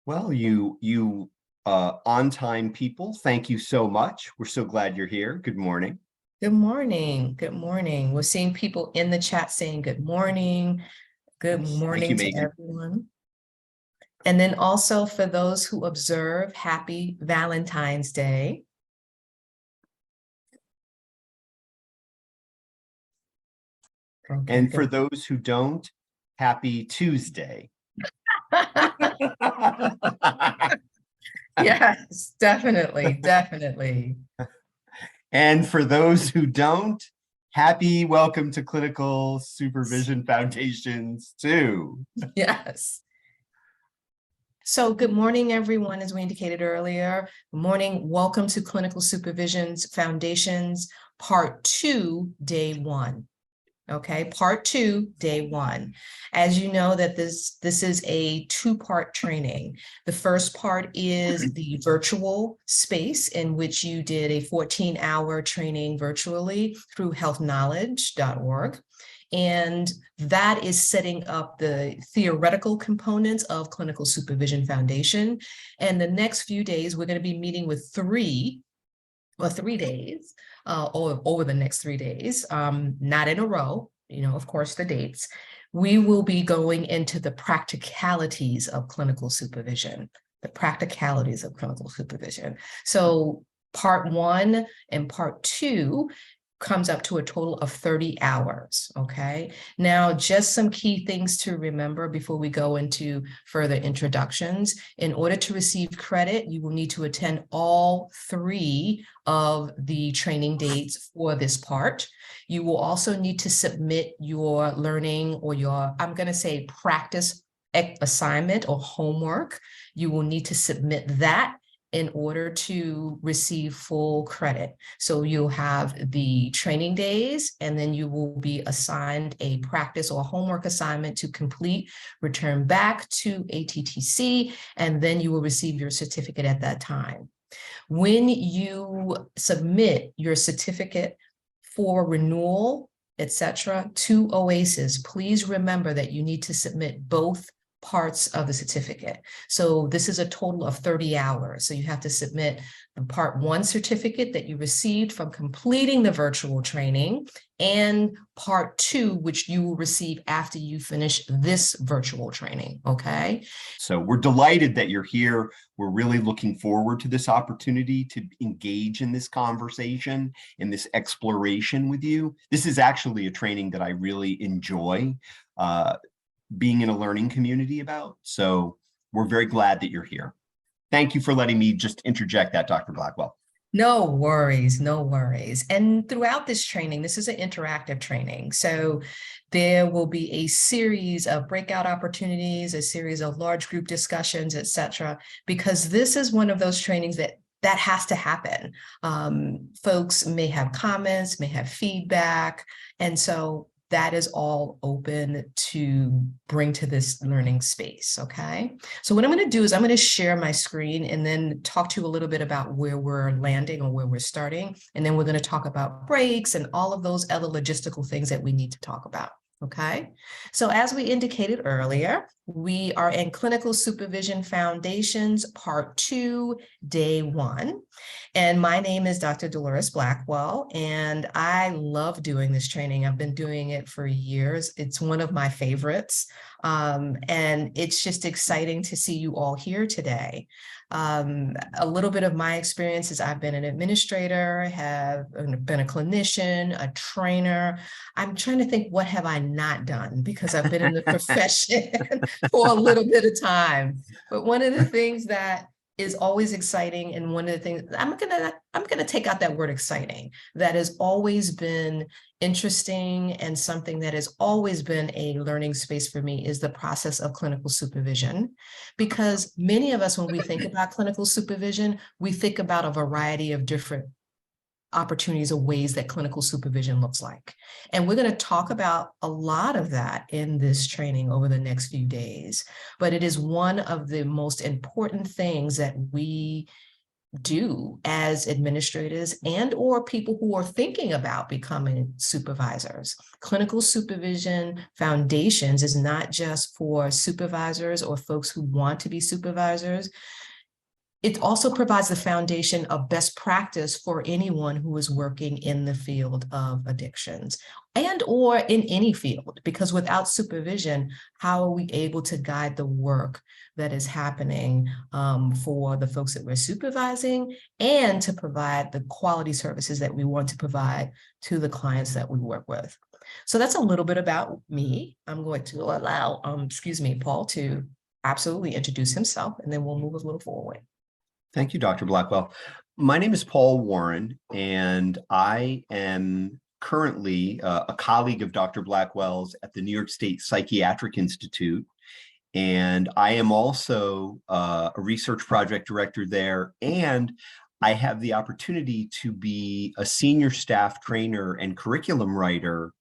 Well, you on-time people, thank you so much. We're so glad you're here. Good morning. Good morning. Good morning. We're seeing people in the chat saying good morning. Good Yes, thank morning you, to Megan. everyone. And then also for those who observe, happy Valentine's Day. Okay, And for good. those who don't, happy Tuesday. Yes, definitely, definitely. And for those who don't, happy welcome to Clinical Supervision Foundations II. Yes. So good morning, everyone, as we indicated earlier. Good morning. Welcome to Clinical Supervision's Foundations, Part 2, Day 1. Okay, Part 2, Day 1. As you know that this is a two-part training. The first part is the virtual space in which you did a 14-hour training virtually through healthknowledge.org. And that is setting up the theoretical components of Clinical Supervision Foundation. And the next few days, we're going to be meeting with 3 days, or over the next 3 days, not in a row, of course, the dates. We will be going into the practicalities of clinical supervision, So part 1 and part 2 comes up to a total of 30 hours, okay? Now, just some key things to remember before we go into further introductions. In order to receive credit, you will need to attend all 3 of the training dates for this part. You will also need to submit your learning or your, I'm gonna say practice assignment or homework. You will need to submit that in order to receive full credit. So you'll have the training days, and then you will be assigned a practice or homework assignment to complete, return back to ATTC, and then you will receive your certificate at that time. When you submit your certificate for renewal, etc., to OASAS, please remember that you need to submit both parts of the certificate. So this is a total of 30 hours. So you have to submit the part 1 certificate that you received from completing the virtual training, and part 2, which you will receive after you finish this virtual training, okay? So we're delighted that you're here. We're really looking forward to this opportunity to engage in this conversation, in this exploration with you. This is actually a training that I really enjoy being in a learning community about. So we're very glad that you're here. Thank you for letting me just interject that, Dr. Blackwell. No worries, no worries. And throughout this training, this is an interactive training. So there will be a series of breakout opportunities, a series of large group discussions, etc., because this is one of those trainings that has to happen. Folks may have comments, may have feedback, and so that is all open to bring to this learning space, okay? So what I'm going to do is I'm going to share my screen and then talk to you a little bit about where we're landing or where we're starting. And then we're going to talk about breaks and all of those other logistical things that we need to talk about. Okay, so as we indicated earlier, we are in Clinical Supervision Foundations, Part 2, Day 1. And my name is Dr. Dolores Blackwell, and I love doing this training. I've been doing it for years. It's one of my favorites. And it's just exciting to see you all here today. A little bit of my experience is I've been an administrator, have been a clinician, a trainer. I'm trying to think, what have I not done? Because I've been in the profession for a little bit of time. But one of the things that is always exciting, and one of the things I'm gonna take out that word exciting, that has always been interesting and something that has always been a learning space for me, is the process of clinical supervision. Because many of us, when we think about clinical supervision, we think about a variety of different opportunities or ways that clinical supervision looks like. And we're going to talk about a lot of that in this training over the next few days. But it is one of the most important things that we do as administrators and or people who are thinking about becoming supervisors. Clinical Supervision Foundations is not just for supervisors or folks who want to be supervisors. It also provides the foundation of best practice for anyone who is working in the field of addictions and or in any field, because without supervision, how are we able to guide the work that is happening for the folks that we're supervising and to provide the quality services that we want to provide to the clients that we work with? So that's a little bit about me. I'm going to allow, Paul to absolutely introduce himself, and then we'll move a little forward. Thank you, Dr. Blackwell. My name is Paul Warren, and I am currently a colleague of Dr. Blackwell's at the New York State Psychiatric Institute. And I am also a research project director there. And I have the opportunity to be a senior staff trainer and curriculum writer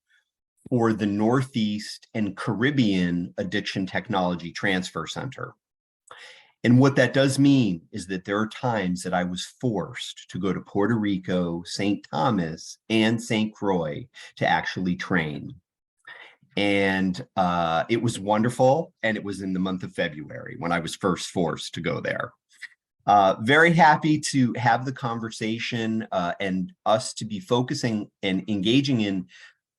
for the Northeast and Caribbean Addiction Technology Transfer Center. And what that does mean is that there are times that I was forced to go to Puerto Rico, St. Thomas, and St. Croix to actually train. And it was wonderful. And it was in the month of February when I was first forced to go there. Very happy to have the conversation and us to be focusing and engaging in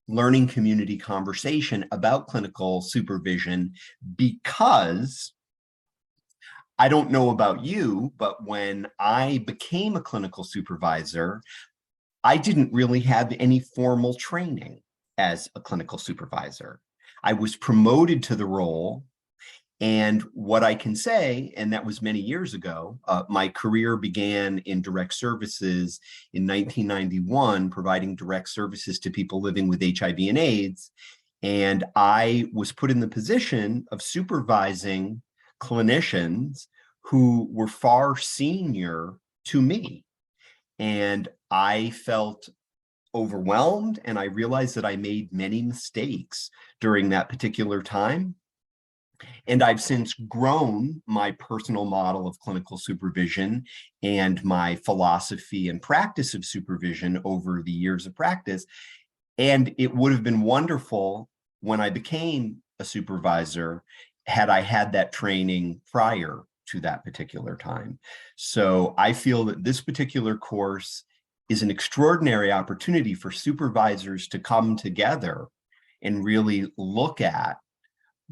learning community conversation about clinical supervision, because I don't know about you, but when I became a clinical supervisor, I didn't really have any formal training as a clinical supervisor. I was promoted to the role, and what I can say, and that was many years ago, my career began in direct services in 1991, providing direct services to people living with HIV and AIDS, and I was put in the position of supervising clinicians who were far senior to me. And I felt overwhelmed, and I realized that I made many mistakes during that particular time. And I've since grown my personal model of clinical supervision and my philosophy and practice of supervision over the years of practice. And it would have been wonderful when I became a supervisor had I had that training prior to that particular time. So I feel that this particular course is an extraordinary opportunity for supervisors to come together and really look at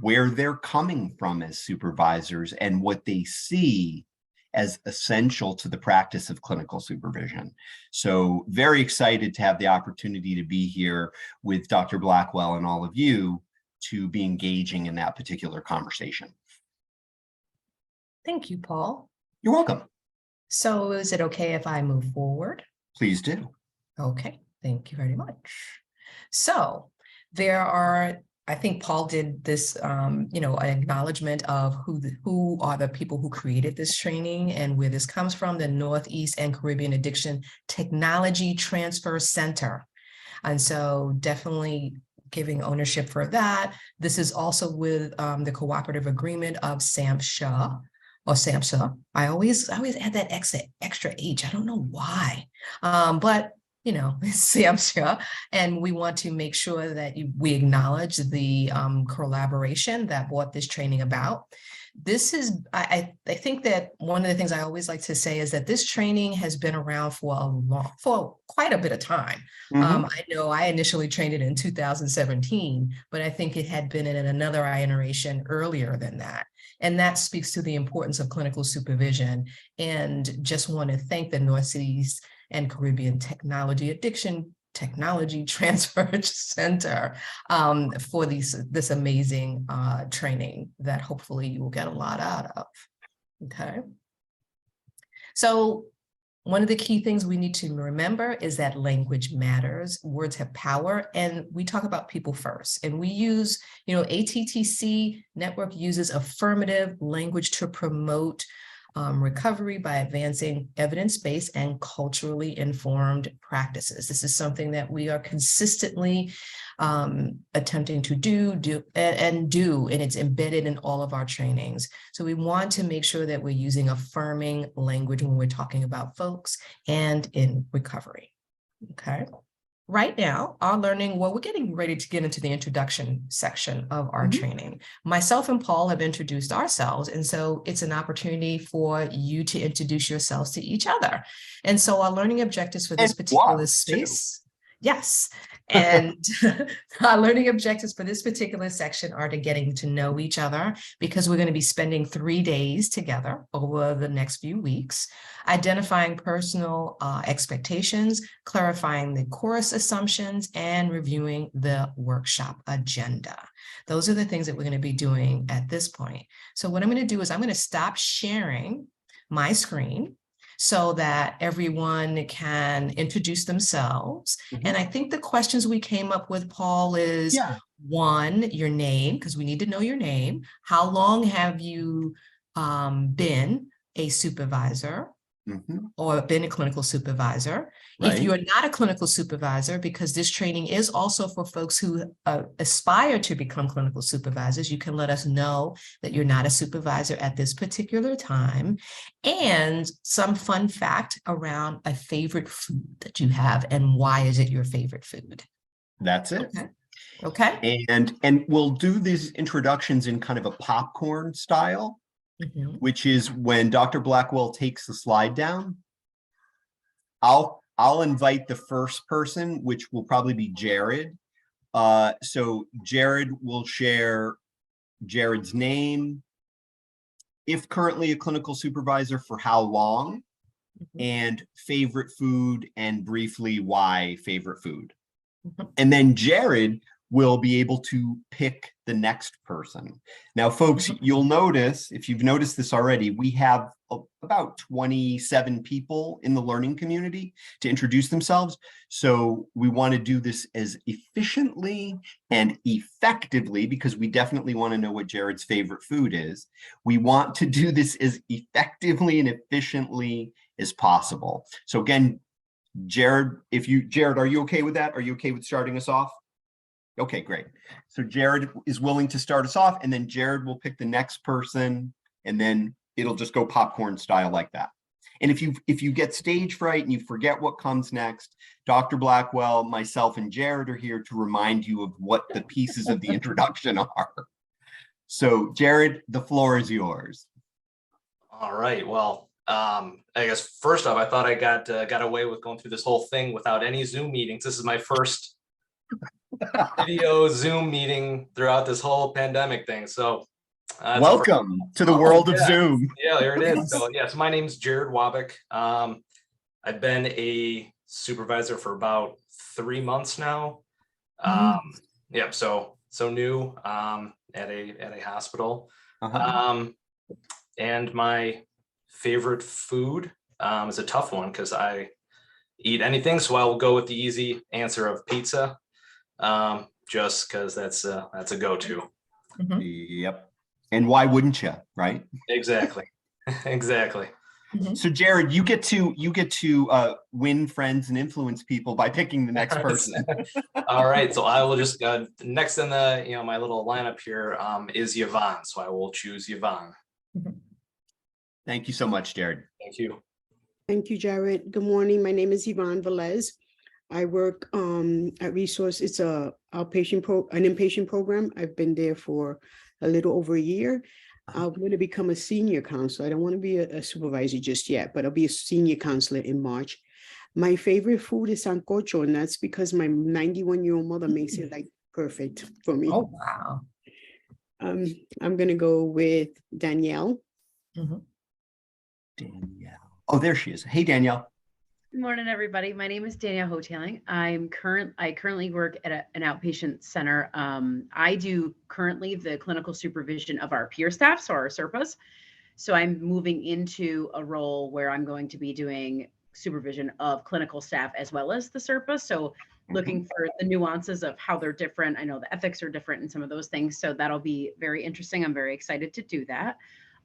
where they're coming from as supervisors and what they see as essential to the practice of clinical supervision. So very excited to have the opportunity to be here with Dr. Blackwell and all of you to be engaging in that particular conversation. Thank you, Paul. You're welcome. So is it okay if I move forward? Please do. Okay, thank you very much. So there are, I think Paul did this, an acknowledgement of who are the people who created this training and where this comes from, the Northeast and Caribbean Addiction Technology Transfer Center. And so definitely giving ownership for that. This is also with the cooperative agreement of SAMHSA. Or SAMHSA. I always add that extra H. I don't know why, but it's SAMHSA, and we want to make sure that we acknowledge the collaboration that brought this training about. This is, I think that one of the things I always like to say is that this training has been around for quite a bit of time. Mm-hmm. I know I initially trained it in 2017, but I think it had been in another iteration earlier than that. And that speaks to the importance of clinical supervision. And just want to thank the Northeast and Caribbean Technology Addiction Technology Transfer Center for this amazing training that hopefully you will get a lot out of. Okay. So one of the key things we need to remember is that language matters, words have power, and we talk about people first. And we use, ATTC network uses affirmative language to promote recovery by advancing evidence-based and culturally informed practices. This is something that we are consistently attempting to do, and it's embedded in all of our trainings. So we want to make sure that we're using affirming language when we're talking about folks and in recovery. Okay. Right now, our learning, well, we're getting ready to get into the introduction section of our training. Myself and Paul have introduced ourselves, and so it's an opportunity for you to introduce yourselves to each other. And so our learning objectives for this particular space, yes, and our learning objectives for this particular section are to getting to know each other, because we're going to be spending 3 days together over the next few weeks, identifying personal expectations, clarifying the course assumptions, and reviewing the workshop agenda. Those are the things that we're going to be doing at this point. So what I'm going to do is I'm going to stop sharing my screen so that everyone can introduce themselves. And I think the questions we came up with, Paul, is one, your name, because we need to know your name. How long have you been a supervisor? Or been a clinical supervisor. Right. If you are not a clinical supervisor, because this training is also for folks who aspire to become clinical supervisors, you can let us know that you're not a supervisor at this particular time, and some fun fact around a favorite food that you have and why is it your favorite food. That's it. Okay. And we'll do these introductions in kind of a popcorn style. Which is when Dr. Blackwell takes the slide down, I'll invite the first person, which will probably be Jared. So Jared will share Jared's name, if currently a clinical supervisor, for how long, and favorite food, and briefly why favorite food. And then Jared will be able to pick the next person. Now, folks, you'll notice, if you've noticed this already, we have about 27 people in the learning community to introduce themselves. So we want to do this as efficiently and effectively, because we definitely want to know what Jared's favorite food is. We want to do this as effectively and efficiently as possible. So again, Jared, are you okay with that? Are you okay with starting us off? Okay, great. So Jared is willing to start us off, and then Jared will pick the next person, and then it'll just go popcorn style like that. And if you get stage fright and you forget what comes next, Dr. Blackwell, myself, and Jared are here to remind you of what the pieces of the introduction are. So Jared, the floor is yours. All right. Well, I guess first off, I thought I got away with going through this whole thing without any Zoom meetings. This is my first video Zoom meeting throughout this whole pandemic thing. So welcome to the world of Zoom. Yeah, there it is. So yes, my name's Jared Wabick. I've been a supervisor for about 3 months now. Yeah, so new at a hospital. And my favorite food is a tough one because I eat anything, so I will go with the easy answer of pizza. Just because that's a go-to. Yep. And why wouldn't you, right? Exactly. Exactly. So Jared, you get to win friends and influence people by picking the next person. All right. So I will just next in the my little lineup here is Yvonne. So I will choose Yvonne. Thank you so much, Jared. Thank you. Thank you, Jared. Good morning. My name is Yvonne Velez. I work at Resource. It's an inpatient program. I've been there for a little over a year. I'm going to become a senior counselor. I don't want to be a supervisor just yet, but I'll be a senior counselor in March. My favorite food is sancocho, and that's because my 91-year-old mother makes it like perfect for me. Oh, wow. I'm going to go with Danielle. Danielle. Oh, there she is. Hey, Danielle. Good morning, everybody. My name is Danielle Hotailing. I currently work at an outpatient center. I do currently the clinical supervision of our peer staff, so our SERPAs. So I'm moving into a role where I'm going to be doing supervision of clinical staff as well as the SERPAs. So looking for the nuances of how they're different. I know the ethics are different and some of those things. So that'll be very interesting. I'm very excited to do that.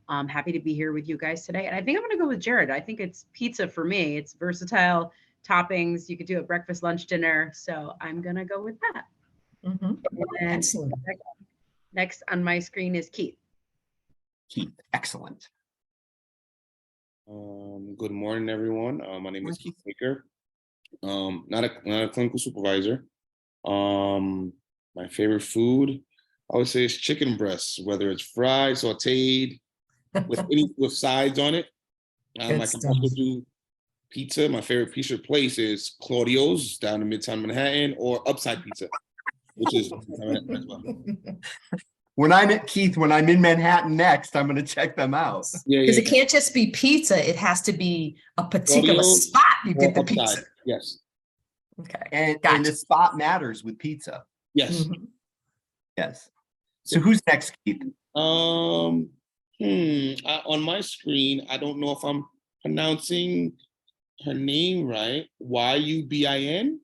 I'm happy to be here with you guys today. And I think I'm going to go with Jared. I think it's pizza for me. It's versatile toppings. You could do it breakfast, lunch, dinner. So I'm going to go with that. Mhm. And Excellent. next on my screen is Keith. Keith, excellent. Good morning, everyone. My name is Keith Baker. Not a clinical supervisor. My favorite food, I would say, is chicken breasts, whether it's fried, sautéed, with sides on it. I Good can stuff. also do pizza. My favorite pizza place is Claudio's down in Midtown Manhattan, or Upside Pizza, which is Manhattan as well. When I'm in Manhattan next, I'm going to check them out. Yeah, Because yeah. it can't just be pizza. It has to be a particular Claudio's spot you or get the Upside. pizza. Yes. Okay. And Gotcha. the spot matters with pizza. Yes. Mhm. Yes. So who's next, Keith? On my screen, I don't know if I'm pronouncing her name right. Yubin.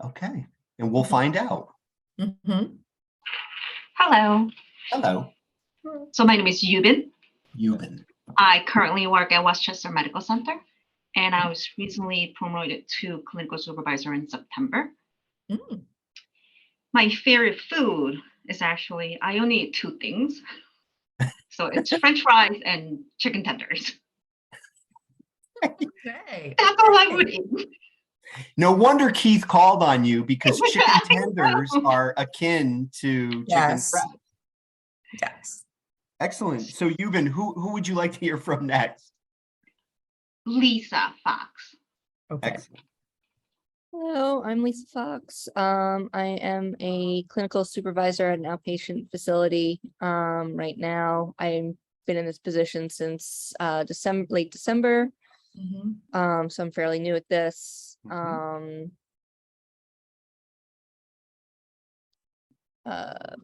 Okay. And we'll find out. Mhm. Hello. Hello, So my name is Yubin. Euban. I currently work at Westchester Medical Center, and I was recently promoted to clinical supervisor in September. Mm. My favorite food is actually, I only eat two things. So it's French fries and chicken tenders. Okay. That's all I would eat. No wonder Keith called on you, because chicken tenders are akin to chicken Yes. breast. Yes. Excellent. So Euban, who would you like to hear from next? Lisa Fox. Okay. Excellent. Hello, I'm Lisa Fox. I am a clinical supervisor at an outpatient facility. Right now, I've been in this position since late December. Mhm. So I'm fairly new at this.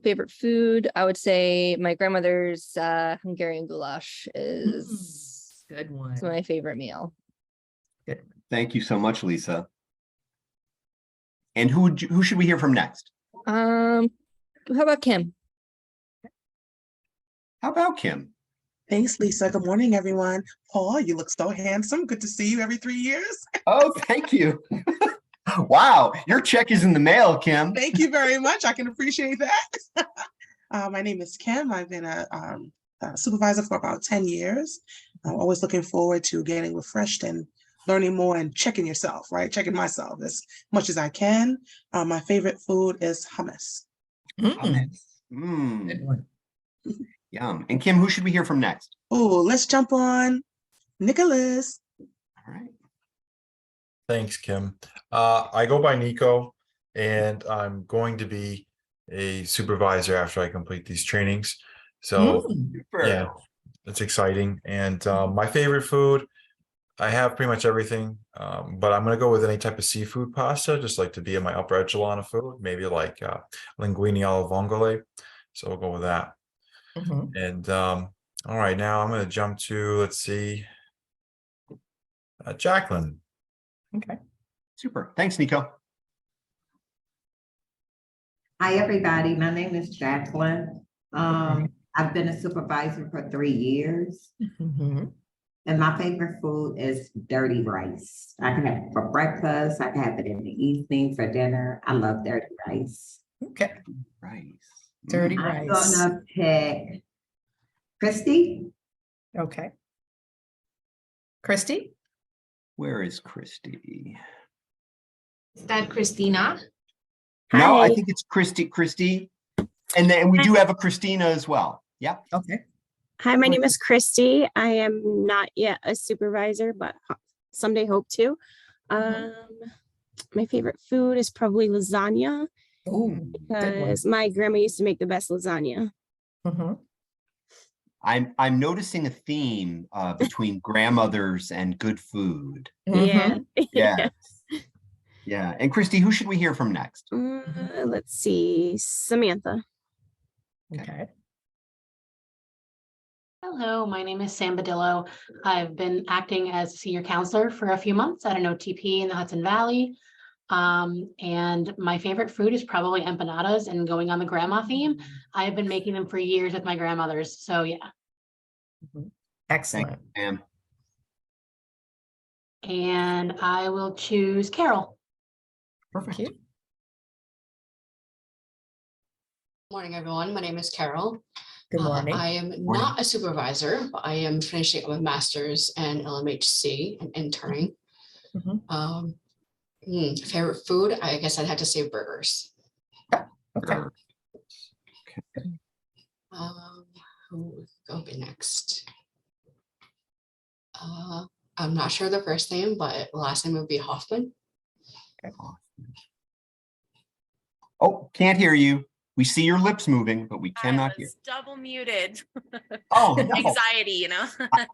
Favorite food, I would say my grandmother's Hungarian goulash is Good one. my favorite meal. Thank you so much, Lisa. And who should we hear from next? How about Kim? How about Kim? Thanks, Lisa. Good morning, everyone. Paul, you look so handsome. Good to see you every 3 years. Oh, thank you. Wow, your check is in the mail, Kim. Thank you very much. I can appreciate that. My name is Kim. I've been a supervisor for about 10 years. I'm always looking forward to getting refreshed and learning more and checking yourself, right? Checking myself as much as I can. My favorite food is hummus. Hummus. Good one. Yum. And Kim, who should we hear from next? Oh, let's jump on Nicholas. All right. Thanks, Kim. I go by Nico, and I'm going to be a supervisor after I complete these trainings. So Super. yeah, it's exciting. And my favorite food, I have pretty much everything, but I'm going to go with any type of seafood pasta, just like to be in my upper echelon of food, maybe like linguine alla vongole. So we'll go with that. Mhm. And all right, now I'm going to jump to, let's see, Jacqueline. Okay. Super. Thanks, Nico. Hi, everybody. My name is Jacqueline. I've been a supervisor for 3 years, Mhm. and my favorite food is dirty rice. I can have it for breakfast. I can have it in the evening for dinner. I love dirty rice. Okay. Rice. Dirty I'm rice. gonna pick Christy. Okay. Christy? Where is Christy? Is that Christina? No, I Hi. think it's Christy. And then we do have a Christina as well. Yeah. Okay. Hi, my name is Christy. I am not yet a supervisor, but someday hope to. My favorite food is probably lasagna Oh, good one. because my grandma used to make the best lasagna. Mhm. I'm noticing a theme between grandmothers and good food. Yeah. Yeah. Yeah. And Christy, who should we hear from next? Let's see. Samantha. Okay. Hello, my name is Sam Badillo. I've been acting as a senior counselor for a few months at an OTP in the Hudson Valley. And my favorite food is probably empanadas, and going on the grandma theme, I have been making them for years with my grandmothers. So yeah. Excellent. Pam. And I will choose Carol. Perfect. Morning, everyone. My name is Carol. Good morning. I am not a supervisor, but I am finishing up a master's in LMHC and interning. Favorite food? I guess I'd have to say burgers. Okay. Who would go next? I'm not sure the first name, but last name would be Hoffman. Oh, can't hear you. We see your lips moving, but we cannot hear. Double muted. Oh, no. Anxiety, you know.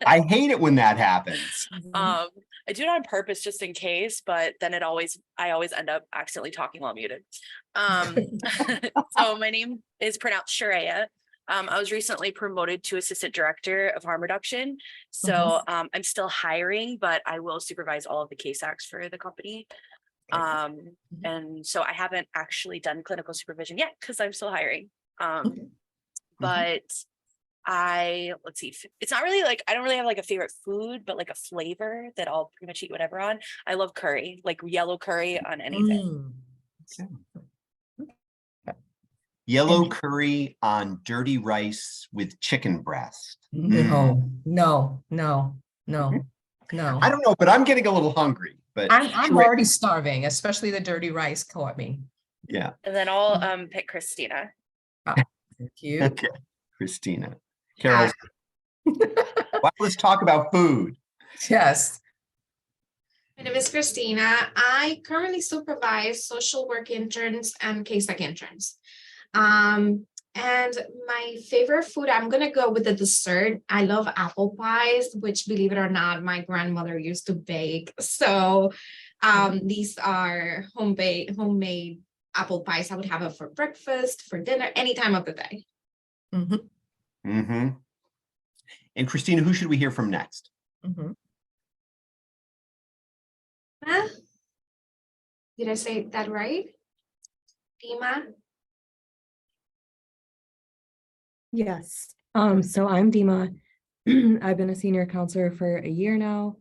I hate it when that happens. I do it on purpose just in case, but then I always end up accidentally talking while muted. So my name is pronounced Sharia. I was recently promoted to assistant director of harm reduction. So I'm still hiring, but I will supervise all of the case acts for the company. And so I haven't actually done clinical supervision yet because I'm still hiring. But let's see, it's not really like, I don't really have like a favorite food, but like a flavor that I'll pretty much eat whatever on. I love curry, like yellow curry on anything. Yellow curry on dirty rice with chicken breast. No. I don't know, but I'm getting a little hungry. But I'm already starving, especially the dirty rice caught me. Yeah. And then I'll pick Christina. Thank you. Okay, Christina. Carol. Well, let's talk about food. Yes. My name is Christina. I currently supervise social work interns and case act interns. And my favorite food, I'm going to go with the dessert. I love apple pies, which, believe it or not, my grandmother used to bake. So these are homemade apple pies. I would have it for breakfast, for dinner, any time of the day. And Christina, who should we hear from next? Did I say that right? Dima? Yes. So I'm Dima. I've been a senior counselor for a year now.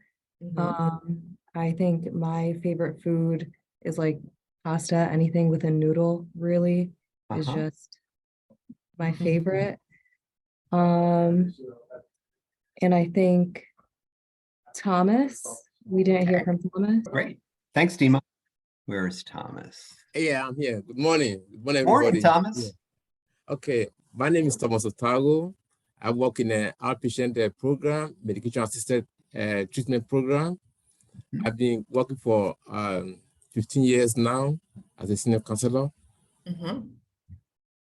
I think my favorite food is like pasta. Anything with a noodle really is just my favorite. And I think Thomas, we didn't hear from Thomas. Great. Thanks, Dima. Where is Thomas? Yeah, I'm here. Good morning. Good morning, Morning, everybody. Thomas. Yeah. Okay, my name is Thomas Otago. I work in an outpatient program, medication-assisted treatment program. I've been working for 15 years now as a senior counselor.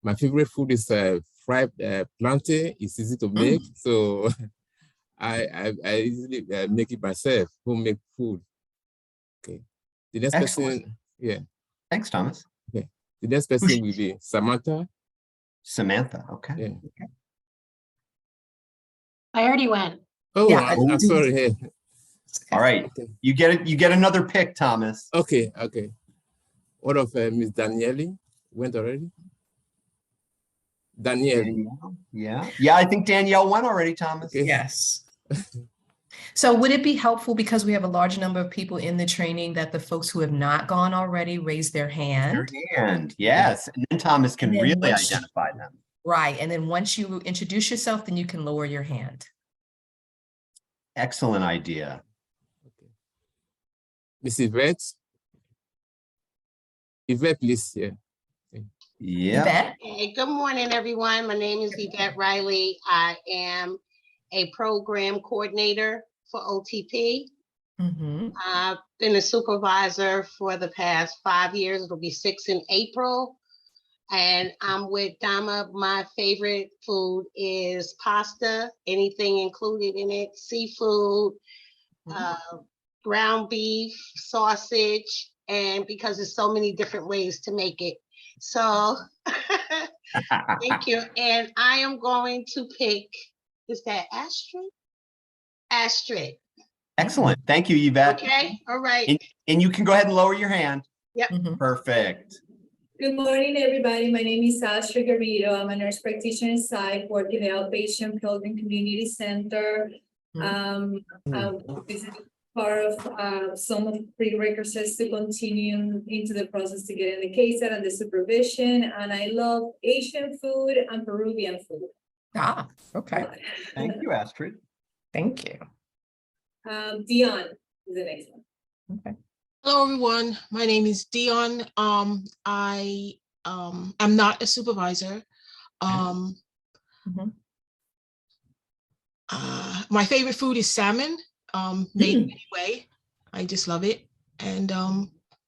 My favorite food is fried plantain. It's easy to make, so I easily make it myself, homemade food. Okay. The next person, yeah. Thanks, Thomas. Okay. The next person will be Samantha. Samantha, okay. Yeah. I already went. Oh, Yeah. I'm sorry. Hey. All right, you get another pick, Thomas. Okay. What of Miss Daniele went already? Danielle. Yeah, I think Danielle went already, Thomas. Okay. Yes. So would it be helpful, because we have a large number of people in the training, that the folks who have not gone already raise their hand? Yes, and then Thomas can And then really once- identify them. Right, and then once you introduce yourself, then you can lower your hand. Excellent idea. Miss Yvette. Yvette, please. Yeah. Hey, good morning, everyone. My name is Yvette Riley. I am a program coordinator for OTP. I've been a supervisor for the past 5 years. It'll be 6 in April. And I'm with Dama. My favorite food is pasta, anything included in it, seafood, ground beef, sausage, and because there's so many different ways to make it. So thank you. And I am going to pick, is that Astrid? Astrid. Excellent. Thank you, Yvette. Okay. All right. And you can go ahead and lower your hand. Yep. Perfect. Good morning, everybody. My name is Ashley Garrido. I'm a nurse practitioner inside, work in the outpatient Pilgrim Community Center. This is part of some of the prerequisites to continue into the process to get in the case and the supervision. And I love Asian food and Peruvian food. Ah, okay. Thank you, Astrid. Thank you. Dion is the next one. Okay. Hello, everyone. My name is Dion. I am not a supervisor. My favorite food is salmon, made anyway. I just love it, and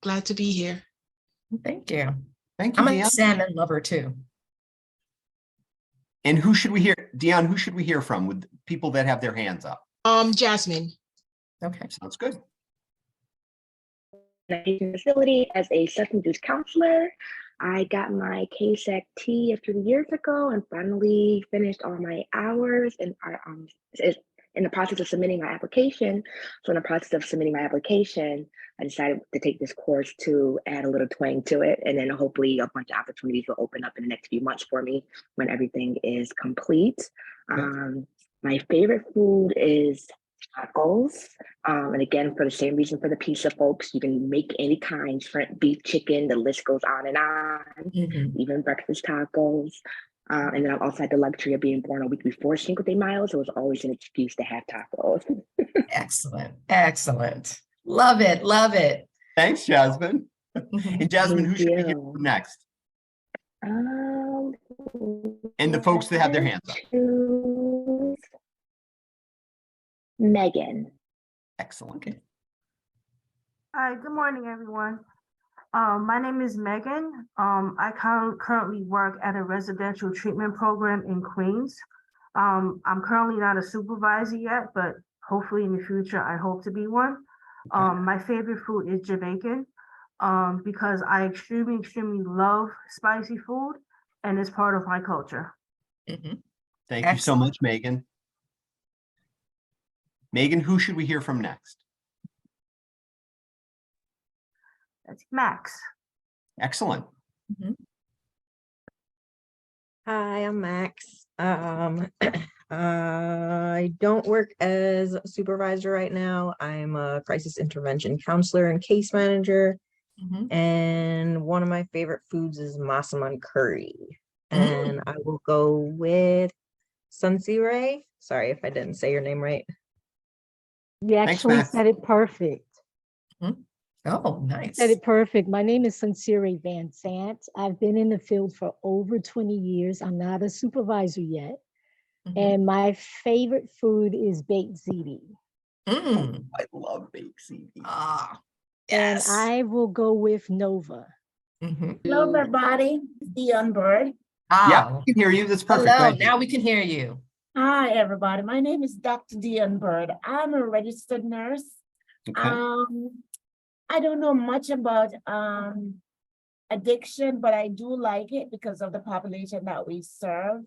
glad to be here. Thank you. Thank you, I'm a Dion. salmon lover too. And who should we hear, Dion? Who should we hear from with people that have their hands up? Jasmine. Okay, sounds good. Facility as a substance abuse counselor. I got my CASAC-T a few years ago and finally finished all my hours and is in the process of submitting my application. So in the process of submitting my application, I decided to take this course to add a little twang to it. And then hopefully a bunch of opportunities will open up in the next few months for me when everything is complete. My favorite food is tacos. And again, for the same reason for the pizza folks, you can make any kind, shrimp, beef, chicken, the list goes on and on, even breakfast tacos. And then I've also had the luxury of being born a week before Cinco de Mayo, so it was always an excuse to have tacos. Excellent, excellent. Love it, love it. Thanks, Jasmine. And Jasmine, who should we hear from next? And the folks that have their hands up. Megan. Excellent. Hi, good morning, everyone. My name is Megan. I currently work at a residential treatment program in Queens. I'm currently not a supervisor yet, but hopefully in the future, I hope to be one. My favorite food is Jamaican because I extremely love spicy food and it's part of my culture. Thank you so much, Megan. Megan, who should we hear from next? That's Max. Excellent. Hi, I'm Max. I don't work as a supervisor right now. I'm a crisis intervention counselor and case manager. And one of my favorite foods is massaman curry. And I will go with Sunsire. Sorry if I didn't say your name right. You actually said it perfect. Oh, nice. Said it perfect. My name is Sincere Van Sant. I've been in the field for over 20 years. I'm not a supervisor yet. And my favorite food is baked ziti. I love baked ziti. And I will go with Nova. Hello, everybody. Dion Bird. Yeah, we can hear you. That's perfect. Hello, Thank you. now we can hear you. Hi, everybody. My name is Dr. Dion Bird. I'm a registered nurse. Okay. I don't know much about addiction, but I do like it because of the population that we serve.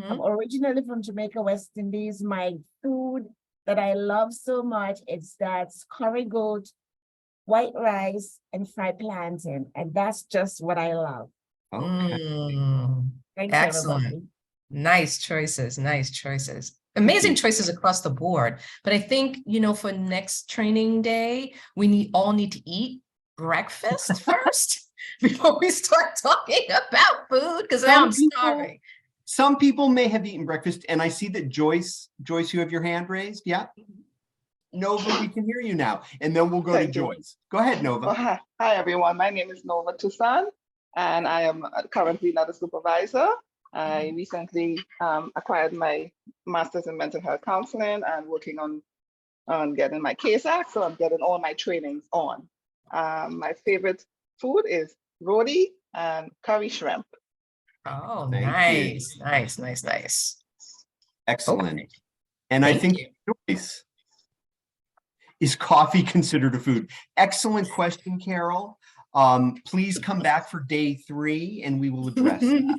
I'm originally from Jamaica, West Indies. My food that I love so much is that's curry goat, white rice, and fried plantain. And that's just what I love. Thanks, Excellent. everybody. Nice choices, nice choices. Amazing choices across the board. But I think, you know, for next training day, we all need to eat breakfast first before we start talking about food, because I'm starving. Some people may have eaten breakfast, and I see that Joyce, you have your hand raised. Yeah. Nova, we can hear you now. And then we'll go to Joyce. Go ahead, Nova. Well, hi, everyone. My name is Nova Tucson, and I am currently not a supervisor. I recently acquired my master's in mental health counseling and working on getting my CASAC, so I'm getting all my trainings on. My favorite food is roti and curry shrimp. Oh, Thank nice, you. nice. Excellent. Okay. And I Thank think Joyce, is coffee considered a food? Excellent question, Carol. Please come back for day 3 and we will address that.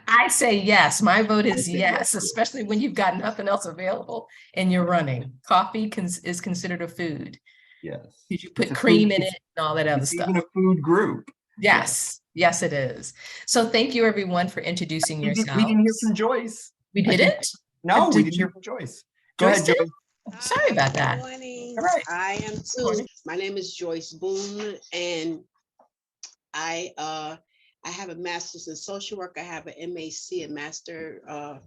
I say yes. My vote is yes, especially when you've got nothing else available and you're running. Coffee is considered a food. Yes. You put It's a cream food- in it and all that other It's stuff. even a food group. Yes, yes, it is. So thank you everyone for introducing We yourselves. didn't hear from Joyce. We didn't? No, we Did didn't you- hear from Joyce. Go Joyce ahead, did? Joyce. Sorry about that. Good morning. All right. I am too. morning. My name is Joyce Boone, and I have a master's in social work. I have an MAC, a master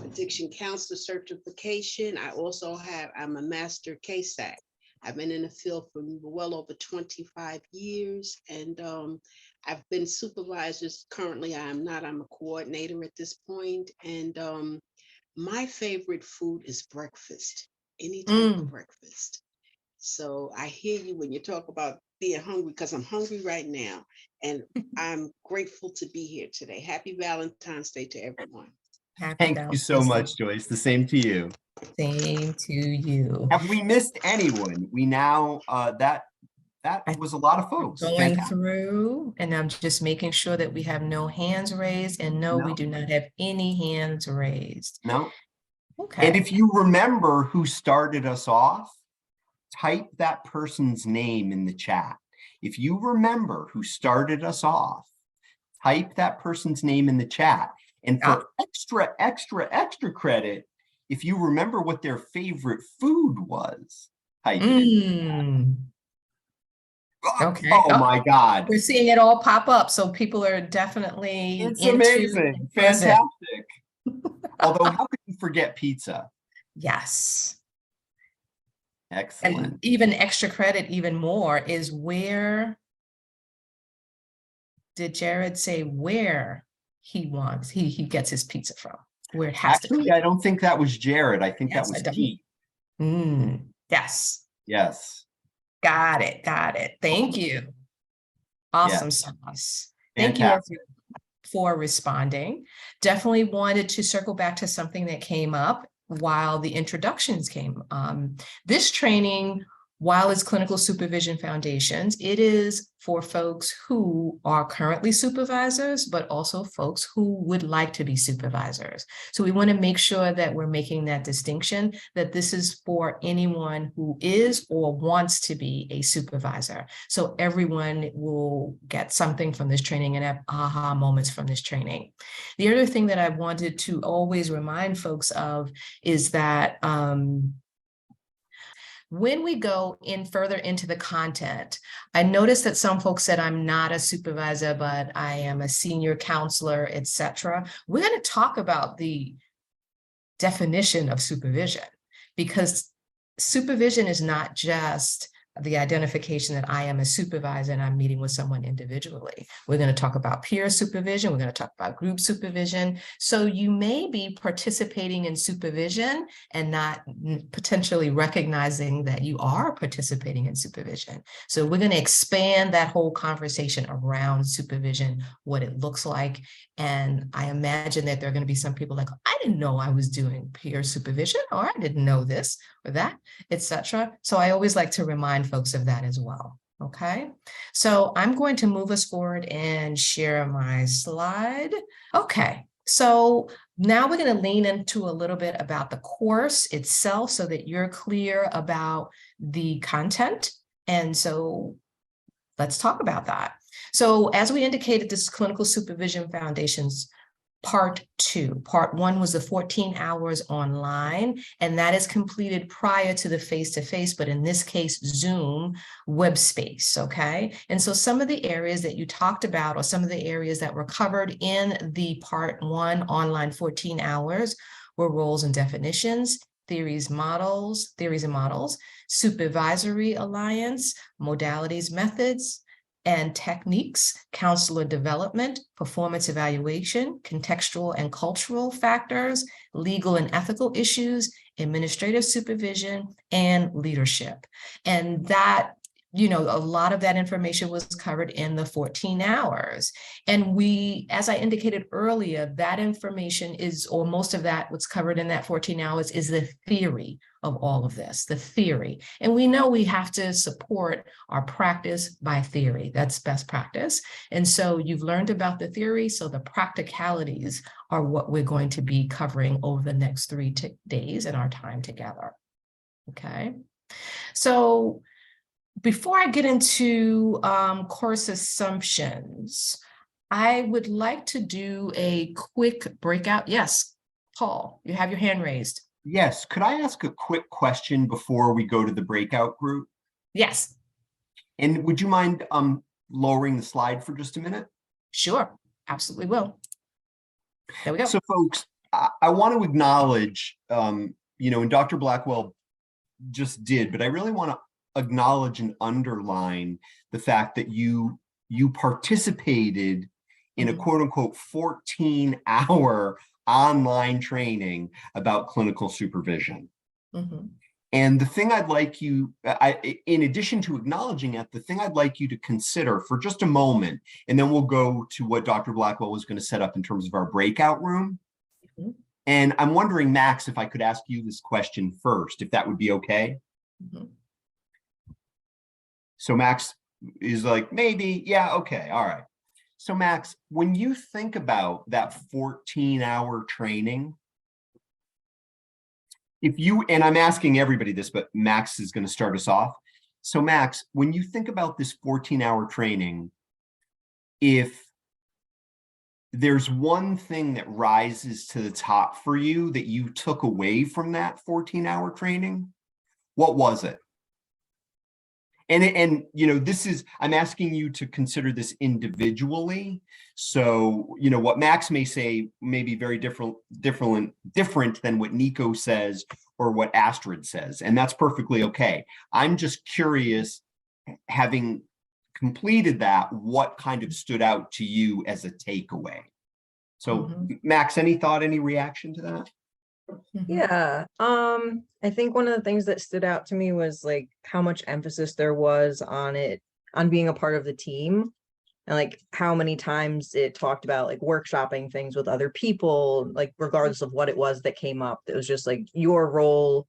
addiction counselor certification. I also I'm a master CASAC. I've been in the field for well over 25 years, and I've been supervisors. Currently, I'm not. I'm a coordinator at this point, and my favorite food is breakfast, any type of breakfast. So I hear you when you talk about being hungry, because I'm hungry right now, and I'm grateful to be here today. Happy Valentine's Day to everyone. Thank you so much, Joyce. The same to you. Same to you. Have we missed anyone? We now, that was a lot of folks. Going Fantastic. through, and I'm just making sure that we have no hands raised, and no, we do not have any hands raised. No. Okay. And if you remember who started us off, type that person's name in the chat. If you remember who started us off, type that person's name in the chat. And for extra credit, if you remember what their favorite food was, type it in. Okay. Oh my God. We're seeing it all pop up. So people are definitely It's into amazing. and present. Fantastic. Although, how could you forget pizza? Yes. Excellent. And even extra credit, even more, is where did Jared say where he wants, he gets his pizza from? Where it has to Actually, be. I don't think that was Jared. I think Yes, that was I don't. Pete. Yes. Yes. Got it. Got it. Thank you. Awesome Yes. sauce. Thank you Fantastic. for responding. Definitely wanted to circle back to something that came up while the introductions came. This training, while it's Clinical Supervision Foundations, it is for folks who are currently supervisors, but also folks who would like to be supervisors. So we want to make sure that we're making that distinction, that this is for anyone who is or wants to be a supervisor. So everyone will get something from this training and have aha moments from this training. The other thing that I wanted to always remind folks of is that when we go in further into the content, I noticed that some folks said I'm not a supervisor, but I am a senior counselor, etc. We're going to talk about the definition of supervision, because supervision is not just the identification that I am a supervisor and I'm meeting with someone individually. We're going to talk about peer supervision. We're going to talk about group supervision. So you may be participating in supervision and not potentially recognizing that you are participating in supervision. So we're going to expand that whole conversation around supervision, what it looks like. And I imagine that there are going to be some people like, I didn't know I was doing peer supervision, or I didn't know this or that, etc. So I always like to remind folks of that as well. Okay, so I'm going to move us forward and share my slide. Okay, so now we're going to lean into a little bit about the course itself so that you're clear about the content. And so let's talk about that. So as we indicated, this is Clinical Supervision Foundations Part 2. Part 1 was the 14 hours online, and that is completed prior to the face-to-face, but in this case, Zoom web space, okay? And so some of the areas that you talked about, or some of the areas that were covered in the Part 1 online 14 hours, were roles and definitions, theories and models, supervisory alliance, modalities, methods, and techniques, counselor development, performance evaluation, contextual and cultural factors, legal and ethical issues, administrative supervision, and leadership. And that, you know, a lot of that information was covered in the 14 hours. And we, as I indicated earlier, that information is, or most of that, what's covered in that 14 hours is the theory of all of this, the theory. And we know we have to support our practice by theory. That's best practice. And so you've learned about the theory, so the practicalities are what we're going to be covering over the next 3 days in our time together. Okay, so Before I get into course assumptions, I would like to do a quick breakout. Yes, Paul, you have your hand raised. Yes, could I ask a quick question before we go to the breakout group? Yes. And would you mind lowering the slide for just a minute? Sure, absolutely will. There we go. So folks, I want to acknowledge, you know, and Dr. Blackwell just did, but I really want to acknowledge and underline the fact that you participated in a quote unquote 14-hour online training about clinical supervision. And the thing I'd like you, in addition to acknowledging it, the thing I'd like you to consider for just a moment, and then we'll go to what Dr. Blackwell was going to set up in terms of our breakout room. And I'm wondering, Max, if I could ask you this question first, if that would be okay. So Max is like, maybe, yeah, okay, all right. So Max, when you think about that 14-hour training, if you, and I'm asking everybody this, but Max is going to start us off. So Max, when you think about this 14-hour training, if there's one thing that rises to the top for you that you took away from that 14-hour training, what was it? And you know, this is, I'm asking you to consider this individually. So, you know, what Max may say may be very different than what Nico says or what Astrid says, and that's perfectly okay. I'm just curious, having completed that, what kind of stood out to you as a takeaway? So Max, any thought, any reaction to that? Yeah, I think one of the things that stood out to me was like how much emphasis there was on being a part of the team, and like how many times it talked about like workshopping things with other people, like regardless of what it was that came up. It was just like your role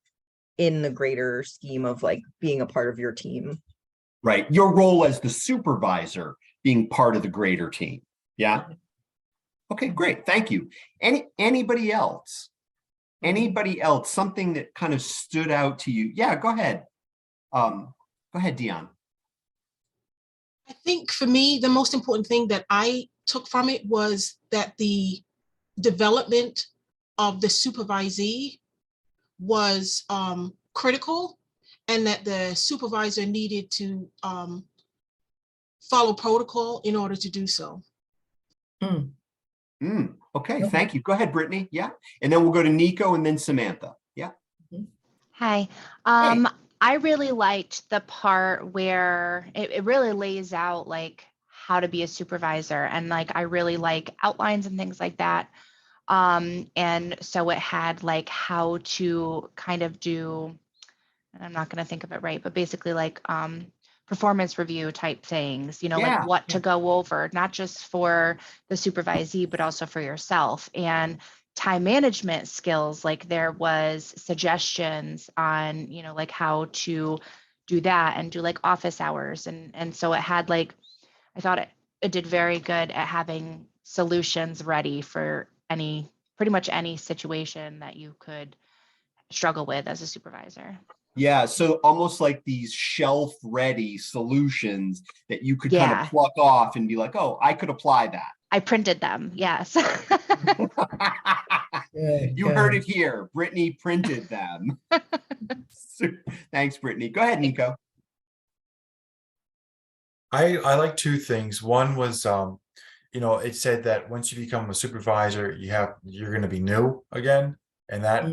in the greater scheme of like being a part of your team. Right, your role as the supervisor being part of the greater team. Yeah. Okay, great, thank you. Anybody else? Anybody else, something that kind of stood out to you? Yeah, go ahead. Go ahead, Dion. I think for me, the most important thing that I took from it was that the development of the supervisee was critical, and that the supervisor needed to follow protocol in order to do so. Okay, thank you. Go ahead, Brittany. Yeah. And then we'll go to Nico and then Samantha. Yeah. Hi. I really liked the part where it really lays out like how to be a supervisor, and like I really like outlines and things like that. And so it had like how to kind of do, and I'm not going to think of it right, but basically like performance review type things, you know, like what to go over, not just for the supervisee, but also for yourself. And time management skills, like there was suggestions on, you know, like how to do that and do like office hours. And so it had like, I thought it did very good at having solutions ready for pretty much any situation that you could struggle with as a supervisor. Yeah, so almost like these shelf-ready solutions that you could kind of pluck off and be like, oh, I could apply that. I printed them, yes. You heard it here. Brittany printed them. Thanks, Brittany. Go ahead, Nico. I like two things. One was, you know, it said that once you become a supervisor, you're going to be new again, and that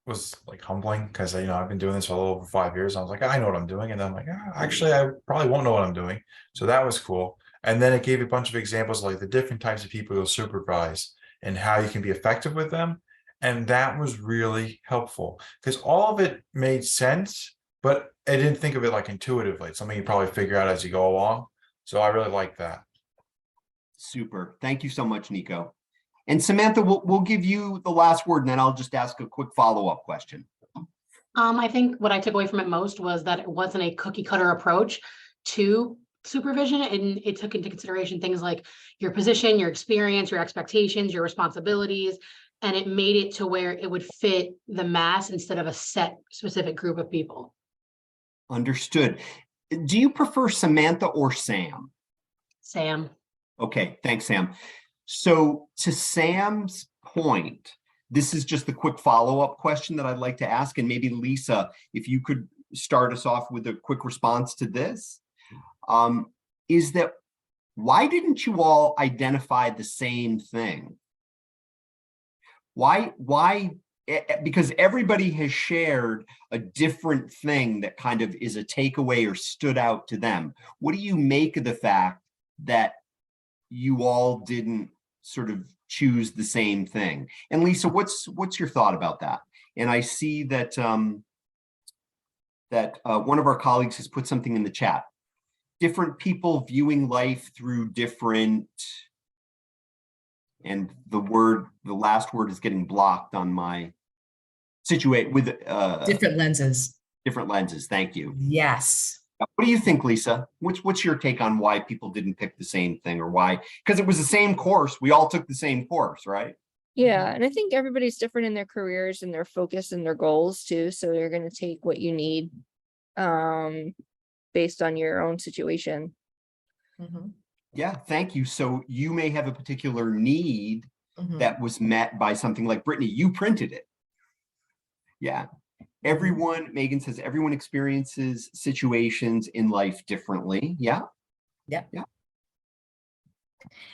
was like humbling because you know I've been doing this for a little over 5 years. I was like, I know what I'm doing, and then I'm like, actually, I probably won't know what I'm doing. So that was cool. And then it gave a bunch of examples like the different types of people you'll supervise and how you can be effective with them. And that was really helpful because all of it made sense, but I didn't think of it like intuitively. It's something you probably figure out as you go along. So I really like that. Super. Thank you so much, Nico. And Samantha, we'll give you the last word, and then I'll just ask a quick follow-up question. I think what I took away from it most was that it wasn't a cookie cutter approach to supervision, and it took into consideration things like your position, your experience, your expectations, your responsibilities, and it made it to where it would fit the mass instead of a set specific group of people. Understood. Do you prefer Samantha or Sam? Sam. Okay, thanks, Sam. So to Sam's point, this is just the quick follow-up question that I'd like to ask, and maybe Lisa, if you could start us off with a quick response to this, is that why didn't you all identify the same thing? Why? Because everybody has shared a different thing that kind of is a takeaway or stood out to them. What do you make of the fact that you all didn't sort of choose the same thing? And Lisa, what's your thought about that? And I see that one of our colleagues has put something in the chat. Different people viewing life through different, and the last word is getting blocked on my different lenses. Different lenses, thank you. Yes. What do you think, Lisa? What's your take on why people didn't pick the same thing, or why? Because it was the same course. We all took the same course, right? Yeah, and I think everybody's different in their careers and their focus and their goals too. So you're going to take what you need based on your own situation. Yeah, thank you. So you may have a particular need that was met by something like Brittany. You printed it. Yeah. Everyone, Megan says, everyone experiences situations in life differently. Yeah. Yeah. Yeah.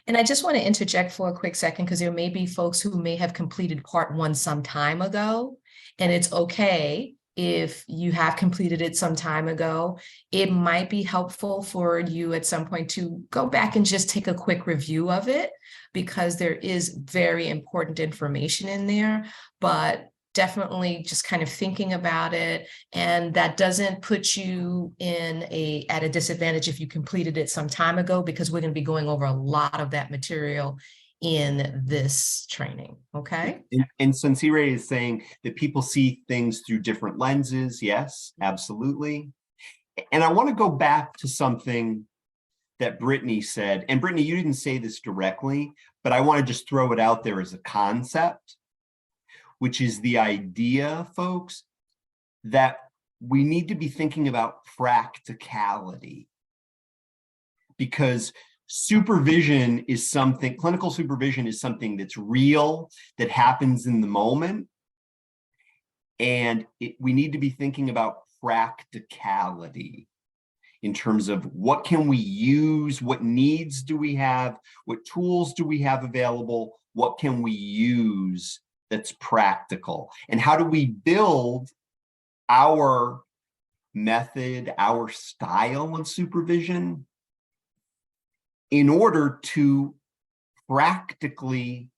And I just want to interject for a quick second, because there may be folks who may have completed part 1 some time ago, and it's okay if you have completed it some time ago. It might be helpful for you at some point to go back and just take a quick review of it, because there is very important information in there, but definitely just kind of thinking about it. And that doesn't put you at a disadvantage if you completed it some time ago, because we're going to be going over a lot of that material in this training. Okay. And Sincere is saying that people see things through different lenses. Yes, absolutely. And I want to go back to something that Brittany said. And Brittany, you didn't say this directly, but I want to just throw it out there as a concept, which is the idea, folks, that we need to be thinking about practicality, because supervision is something, clinical supervision is something that's real, that happens in the moment. And we need to be thinking about practicality in terms of what can we use, what needs do we have, what tools do we have available, what can we use that's practical, and how do we build our method, our style of supervision in order to practically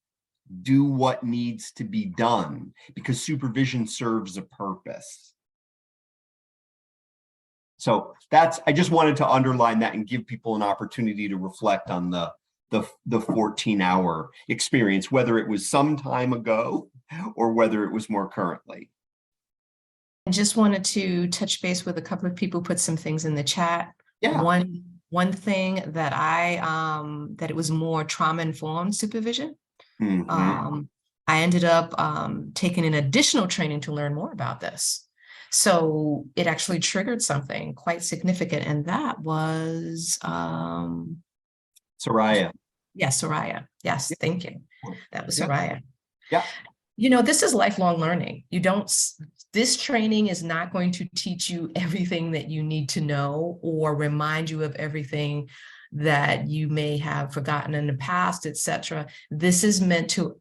do what needs to be done, because supervision serves a purpose. So I just wanted to underline that and give people an opportunity to reflect on the 14-hour experience, whether it was some time ago or whether it was more currently. I just wanted to touch base with a couple of people who put some things in the chat. Yeah. One thing that that it was more trauma-informed supervision. I ended up taking an additional training to learn more about this. So it actually triggered something quite significant, and that was Soraya. Yes, Soraya. Yes, thank you. That was Yeah. Soraya. Yeah. You know, this is lifelong learning. This training is not going to teach you everything that you need to know or remind you of everything that you may have forgotten in the past, etc. This is meant to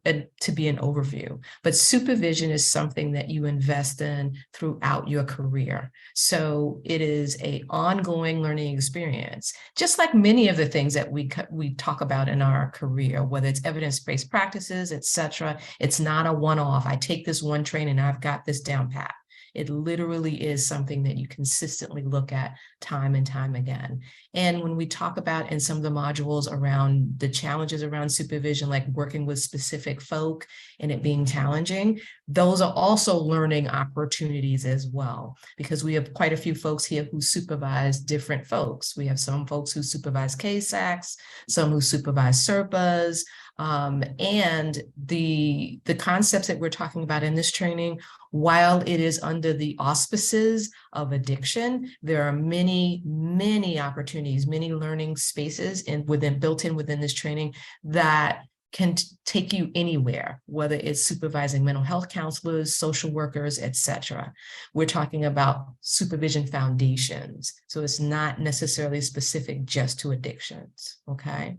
be an overview, but supervision is something that you invest in throughout your career. So it is an ongoing learning experience, just like many of the things that we talk about in our career, whether it's evidence-based practices, etc. It's not a one-off. I take this one training and I've got this down pat. It literally is something that you consistently look at time and time again. And when we talk about in some of the modules around the challenges around supervision, like working with specific folk and it being challenging, those are also learning opportunities as well, because we have quite a few folks here who supervise different folks. We have some folks who supervise CASACs, some who supervise SERPAs, And the concepts that we're talking about in this training, while it is under the auspices of addiction, there are many, many opportunities, many learning spaces built in within this training that can take you anywhere, whether it's supervising mental health counselors, social workers, etc. We're talking about supervision foundations. So it's not necessarily specific just to addictions, okay?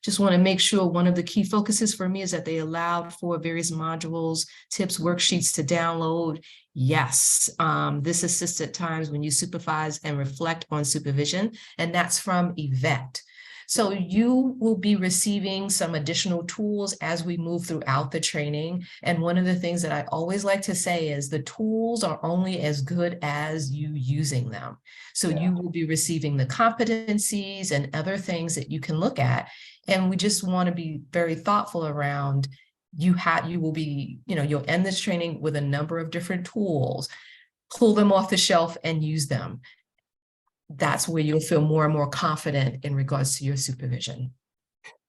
Just want to make sure one of the key focuses for me is that they allowed for various modules, tips, worksheets to download. Yes, this assists at times when you supervise and reflect on supervision, and that's from Yvette. So you will be receiving some additional tools as we move throughout the training. And one of the things that I always like to say is the tools are only as good as you using them. So you will be receiving the competencies and other things that you can look at. And we just want to be very thoughtful around you'll end this training with a number of different tools, pull them off the shelf and use them. That's where you'll feel more and more confident in regards to your supervision.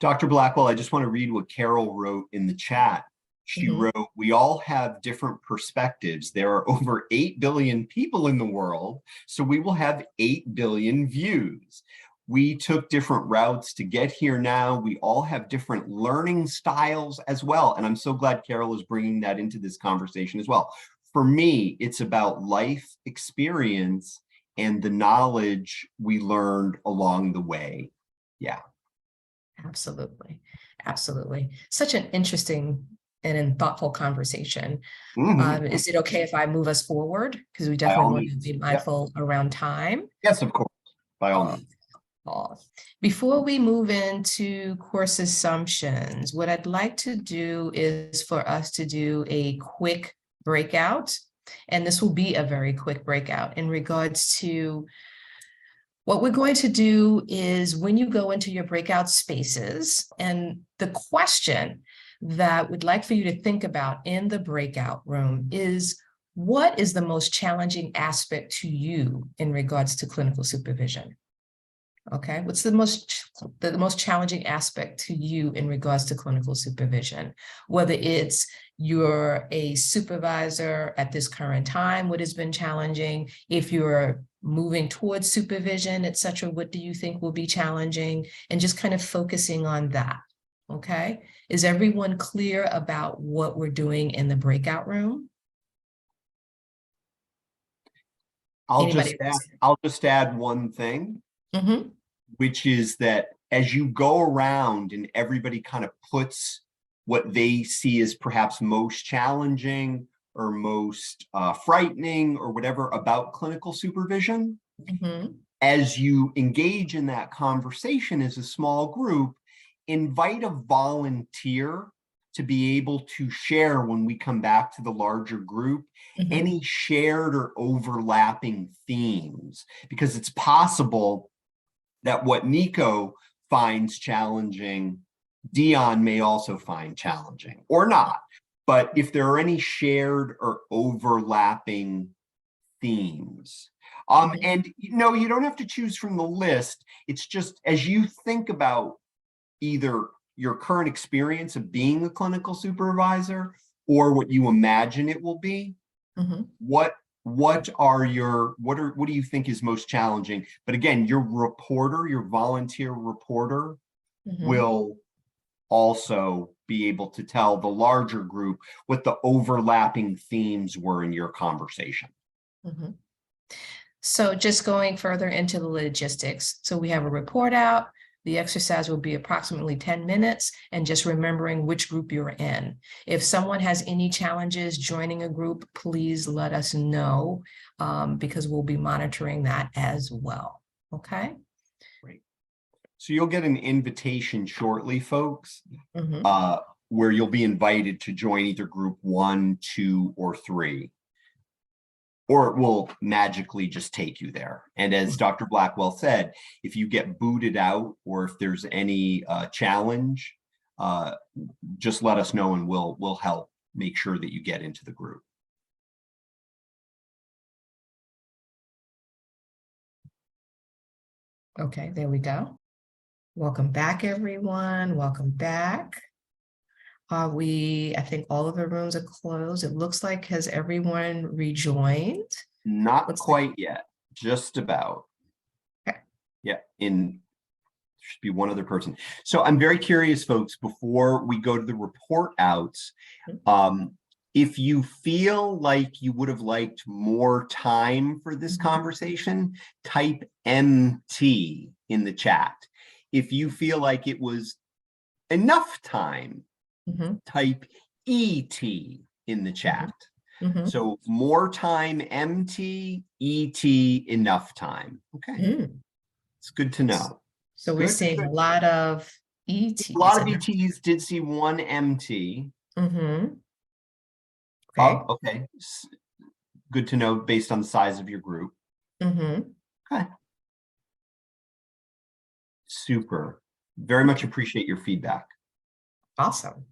Dr. Blackwell, I just want to read what Carol wrote in the chat. She wrote, we all have different perspectives. There are over 8 billion people in the world, so we will have 8 billion views. We took different routes to get here now. We all have different learning styles as well. And I'm so glad Carol is bringing that into this conversation as well. For me, it's about life experience and the knowledge we learned along the way. Yeah. Absolutely. Absolutely. Such an interesting and thoughtful conversation. Is it okay if I move us forward? Because we definitely want to be mindful around time. Yes, of course. By all means. Before we move into course assumptions, what I'd like to do is for us to do a quick breakout. And this will be a very quick breakout in regards to what we're going to do is when you go into your breakout spaces, and the question that we'd like for you to think about in the breakout room is, what is the most challenging aspect to you in regards to clinical supervision? Okay, what's the most challenging aspect to you in regards to clinical supervision? Whether it's you're a supervisor at this current time, what has been challenging? If you're moving towards supervision, et cetera, what do you think will be challenging? And just kind of focusing on that, okay? Is everyone clear about what we're doing in the breakout room? I'll just add one thing. Which is that as you go around and everybody kind of puts what they see as perhaps most challenging or most frightening or whatever about clinical supervision, as you engage in that conversation as a small group, invite a volunteer to be able to share when we come back to the larger group, any shared or overlapping themes, because it's possible that what Nico finds challenging, Dion may also find challenging, or not. But if there are any shared or overlapping themes, and you don't have to choose from the list. It's just as you think about either your current experience of being a clinical supervisor or what you imagine it will be, what do you think is most challenging? But again, your volunteer reporter will also be able to tell the larger group what the overlapping themes were in your conversation. So just going further into the logistics. So we have a report out. The exercise will be approximately 10 minutes, and just remembering which group you're in. If someone has any challenges joining a group, please let us know because we'll be monitoring that as well. Okay. Great. So you'll get an invitation shortly, folks, where you'll be invited to join either group 1, 2, or 3. Or it will magically just take you there. And as Dr. Blackwell said, if you get booted out or if there's any challenge, just let us know and we'll help make sure that you get into the group. Okay, there we go. Welcome back, everyone. Welcome back. I think all of the rooms are closed. It looks like, has everyone rejoined? Not quite yet, just about. Okay. Yeah, should be one other person. So I'm very curious, folks, before we go to the report outs, if you feel like you would have liked more time for this conversation, type MT in the chat. If you feel like it was enough time, type ET in the chat. So more time, MT, ET, enough time. Okay, it's good to know. So we're seeing a lot of ETs. A lot of ETs, did see one MT. Okay. Oh, okay. Good to know based on the size of your group. Okay. Super. Very much appreciate your feedback. Awesome.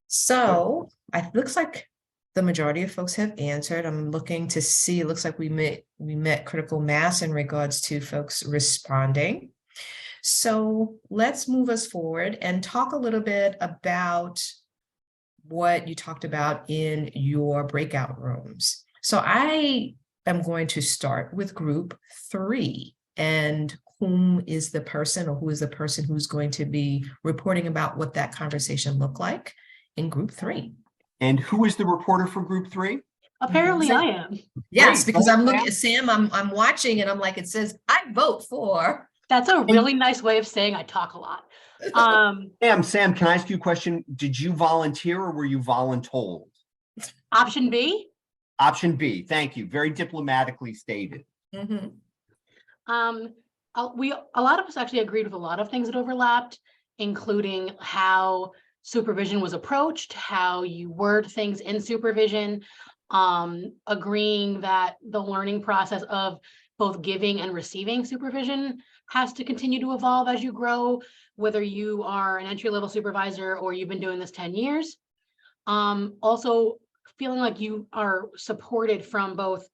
So it looks like the majority of folks have answered. I'm looking to see, it looks like we met critical mass in regards to folks responding. So let's move us forward and talk a little bit about what you talked about in your breakout rooms. So I am going to start with group 3, and who is the person who's going to be reporting about what that conversation looked like in group 3. And who is the reporter for group 3? Apparently I am. Yes, because I'm looking at Sam, I'm watching and I'm like, it says, I vote for. That's a really nice way of saying I talk a lot. Sam, can I ask you a question? Did you volunteer or were you voluntold? Option B? Option B, thank you. Very diplomatically stated. A lot of us actually agreed with a lot of things that overlapped, including how supervision was approached, how you word things in supervision, agreeing that the learning process of both giving and receiving supervision has to continue to evolve as you grow, whether you are an entry-level supervisor or you've been doing this 10 years. Also feeling like you are supported from both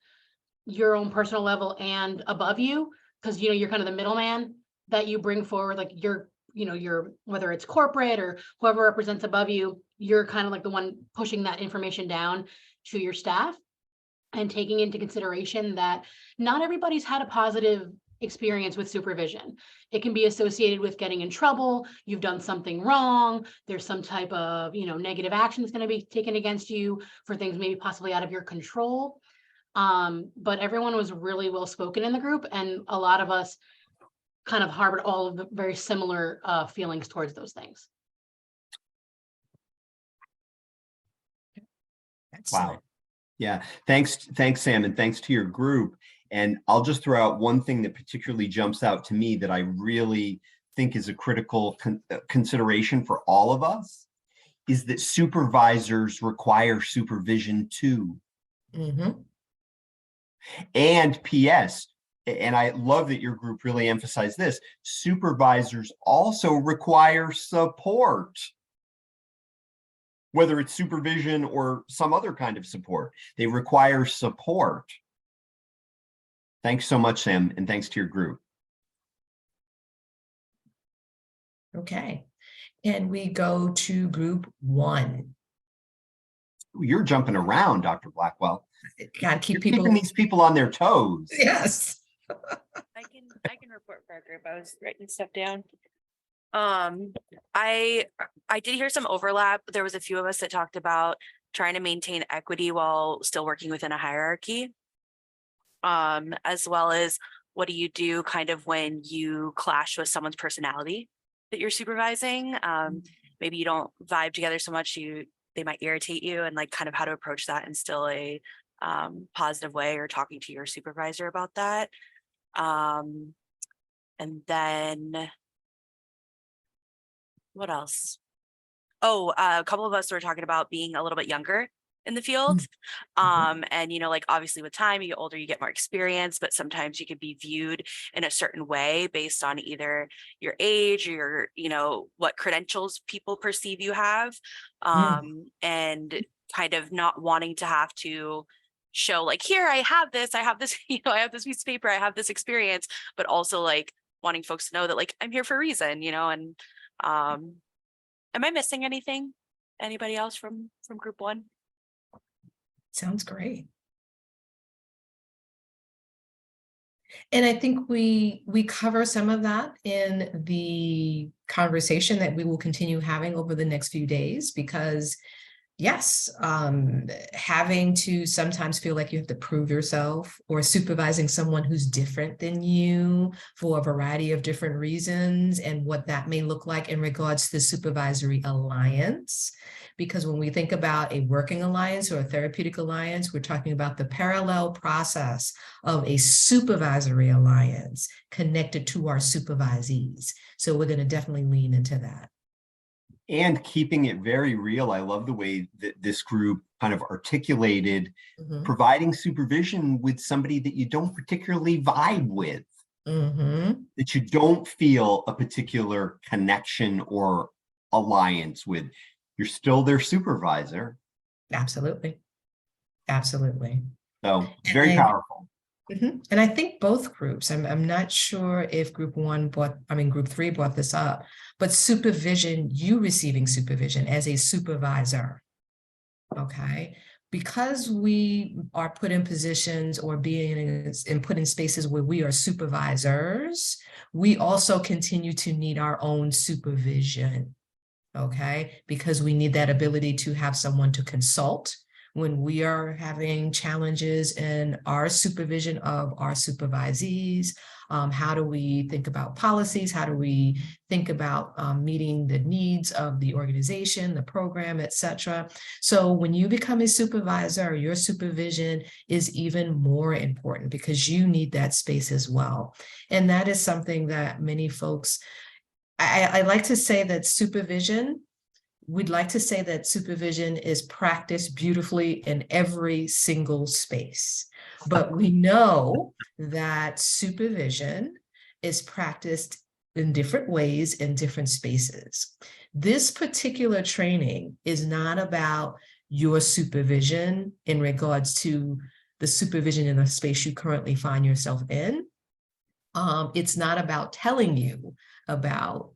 your own personal level and above you, because you're kind of the middleman that you bring forward, like you're whether it's corporate or whoever represents above you, you're kind of like the one pushing that information down to your staff, and taking into consideration that not everybody's had a positive experience with supervision. It can be associated with getting in trouble, you've done something wrong, there's some type of negative action that's going to be taken against you for things maybe possibly out of your control. But everyone was really well spoken in the group, and a lot of us kind of harbored all of the very similar feelings towards those things. Wow. Yeah, thanks, Sam, and thanks to your group. And I'll just throw out one thing that particularly jumps out to me that I really think is a critical consideration for all of us, is that supervisors require supervision too. And P.S., and I love that your group really emphasized this, supervisors also require support, whether it's supervision or some other kind of support. They require support. Thanks so much, Sam, and thanks to your group. Okay, and we go to group 1. You're jumping around, Dr. Blackwell. Gotta keep keeping these people on their toes. Yes. I can report for our group. I was writing stuff down. I did hear some overlap. There was a few of us that talked about trying to maintain equity while still working within a hierarchy, as well as what do you do kind of when you clash with someone's personality that you're supervising. Maybe you don't vibe together so much, they might irritate you, and like kind of how to approach that in still a positive way, or talking to your supervisor about that. And then what else? Oh, a couple of us were talking about being a little bit younger in the field. And, like obviously with time, you get older, you get more experience, but sometimes you could be viewed in a certain way based on either your age or what credentials people perceive you have. And kind of not wanting to have to show like, here, I have this, I have this piece of paper, I have this experience, but also like wanting folks to know that like, I'm here for a reason, you know, and am I missing anything? Anybody else from group one? Sounds great. And I think we cover some of that in the conversation that we will continue having over the next few days, because yes, having to sometimes feel like you have to prove yourself, or supervising someone who's different than you for a variety of different reasons, and what that may look like in regards to the supervisory alliance. Because when we think about a working alliance or a therapeutic alliance, we're talking about the parallel process of a supervisory alliance connected to our supervisees. So we're going to definitely lean into that. And keeping it very real. I love the way that this group kind of articulated providing supervision with somebody that you don't particularly vibe with, that you don't feel a particular connection or alliance with. You're still their supervisor. Absolutely. Absolutely. So very powerful. And I think both groups, I'm not sure if group 3 brought this up, but supervision, you receiving supervision as a supervisor, okay? Because we are put in positions or being put in spaces where we are supervisors, we also continue to need our own supervision, okay? Because we need that ability to have someone to consult when we are having challenges in our supervision of our supervisees. How do we think about policies? How do we think about meeting the needs of the organization, the program, et cetera? So when you become a supervisor, your supervision is even more important because you need that space as well. And that is something that many folks, I like to say that we'd like to say that supervision is practiced beautifully in every single space, but we know that supervision is practiced in different ways in different spaces. This particular training is not about your supervision in regards to the supervision in the space you currently find yourself in. It's not about telling you about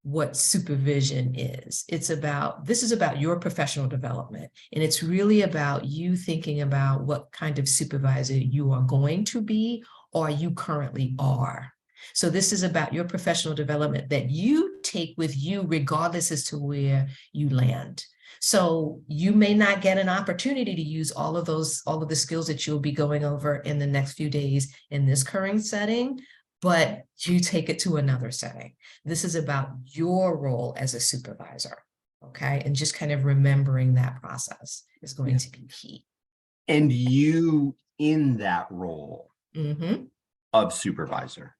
what supervision is. This is about your professional development. And it's really about you thinking about what kind of supervisor you are going to be or you currently are. So this is about your professional development that you take with you regardless as to where you land. So you may not get an opportunity to use all of the skills that you'll be going over in the next few days in this current setting, but you take it to another setting. This is about your role as a supervisor, okay? And just kind of remembering that process is going to be key. And you in that role of supervisor.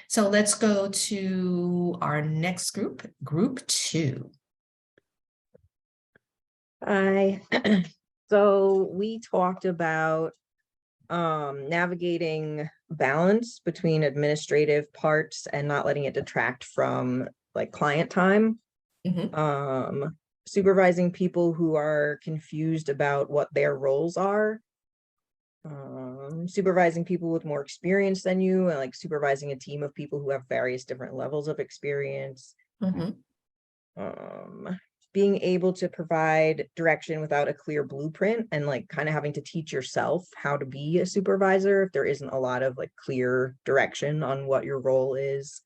So let's go to our next group, group 2. So we talked about navigating balance between administrative parts and not letting it detract from like client time. Supervising people who are confused about what their roles are. Supervising people with more experience than you, and like supervising a team of people who have various different levels of experience. Being able to provide direction without a clear blueprint, and like kind of having to teach yourself how to be a supervisor if there isn't a lot of like clear direction on what your role is.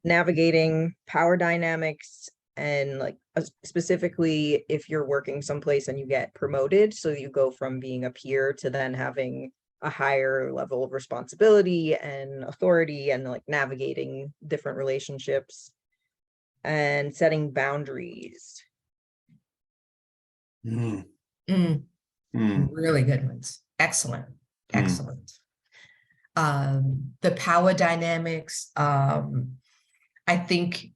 Navigating power dynamics, and like specifically if you're working someplace and you get promoted, so you go from being a peer to then having a higher level of responsibility and authority, and like navigating different relationships. And setting boundaries. Really good ones. Excellent. Excellent. The power dynamics, I think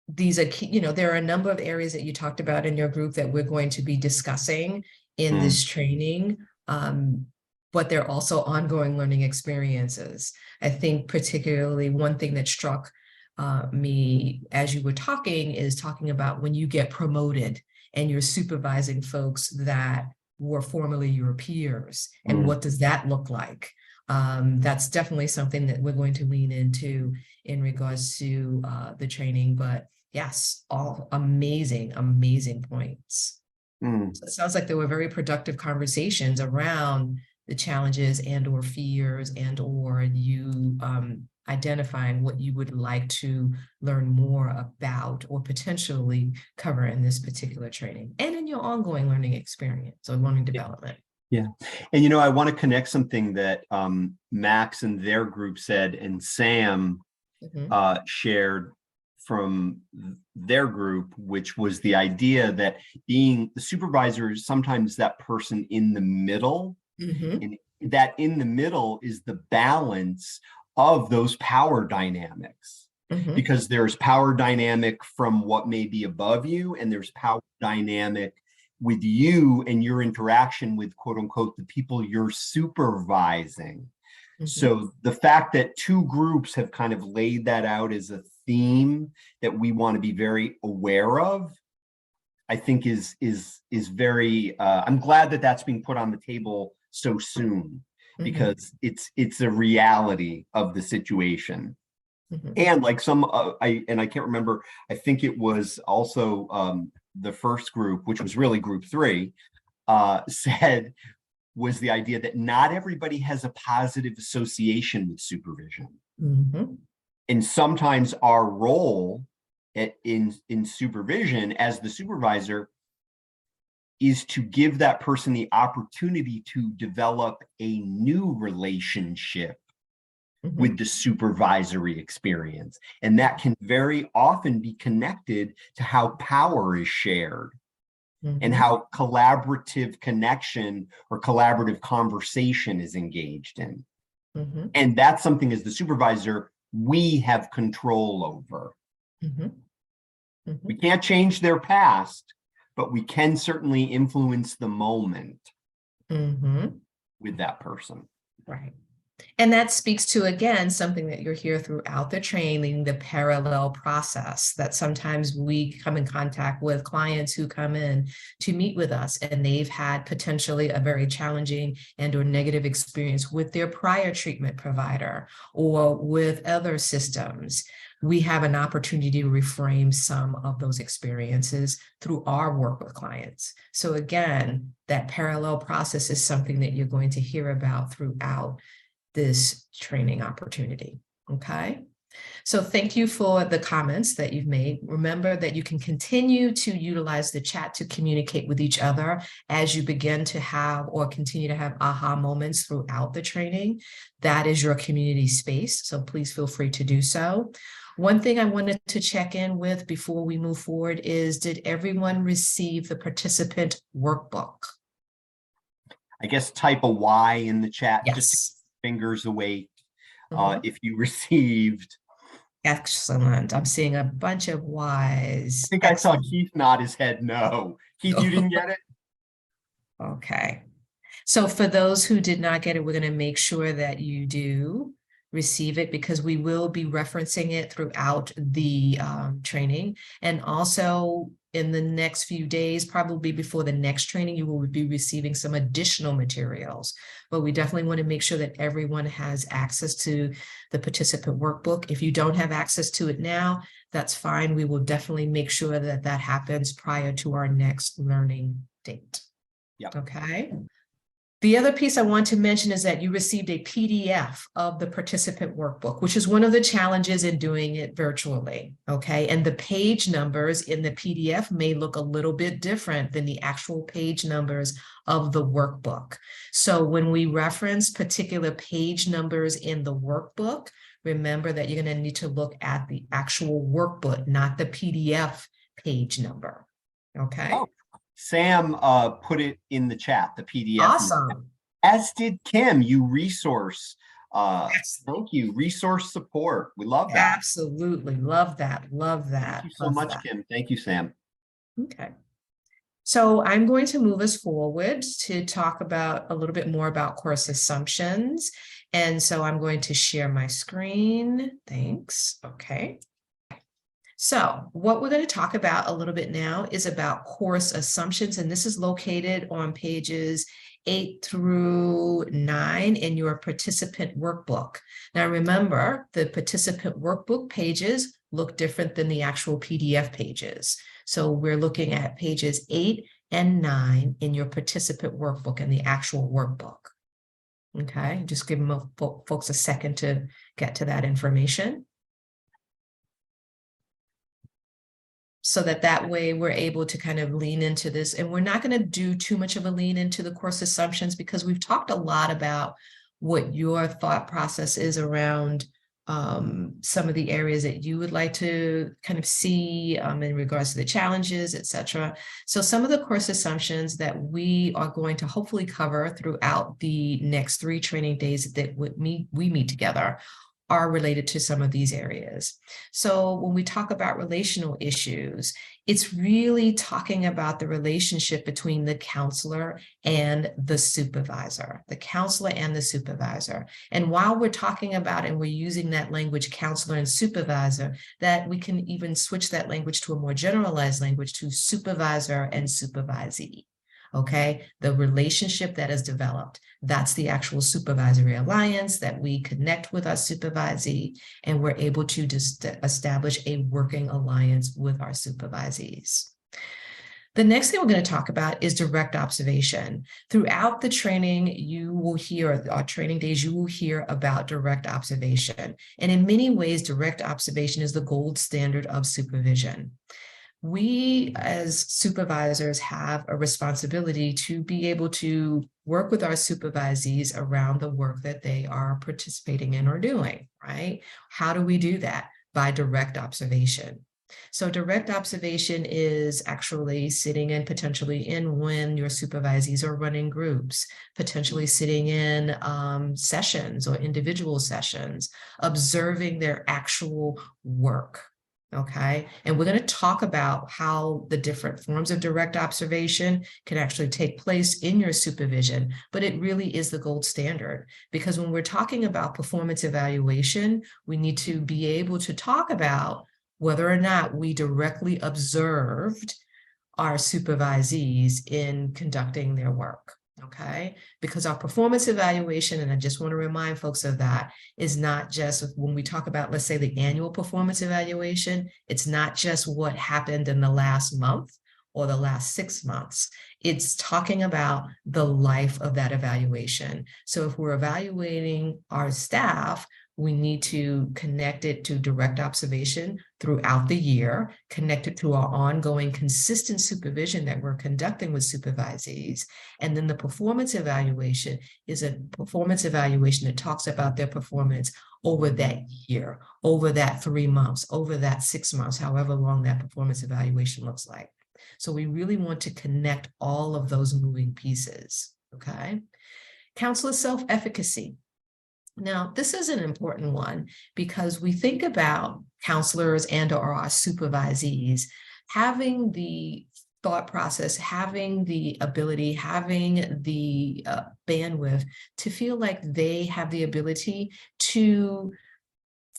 these are key. There are a number of areas that you talked about in your group that we're going to be discussing in this training, but they're also ongoing learning experiences. I think particularly one thing that struck me as you were talking is talking about when you get promoted and you're supervising folks that were formerly your peers, and what does that look like? That's definitely something that we're going to lean into in regards to the training. But yes, all amazing, amazing points. So it sounds like there were very productive conversations around the challenges and or fears and or you identifying what you would like to learn more about or potentially cover in this particular training and in your ongoing learning experience or learning development. Yeah. And, you know, I want to connect something that Max and their group said and Sam shared from their group, which was the idea that being the supervisor is sometimes that person in the middle. And that in the middle is the balance of those power dynamics. Because there's power dynamic from what may be above you, and there's power dynamic with you and your interaction with quote unquote the people you're supervising. So the fact that two groups have kind of laid that out as a theme that we want to be very aware of, I think is very, I'm glad that that's being put on the table so soon, because it's a reality of the situation. And like some, I can't remember, I think it was also the first group, which was really group 3, said was the idea that not everybody has a positive association with supervision. And sometimes our role in supervision as the supervisor is to give that person the opportunity to develop a new relationship with the supervisory experience. And that can very often be connected to how power is shared and how collaborative connection or collaborative conversation is engaged in. And that's something as the supervisor, we have control over. We can't change their past, but we can certainly influence the moment with that person. Right. And that speaks to, again, something that you'll hear throughout the training, the parallel process, that sometimes we come in contact with clients who come in to meet with us and they've had potentially a very challenging and or negative experience with their prior treatment provider or with other systems. We have an opportunity to reframe some of those experiences through our work with clients. So again, that parallel process is something that you're going to hear about throughout this training opportunity. Okay. So thank you for the comments that you've made. Remember that you can continue to utilize the chat to communicate with each other as you begin to have or continue to have aha moments throughout the training. That is your community space. So please feel free to do so. One thing I wanted to check in with before we move forward is, did everyone receive the participant workbook? I guess type a Y in the chat, Yes. just to keep fingers awake if you received. Excellent. I'm seeing a bunch of Ys. I think I saw Keith nod his head no. Keith, you didn't get it? Okay. So for those who did not get it, we're going to make sure that you do receive it, because we will be referencing it throughout the training. And also in the next few days, probably before the next training, you will be receiving some additional materials. But we definitely want to make sure that everyone has access to the participant workbook. If you don't have access to it now, that's fine. We will definitely make sure that that happens prior to our next learning date. Yeah. Okay. The other piece I want to mention is that you received a PDF of the participant workbook, which is one of the challenges in doing it virtually, okay? And the page numbers in the PDF may look a little bit different than the actual page numbers of the workbook. So when we reference particular page numbers in the workbook, remember that you're going to need to look at the actual workbook, not the PDF page number, okay? Oh. Sam put it in the chat, the PDF. Awesome. As did Kim, you resource. Thank you. Resource support. We love that. Absolutely. Love that. Love that. Thank you so much, Kim. Thank you, Sam. Okay. So I'm going to move us forward to talk about a little bit more about course assumptions. And so I'm going to share my screen. Thanks. Okay. So what we're going to talk about a little bit now is about course assumptions, and this is located on pages 8 through 9 in your participant workbook. Now remember, the participant workbook pages look different than the actual PDF pages. So we're looking at pages 8 and 9 in your participant workbook and the actual workbook. Okay, just give folks a second to get to that information, so that way we're able to kind of lean into this. And we're not going to do too much of a lean into the course assumptions, because we've talked a lot about what your thought process is around some of the areas that you would like to kind of see in regards to the challenges, etc. So some of the course assumptions that we are going to hopefully cover throughout the next 3 training days that we meet together are related to some of these areas. So when we talk about relational issues, it's really talking about the relationship between the counselor and the supervisor, And while we're talking about and we're using that language, counselor and supervisor, that we can even switch that language to a more generalized language to supervisor and supervisee. Okay, the relationship that is developed, that's the actual supervisory alliance that we connect with our supervisee, and we're able to just establish a working alliance with our supervisees. The next thing we're going to talk about is direct observation. Throughout the training, you will hear, our training days, you will hear about direct observation. And in many ways, direct observation is the gold standard of supervision. We as supervisors have a responsibility to be able to work with our supervisees around the work that they are participating in or doing, right? How do we do that? By direct observation. So direct observation is actually sitting in potentially in when your supervisees are running groups, potentially sitting in sessions or individual sessions, observing their actual work. Okay, and we're going to talk about how the different forms of direct observation can actually take place in your supervision, but it really is the gold standard, because when we're talking about performance evaluation, we need to be able to talk about whether or not we directly observed our supervisees in conducting their work. Okay, because our performance evaluation, and I just want to remind folks of that, is not just when we talk about, let's say, the annual performance evaluation, it's not just what happened in the last month or the last 6 months. It's talking about the life of that evaluation. So if we're evaluating our staff, we need to connect it to direct observation throughout the year, connect it to our ongoing consistent supervision that we're conducting with supervisees. And then the performance evaluation is a performance evaluation that talks about their performance over that year, over that 3 months, over that 6 months, however long that performance evaluation looks like. So we really want to connect all of those moving pieces, okay? Counselor self-efficacy. Now, this is an important one because we think about counselors and or our supervisees having the thought process, having the ability, having the bandwidth to feel like they have the ability to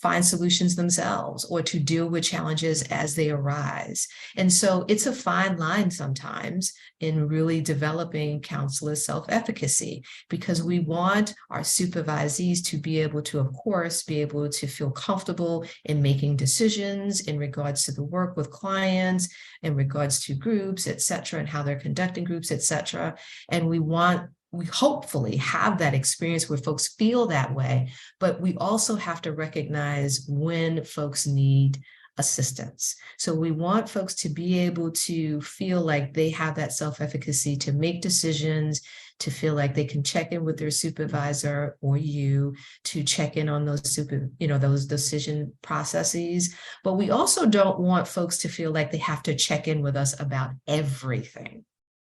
find solutions themselves or to deal with challenges as they arise. And so it's a fine line sometimes in really developing counselor self-efficacy, because we want our supervisees to be able to, of course, be able to feel comfortable in making decisions in regards to the work with clients, in regards to groups, et cetera, and how they're conducting groups, et cetera. And we hopefully have that experience where folks feel that way, but we also have to recognize when folks need assistance. So we want folks to be able to feel like they have that self-efficacy to make decisions, to feel like they can check in with their supervisor or you to check in on those those decision processes. But we also don't want folks to feel like they have to check in with us about everything.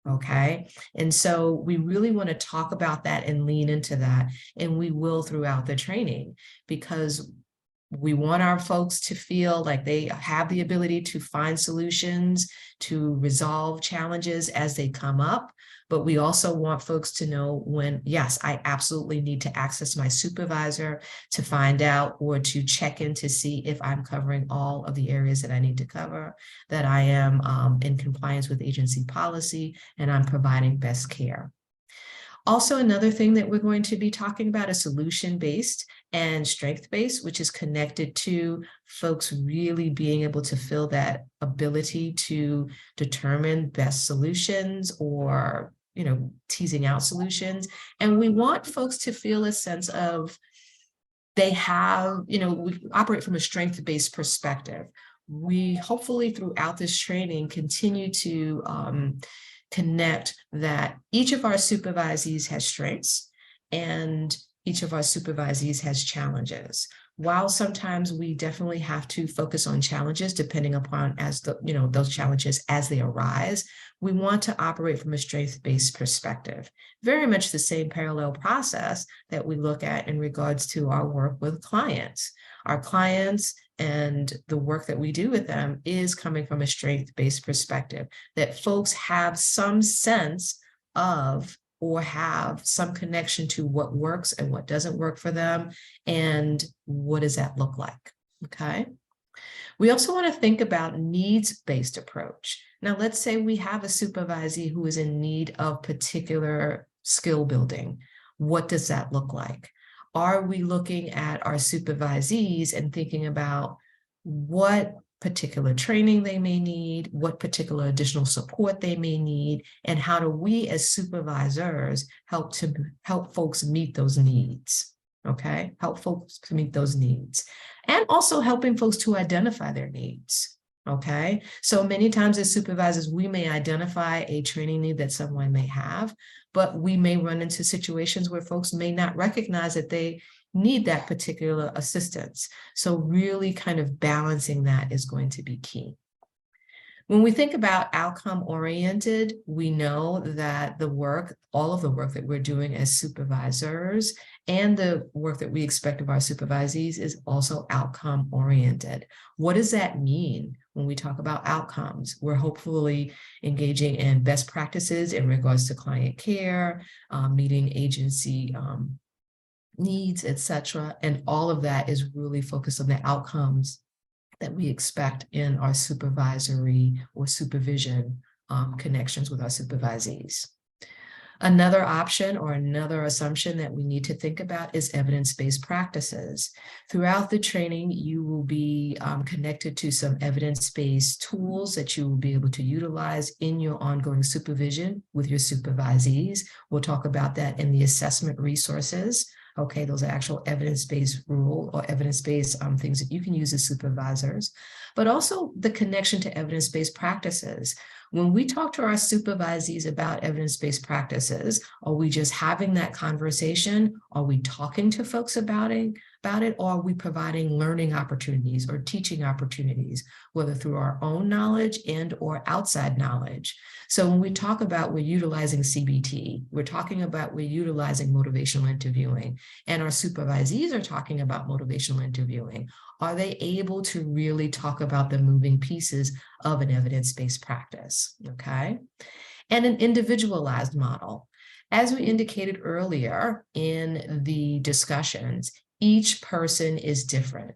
Okay, and so we really want to talk about that and lean into that, and we will throughout the training, because We want our folks to feel like they have the ability to find solutions, to resolve challenges as they come up. But we also want folks to know when, yes, I absolutely need to access my supervisor to find out or to check in to see if I'm covering all of the areas that I need to cover, that I am in compliance with agency policy, and I'm providing best care. Also, another thing that we're going to be talking about is solution-based and strength-based, which is connected to folks really being able to feel that ability to determine best solutions or, teasing out solutions. And we want folks to feel a sense of they have, we operate from a strength-based perspective. We hopefully throughout this training continue to connect that each of our supervisees has strengths and each of our supervisees has challenges. While sometimes we definitely have to focus on challenges depending upon those challenges as they arise, we want to operate from a strength-based perspective. Very much the same parallel process that we look at in regards to our work with clients. Our clients and the work that we do with them is coming from a strength-based perspective, that folks have some sense of or have some connection to what works and what doesn't work for them, and what does that look like, okay? We also want to think about needs-based approach. Now, let's say we have a supervisee who is in need of particular skill building. What does that look like? Are we looking at our supervisees and thinking about what particular training they may need, what particular additional support they may need, and how do we as supervisors help folks meet those needs, okay? Help folks to meet those needs. And also helping folks to identify their needs, okay? So many times as supervisors, we may identify a training need that someone may have, but we may run into situations where folks may not recognize that they need that particular assistance. So really kind of balancing that is going to be key. When we think about outcome-oriented, we know that all of the work that we're doing as supervisors and the work that we expect of our supervisees is also outcome-oriented. What does that mean when we talk about outcomes? We're hopefully engaging in best practices in regards to client care, meeting agency needs, etc. And all of that is really focused on the outcomes that we expect in our supervisory or supervision connections with our supervisees. Another option or another assumption that we need to think about is evidence-based practices. Throughout the training, you will be connected to some evidence-based tools that you will be able to utilize in your ongoing supervision with your supervisees. We'll talk about that in the assessment resources. Okay, those are actual evidence-based rule or evidence-based things that you can use as supervisors, but also the connection to evidence-based practices. When we talk to our supervisees about evidence-based practices, are we just having that conversation? Are we talking to folks about it? Or are we providing learning opportunities or teaching opportunities, whether through our own knowledge and or outside knowledge? So when we talk about we're utilizing CBT, we're talking about we're utilizing motivational interviewing, and our supervisees are talking about motivational interviewing. Are they able to really talk about the moving pieces of an evidence-based practice, okay? And an individualized model. As we indicated earlier in the discussions, each person is different.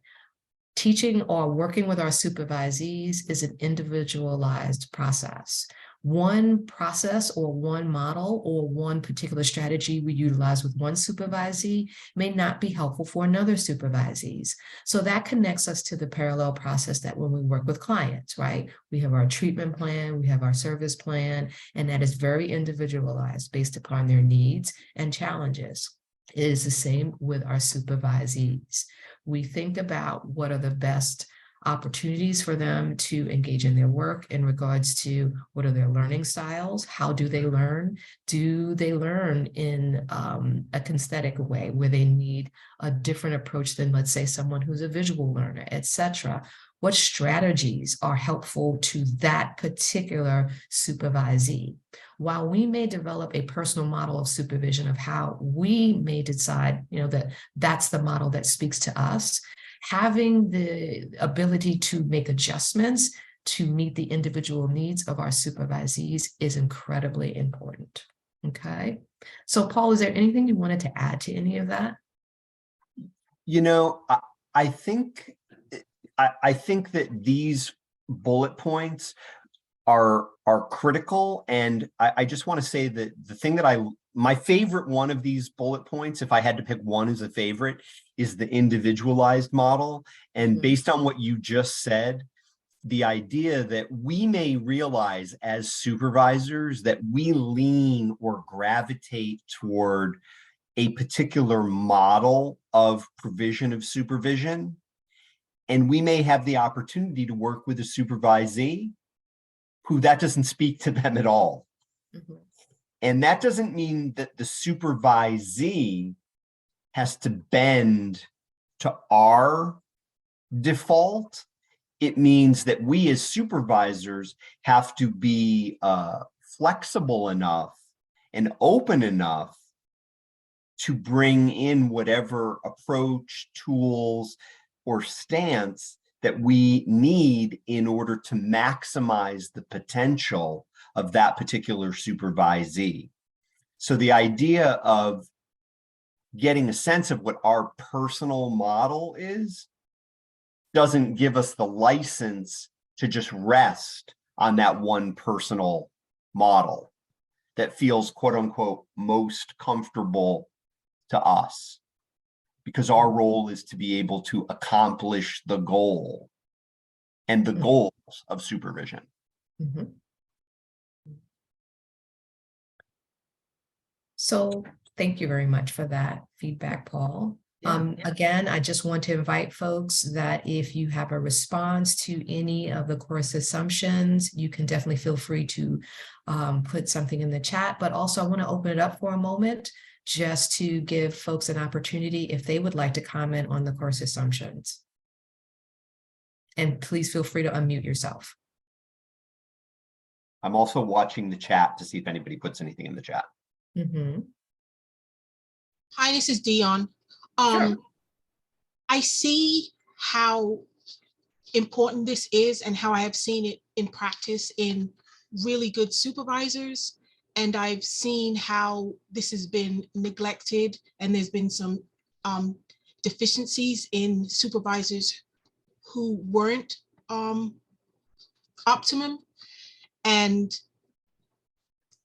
Teaching or working with our supervisees is an individualized process. One process or one model or one particular strategy we utilize with one supervisee may not be helpful for another supervisees. So that connects us to the parallel process that when we work with clients, right? We have our treatment plan, we have our service plan, and that is very individualized based upon their needs and challenges. It is the same with our supervisees. We think about what are the best opportunities for them to engage in their work in regards to what are their learning styles, how do they learn? Do they learn in a kinesthetic way where they need a different approach than, let's say, someone who's a visual learner, etc.? What strategies are helpful to that particular supervisee? While we may develop a personal model of supervision of how we may decide, that that's the model that speaks to us, having the ability to make adjustments to meet the individual needs of our supervisees is incredibly important. Okay. So Paul, is there anything you wanted to add to any of that? You know, I think that these bullet points are critical. And I just want to say that the thing that my favorite one of these bullet points, if I had to pick one as a favorite, is the individualized model. And based on what you just said, the idea that we may realize as supervisors that we lean or gravitate toward a particular model of provision of supervision, and we may have the opportunity to work with a supervisee who that doesn't speak to them at all. And that doesn't mean that the supervisee has to bend to our default. It means that we as supervisors have to be flexible enough and open enough to bring in whatever approach, tools, or stance that we need in order to maximize the potential of that particular supervisee. So the idea of getting a sense of what our personal model is doesn't give us the license to just rest on that one personal model that feels quote unquote most comfortable to us, because our role is to be able to accomplish the goal and the goals of supervision. So thank you very much for that feedback, Paul. Again, I just want to invite folks that if you have a response to any of the course assumptions, you can definitely feel free to put something in the chat, but also I want to open it up for a moment just to give folks an opportunity if they would like to comment on the course assumptions. And please feel free to unmute yourself. I'm also watching the chat to see if anybody puts anything in the chat. Hi, this is Dion. Sure. I see how important this is and how I have seen it in practice in really good supervisors. And I've seen how this has been neglected and there's been some deficiencies in supervisors who weren't optimum. And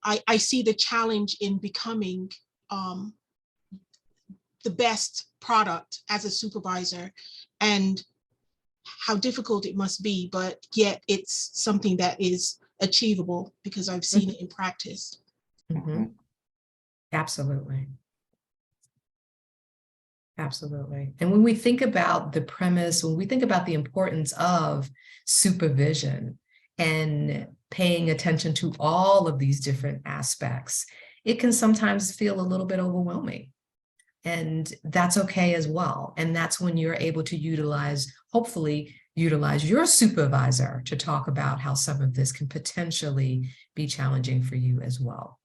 I see the challenge in becoming the best product as a supervisor and how difficult it must be, but yet it's something that is achievable because I've seen it in practice. Absolutely. Absolutely. And when we think about the premise, when we think about the importance of supervision and paying attention to all of these different aspects, it can sometimes feel a little bit overwhelming. And that's okay as well. And that's when you're able to utilize, hopefully utilize your supervisor to talk about how some of this can potentially be challenging for you as well.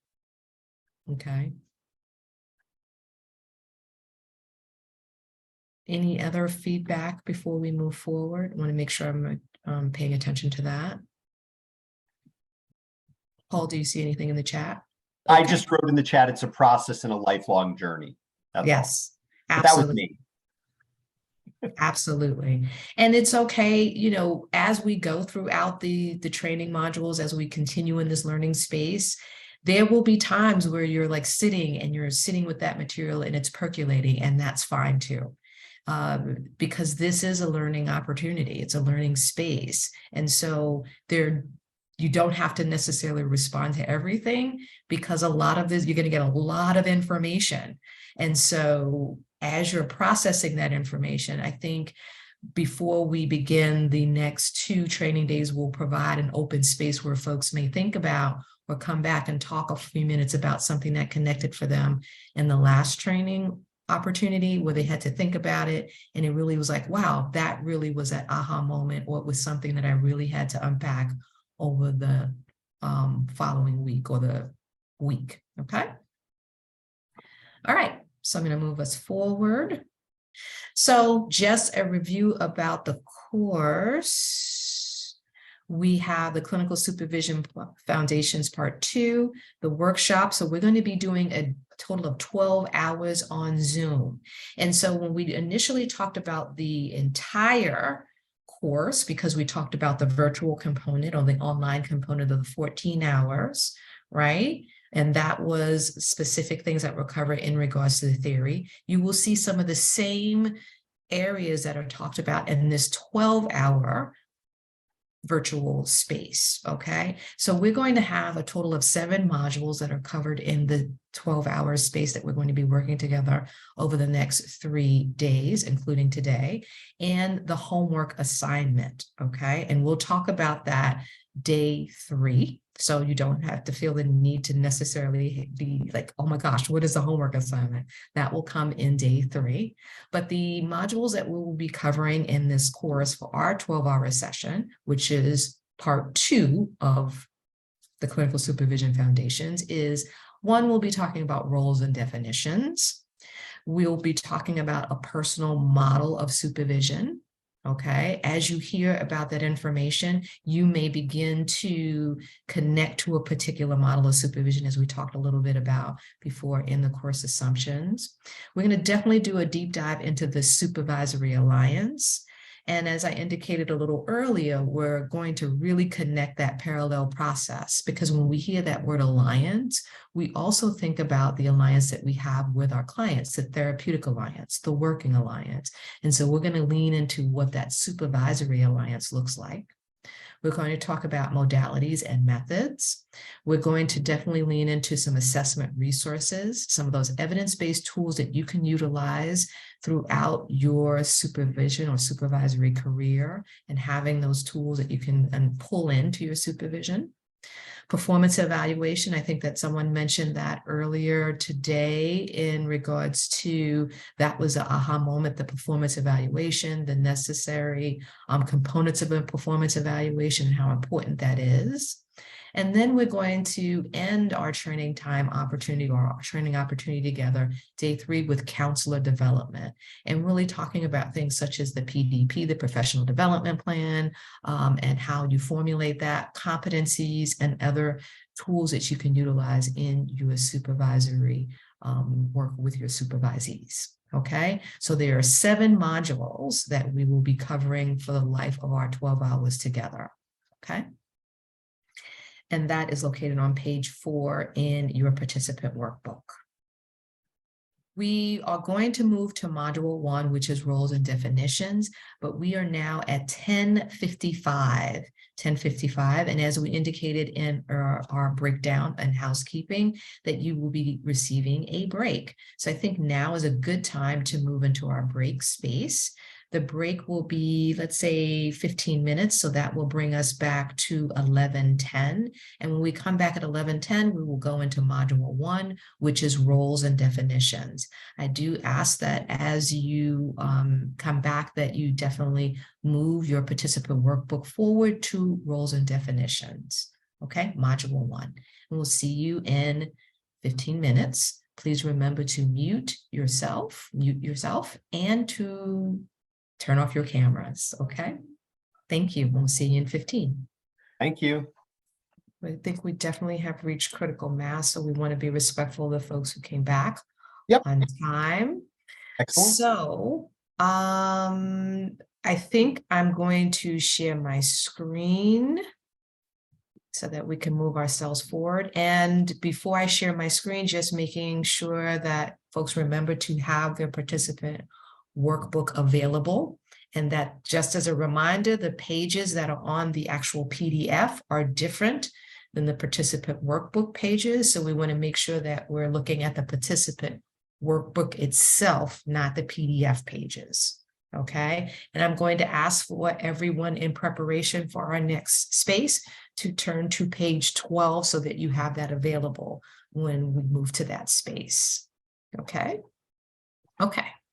Okay. Any other feedback before we move forward? I want to make sure I'm paying attention to that. Paul, do you see anything in the chat? I just wrote in the chat, it's a process and a lifelong journey. Yes, but that was absolutely. me. Absolutely. And it's okay, you know, as we go throughout the training modules, as we continue in this learning space, there will be times where you're like sitting with that material and it's percolating, and that's fine too. Because this is a learning opportunity. It's a learning space. And so you don't have to necessarily respond to everything, because a lot of this, you're going to get a lot of information. And so as you're processing that information, I think before we begin the next 2 training days, we'll provide an open space where folks may think about or come back and talk a few minutes about something that connected for them in the last training opportunity, where they had to think about it. And it really was like, wow, that really was that aha moment, or it was something that I really had to unpack over the following week or the week. Okay. All right. So I'm going to move us forward. So just a review about the course. We have the Clinical Supervision Foundations Part 2, the workshop. So we're going to be doing a total of 12 hours on Zoom. And so when we initially talked about the entire course, because we talked about the virtual component or the online component of the 14 hours, right? And that was specific things that were covered in regards to the theory. You will see some of the same areas that are talked about in this 12-hour virtual space, okay? So we're going to have a total of 7 modules that are covered in the 12-hour space that we're going to be working together over the next 3 days, including today, and the homework assignment, okay? And we'll talk about that day 3. So you don't have to feel the need to necessarily be like, oh my gosh, what is the homework assignment? That will come in day 3. But the modules that we will be covering in this course for our 12-hour session, which is part 2 of the Clinical Supervision Foundations, is 1, we'll be talking about roles and definitions. We'll be talking about a personal model of supervision. Okay, as you hear about that information, you may begin to connect to a particular model of supervision, as we talked a little bit about before in the course assumptions. We're going to definitely do a deep dive into the supervisory alliance. And as I indicated a little earlier, we're going to really connect that parallel process, because when we hear that word alliance, we also think about the alliance that we have with our clients, the therapeutic alliance, the working alliance. And so we're going to lean into what that supervisory alliance looks like. We're going to talk about modalities and methods. We're going to definitely lean into some assessment resources, some of those evidence-based tools that you can utilize throughout your supervision or supervisory career, and having those tools that you can pull into your supervision. Performance evaluation, I think that someone mentioned that earlier today in regards to, that was an aha moment, the performance evaluation, the necessary components of a performance evaluation, how important that is. And then we're going to end our training time opportunity, or our training opportunity together, day 3, with counselor development, and really talking about things such as the PDP, the professional development plan, and how you formulate that, competencies, and other tools that you can utilize in your supervisory work with your supervisees. Okay, so there are 7 modules that we will be covering for the life of our 12 hours together. Okay. And that is located on page 4 in your participant workbook. We are going to move to module 1, which is roles and definitions, but we are now at 10:55. And as we indicated in our breakdown and housekeeping, that you will be receiving a break. So I think now is a good time to move into our break space. The break will be, let's say, 15 minutes. So that will bring us back to 11:10. And when we come back at 11:10, we will go into module 1, which is roles and definitions. I do ask that as you come back, that you definitely move your participant workbook forward to roles and definitions. Okay, module 1. And we'll see you in 15 minutes. Please remember to mute yourself, and to turn off your cameras, okay? Thank you. We'll see you in 15. Thank you. I think we definitely have reached critical mass, so we want to be respectful of the folks who came back on time. Excellent. So I think I'm going to share my screen so that we can move ourselves forward. And before I share my screen, just making sure that folks remember to have their participant workbook available, and that, just as a reminder, the pages that are on the actual PDF are different than the participant workbook pages. So we want to make sure that we're looking at the participant workbook itself, not the PDF pages. Okay, and I'm going to ask for everyone in preparation for our next space to turn to page 12 so that you have that available when we move to that space. Okay.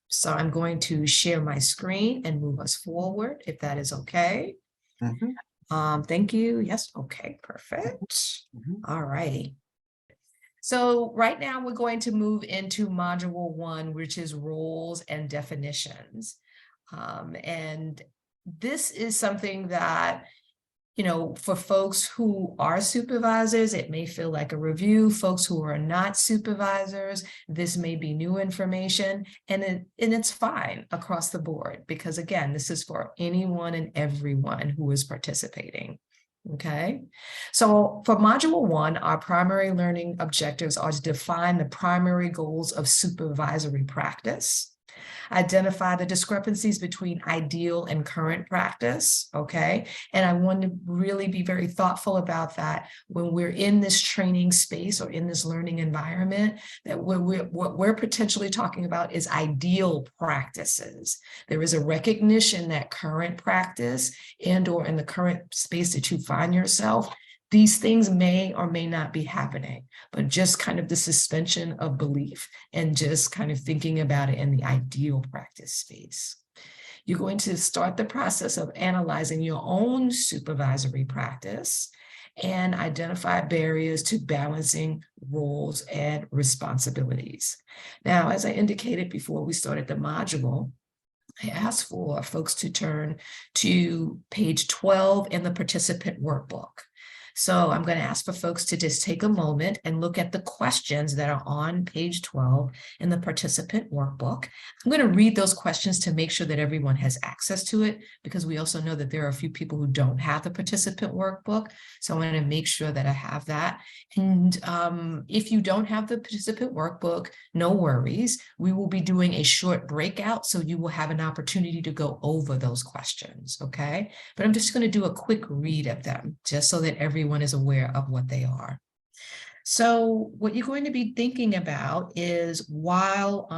So I'm going to share my screen and move us forward, if that is okay. Thank you. Yes. Okay, perfect. All righty. So right now we're going to move into module 1, which is roles and definitions. And this is something that, you know, for folks who are supervisors, it may feel like a review. Folks who are not supervisors, this may be new information, and it's fine across the board, because again, this is for anyone and everyone who is participating. Okay, so for module 1, our primary learning objectives are to define the primary goals of supervisory practice, identify the discrepancies between ideal and current practice, okay? And I want to really be very thoughtful about that when we're in this training space or in this learning environment, that what we're potentially talking about is ideal practices. There is a recognition that current practice and or in the current space that you find yourself, these things may or may not be happening, but just kind of the suspension of belief and just kind of thinking about it in the ideal practice space. You're going to start the process of analyzing your own supervisory practice and identify barriers to balancing roles and responsibilities. Now, as I indicated before we started the module, I asked for folks to turn to page 12 in the participant workbook. So I'm going to ask for folks to just take a moment and look at the questions that are on page 12 in the participant workbook. I'm going to read those questions to make sure that everyone has access to it, because we also know that there are a few people who don't have the participant workbook. So I want to make sure that I have that. And if you don't have the participant workbook, no worries. We will be doing a short breakout, so you will have an opportunity to go over those questions, okay? But I'm just going to do a quick read of them, just so that everyone is aware of what they are. So what you're going to be thinking about is, while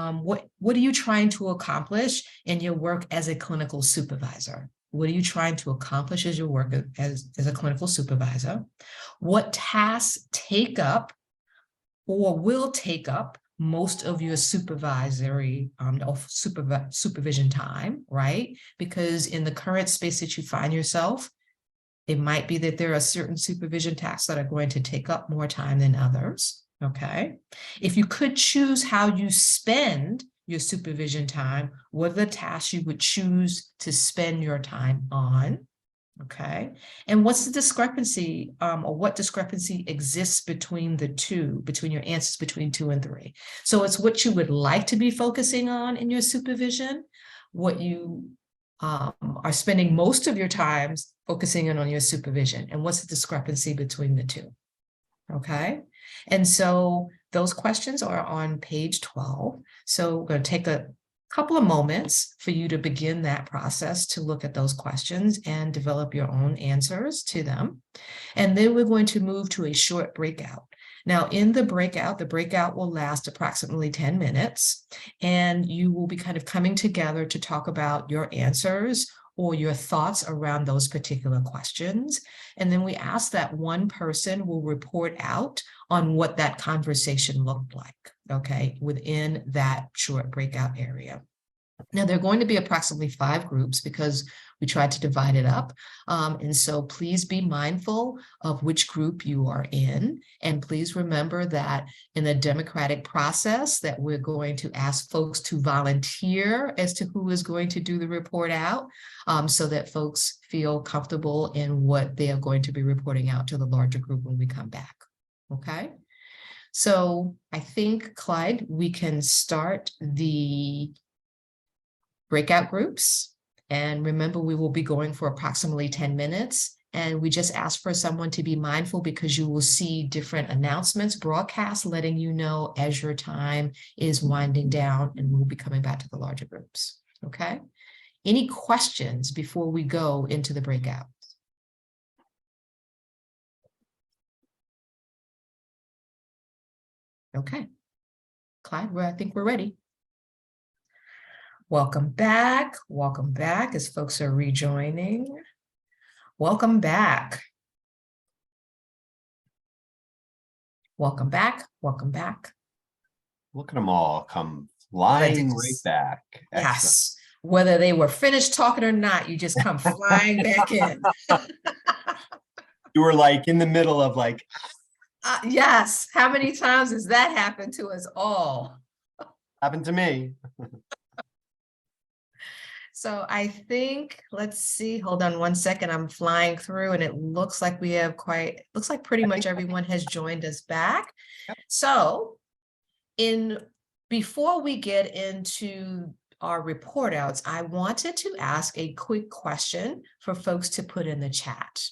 what are you trying to accomplish in your work as a clinical supervisor? What are you trying to accomplish as your work as a clinical supervisor? What tasks take up or will take up most of your supervisory supervision time, right? Because in the current space that you find yourself, it might be that there are certain supervision tasks that are going to take up more time than others, okay? If you could choose how you spend your supervision time, what are the tasks you would choose to spend your time on, okay? And what's the discrepancy, or what discrepancy exists between the two, between your answers between 2 and 3? So it's what you would like to be focusing on in your supervision, what you are spending most of your time focusing in on your supervision, and what's the discrepancy between the two, okay? And so those questions are on page 12. So we're going to take a couple of moments for you to begin that process to look at those questions and develop your own answers to them. And then we're going to move to a short breakout. Now, in the breakout will last approximately 10 minutes, and you will be kind of coming together to talk about your answers or your thoughts around those particular questions. And then we ask that one person will report out on what that conversation looked like, okay, within that short breakout area. Now, there are going to be approximately 5 groups because we tried to divide it up. And so please be mindful of which group you are in. And please remember that in the democratic process that we're going to ask folks to volunteer as to who is going to do the report out, so that folks feel comfortable in what they are going to be reporting out to the larger group when we come back, okay? So I think, Clyde, we can start the breakout groups. And remember, we will be going for approximately 10 minutes. And we just ask for someone to be mindful, because you will see different announcements, broadcasts, letting you know as your time is winding down, and we'll be coming back to the larger groups, okay? Any questions before we go into the breakout? Okay, Clyde, I think we're ready. Welcome back as folks are rejoining. Welcome back. Welcome back. Look at them all come flying right back. Yes, whether they were finished talking or not, you just come flying back in. You were like in the middle of like, Yes. How many times has that happened to us all? Happened to me. So I think, let's see, hold on one second. I'm flying through and it looks like we have looks like pretty much everyone has joined us back. Yep. So before we get into our report outs, I wanted to ask a quick question for folks to put in the chat.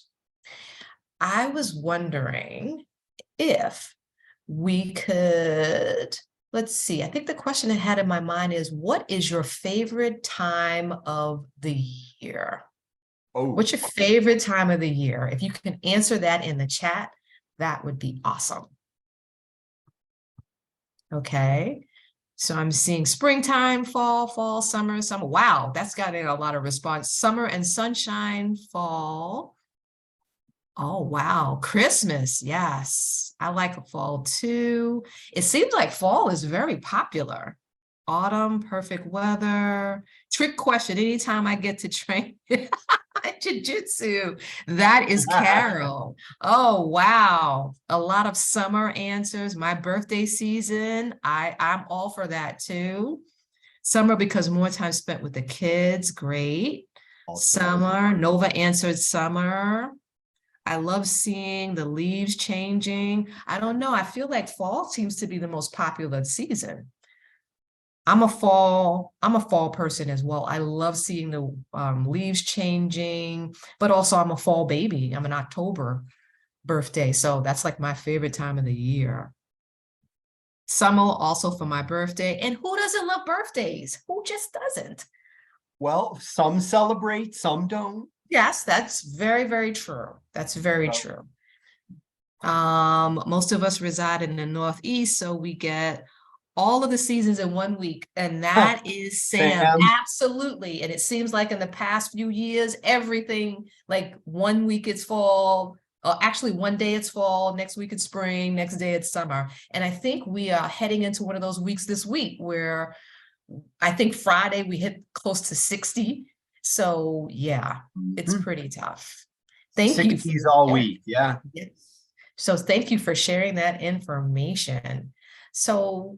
I was wondering if we could, let's see, I think the question I had in my mind is, what is your favorite time of the year? Oh, what's your favorite time of the year? If you can answer that in the chat, that would be awesome. Okay. So I'm seeing springtime, fall, summer. Wow, that's gotten a lot of response. Summer and sunshine, fall. Oh, wow. Christmas. Yes. I like fall too. It seems like fall is very popular. Autumn, perfect weather. Trick question. Anytime I get to train jiu-jitsu, that is Carol. Oh, wow. A lot of summer answers. My birthday season. I'm all for that too. Summer because more time spent with the kids. Great. Also. Summer. Nova answered summer. I love seeing the leaves changing. I don't know. I feel like fall seems to be the most popular season. I'm a fall person as well. I love seeing the leaves changing, but also I'm a fall baby. I'm an October birthday. So that's like my favorite time of the year. Summer also for my birthday. And who doesn't love birthdays? Who just doesn't? Well, some celebrate, some don't. Yes, that's very, very true. That's very true. Most of us reside in the Northeast, so we get all of the seasons in 1 week, and that is Sam. Absolutely. And it seems like in the past few years, everything, like 1 week it's fall, actually 1 day it's fall, next week it's spring, next day it's summer. And I think we are heading into one of those weeks this week where I think Friday we hit close to 60. So yeah, it's pretty tough. Thank you. 60s all week, yeah. Yes. So thank you for sharing that information. So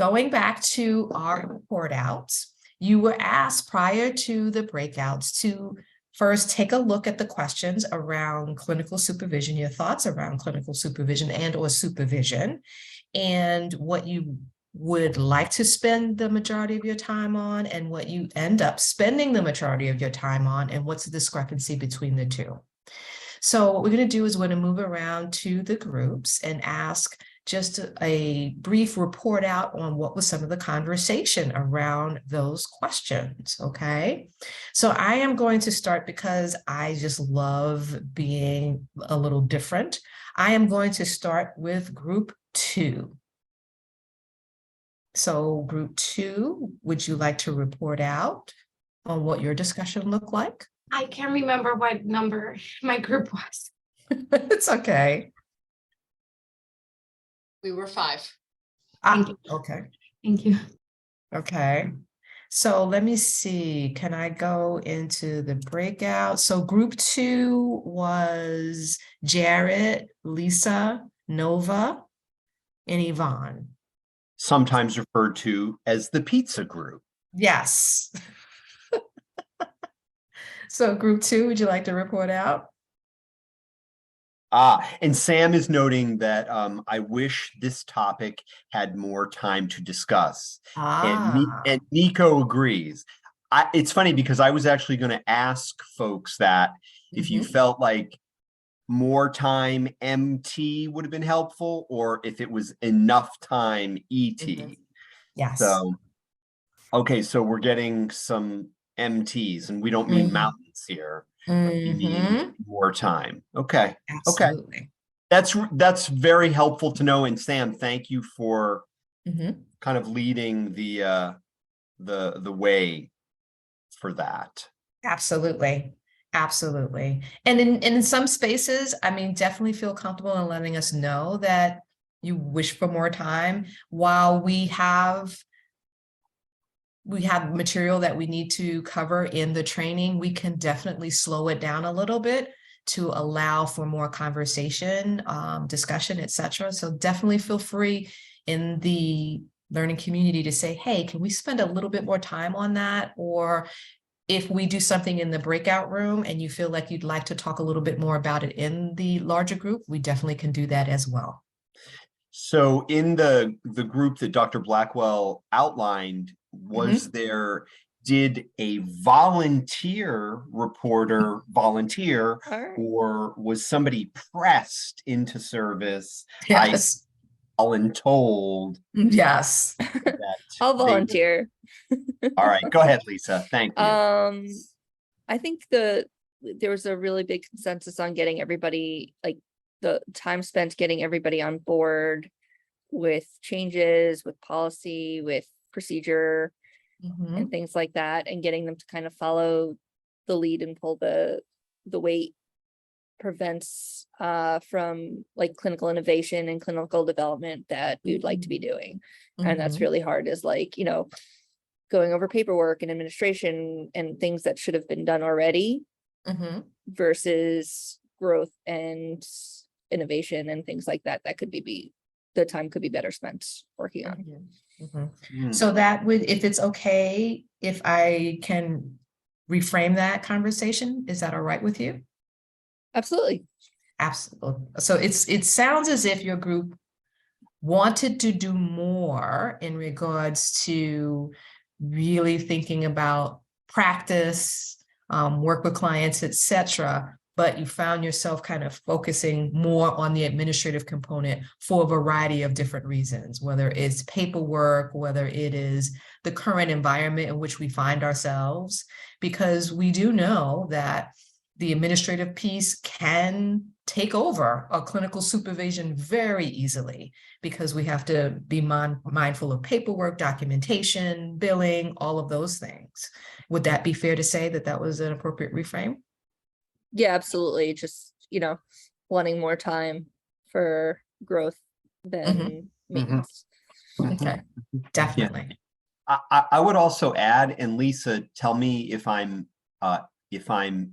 going back to our report outs, you were asked prior to the breakouts to first take a look at the questions around clinical supervision, your thoughts around clinical supervision and or supervision, and what you would like to spend the majority of your time on and what you end up spending the majority of your time on, and what's the discrepancy between the two. So what we're going to do is we're going to move around to the groups and ask just a brief report out on what was some of the conversation around those questions, okay? So I am going to start because I just love being a little different. I am going to start with group 2. So group 2, would you like to report out on what your discussion looked like? I can't remember what number my group was. It's okay. We were 5. Thank you. Okay. Thank you. Okay. So let me see. Can I go into the breakout? So group 2 was Jared, Lisa, Nova, and Yvonne. Sometimes referred to as the pizza group. Yes. So group 2, would you like to report out? And Sam is noting that I wish this topic had more time to discuss. And Nico agrees. It's funny because I was actually going to ask folks that if you felt like more time MT would have been helpful, or if it was enough time ET. Yes. So, okay, so we're getting some MTs, and we don't mean mountains here. We need more time. Okay. Absolutely. Okay. That's very helpful to know. And Sam, thank you for kind of leading the way for that. Absolutely. Absolutely. And in some spaces, I mean, definitely feel comfortable in letting us know that you wish for more time. While we have material that we need to cover in the training, we can definitely slow it down a little bit to allow for more conversation, discussion, etc. So definitely feel free in the learning community to say, hey, can we spend a little bit more time on that? Or if we do something in the breakout room and you feel like you'd like to talk a little bit more about it in the larger group, we definitely can do that as well. So in the group that Dr. Blackwell outlined, was there, did a volunteer reporter volunteer, or was somebody pressed into service? Yes. Voluntold. Yes. I'll volunteer. All right, go ahead, Lisa. Thank you. I think there was a really big consensus on getting everybody, like the time spent getting everybody on board with changes, with policy, with procedure, and things like that, and getting them to kind of follow the lead and pull the weight prevents from like clinical innovation and clinical development that we would like to be doing. And that's really hard, is like, you know, going over paperwork and administration and things that should have been done already versus growth and innovation and things like that could be the time could be better spent working on. So that would, if it's okay, if I can reframe that conversation, is that all right with you? Absolutely. Absolutely. So it sounds as if your group wanted to do more in regards to really thinking about practice, work with clients, etc. But you found yourself kind of focusing more on the administrative component for a variety of different reasons, whether it's paperwork, whether it is the current environment in which we find ourselves, because we do know that the administrative piece can take over a clinical supervision very easily, because we have to be mindful of paperwork, documentation, billing, all of those things. Would that be fair to say that that was an appropriate reframe? Yeah, absolutely. Just, you know, wanting more time for growth than maintenance. Okay, definitely. Yeah. I would also add, and Lisa, tell me if I'm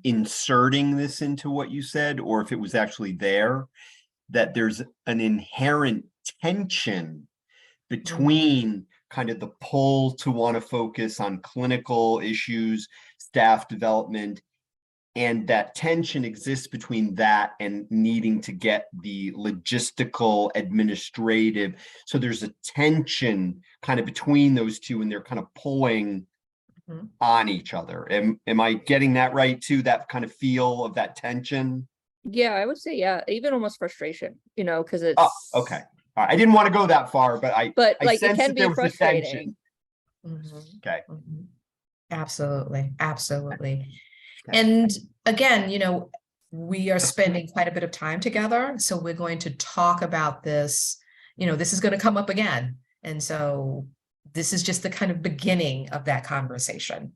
inserting this into what you said, or if it was actually there, that there's an inherent tension between kind of the pull to want to focus on clinical issues, staff development, and that tension exists between that and needing to get the logistical, administrative. So there's a tension kind of between those two, and they're kind of pulling on each other. Am I getting that right too? That kind of feel of that tension? Yeah, I would say, yeah, even almost frustration, you know, because it's okay. All right. I didn't want to go that far, but I like sense it can that be there was a frustrating. Okay. Absolutely. Absolutely. And again, you know, we are spending quite a bit of time together. So we're going to talk about this, you know, this is going to come up again. And so this is just the kind of beginning of that conversation.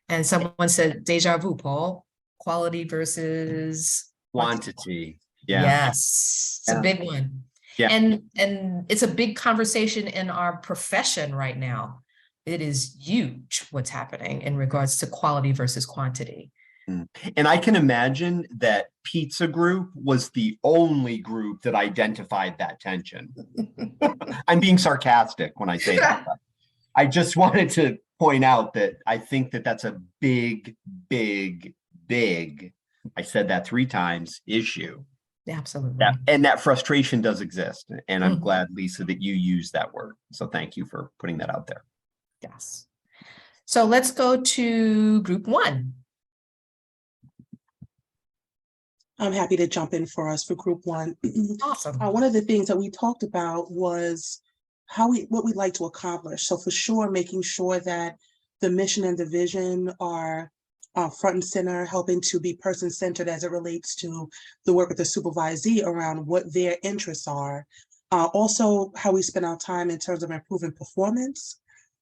And someone said, deja vu, Paul, quality versus quantity. Yeah. Yes, it's a big one. Yeah. And it's a big conversation in our profession right now. It is huge what's happening in regards to quality versus quantity. And I can imagine that Pizza Group was the only group that identified that tension. I'm being sarcastic when I say that. I just wanted to point out that I think that that's a big, I said that 3 times, issue. Absolutely. And that frustration does exist. And I'm glad, Lisa, that you used that word. So thank you for putting that out there. Yes. So let's go to group 1. I'm happy to jump in for us for group 1. Awesome. One of the things that we talked about was what we'd like to accomplish. So for sure, making sure that the mission and the vision are front and center, helping to be person-centered as it relates to the work with the supervisee around what their interests are. Also, how we spend our time in terms of improving performance.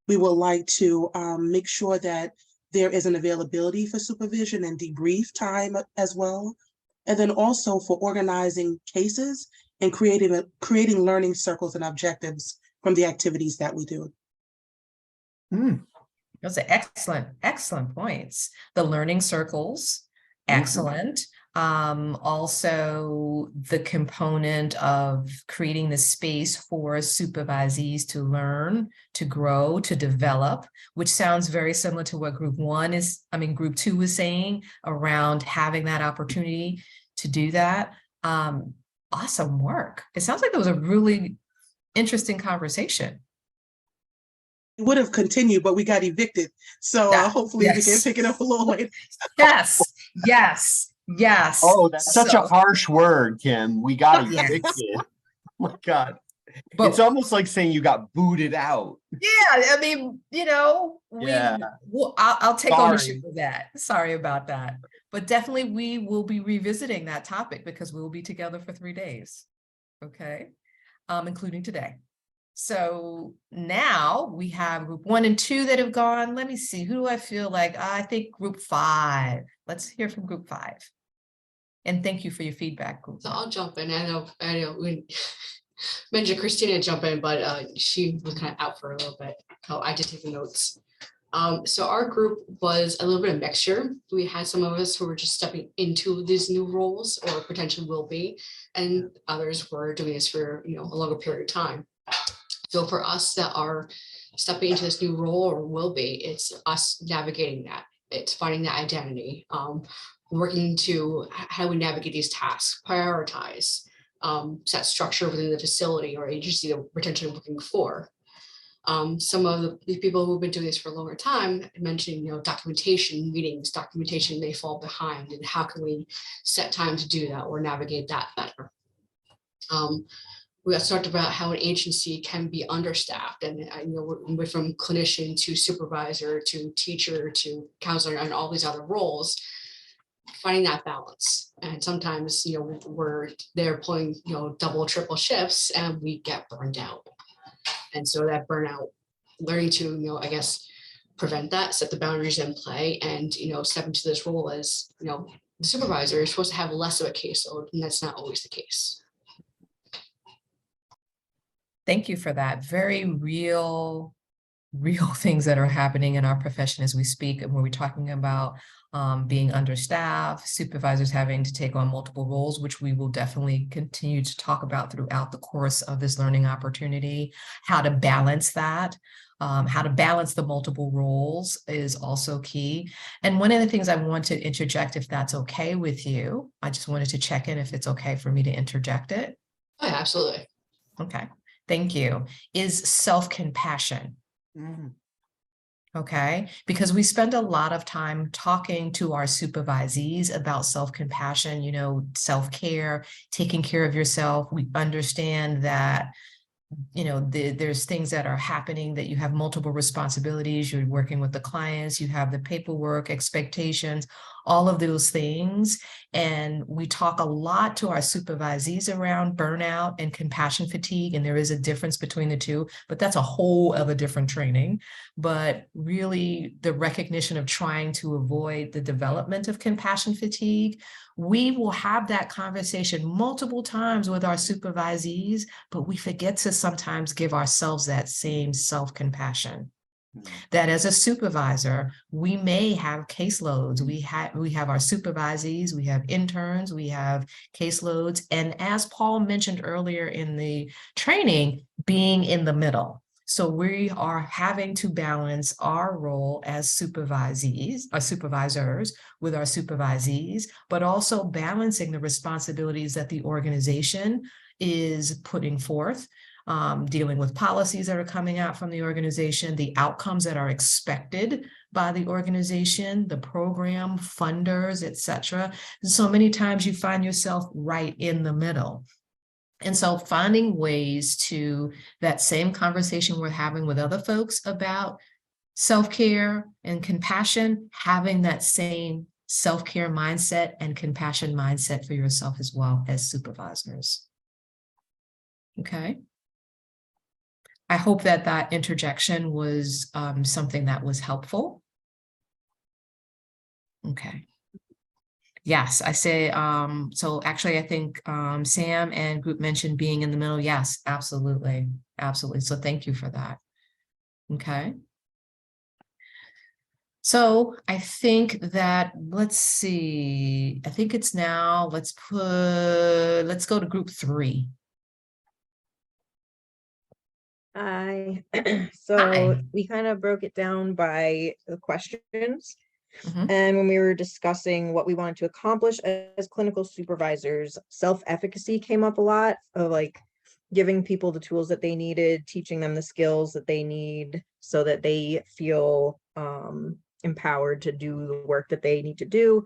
We would like to make sure that there is an availability for supervision and debrief time as well. And then also for organizing cases and creating learning circles and objectives from the activities that we do. Those are excellent points. The learning circles, excellent. Also the component of creating the space for supervisees to learn, to grow, to develop, which sounds very similar to what group 2 was saying around having that opportunity to do that. Awesome work. It sounds like it was a really interesting conversation. It would have continued, but we got evicted. So hopefully we can pick it up a little later. Yes, yes, yes. Oh, that's such a harsh word, Kim. We got evicted. Yes. Oh my God. But it's almost like saying you got booted out. Yeah, I mean, I'll take ownership of that. Sorry about that. But definitely we will be revisiting that topic because we will be together for 3 days. Okay. Including today. So now we have group 1 and 2 that have gone. Let me see, who do I feel like? I think group 5. Let's hear from group 5. And thank you for your feedback, group. So I'll jump in. I know we mentioned Christina jump in, but she was kind of out for a little bit. So I did take the notes. So our group was a little bit of mixture. We had some of us who were just stepping into these new roles or potentially will be, and others were doing this for a longer period of time. So for us that are stepping into this new role or will be, it's us navigating that. It's finding that identity, working to how do we navigate these tasks, prioritize, set structure within the facility or agency that we're potentially looking for. Some of the people who've been doing this for a longer time mentioning, documentation, meetings, documentation may fall behind, and how can we set time to do that or navigate that better? We got talked about how an agency can be understaffed, and I know we went from clinician to supervisor to teacher to counselor and all these other roles, finding that balance. And sometimes, we're there pulling, double, triple shifts and we get burned out. And so that burnout, learning to, I guess, prevent that, set the boundaries in play, and, step into this role as, the supervisor is supposed to have less of a caseload, and that's not always the case. Thank you for that. Very real things that are happening in our profession as we speak, and when we're talking about being understaffed, supervisors having to take on multiple roles, which we will definitely continue to talk about throughout the course of this learning opportunity. How to balance that, how to balance the multiple roles is also key. And one of the things I want to interject, if that's okay with you, I just wanted to check in if it's okay for me to interject it. Oh, yeah, absolutely. Okay. Thank you, is self-compassion. Okay, because we spend a lot of time talking to our supervisees about self-compassion, self-care, taking care of yourself. We understand that, there's things that are happening, that you have multiple responsibilities, you're working with the clients, you have the paperwork, expectations, all of those things. And we talk a lot to our supervisees around burnout and compassion fatigue. And there is a difference between the two, but that's a whole other different training. But really the recognition of trying to avoid the development of compassion fatigue. We will have that conversation multiple times with our supervisees, but we forget to sometimes give ourselves that same self-compassion. That as a supervisor, we may have caseloads. We have our supervisees, we have interns, we have caseloads. And as Paul mentioned earlier in the training, being in the middle. So we are having to balance our role as supervisors with our supervisees, but also balancing the responsibilities that the organization is putting forth, dealing with policies that are coming out from the organization, the outcomes that are expected by the organization, the program, funders, etc. So many times you find yourself right in the middle. And so finding ways to that same conversation we're having with other folks about self-care and compassion, having that same self-care mindset and compassion mindset for yourself as well as supervisors. Okay. I hope that interjection was something that was helpful. Okay. Yes, I say, so actually I think Sam and group mentioned being in the middle. Yes, absolutely. Absolutely. So thank you for that. Okay. So I think that, let's see, I think it's now, let's go to group 3. Hi. So we kind of broke it down by the questions. And when we were discussing what we wanted to accomplish as clinical supervisors, self-efficacy came up a lot, of like giving people the tools that they needed, teaching them the skills that they need so that they feel empowered to do the work that they need to do,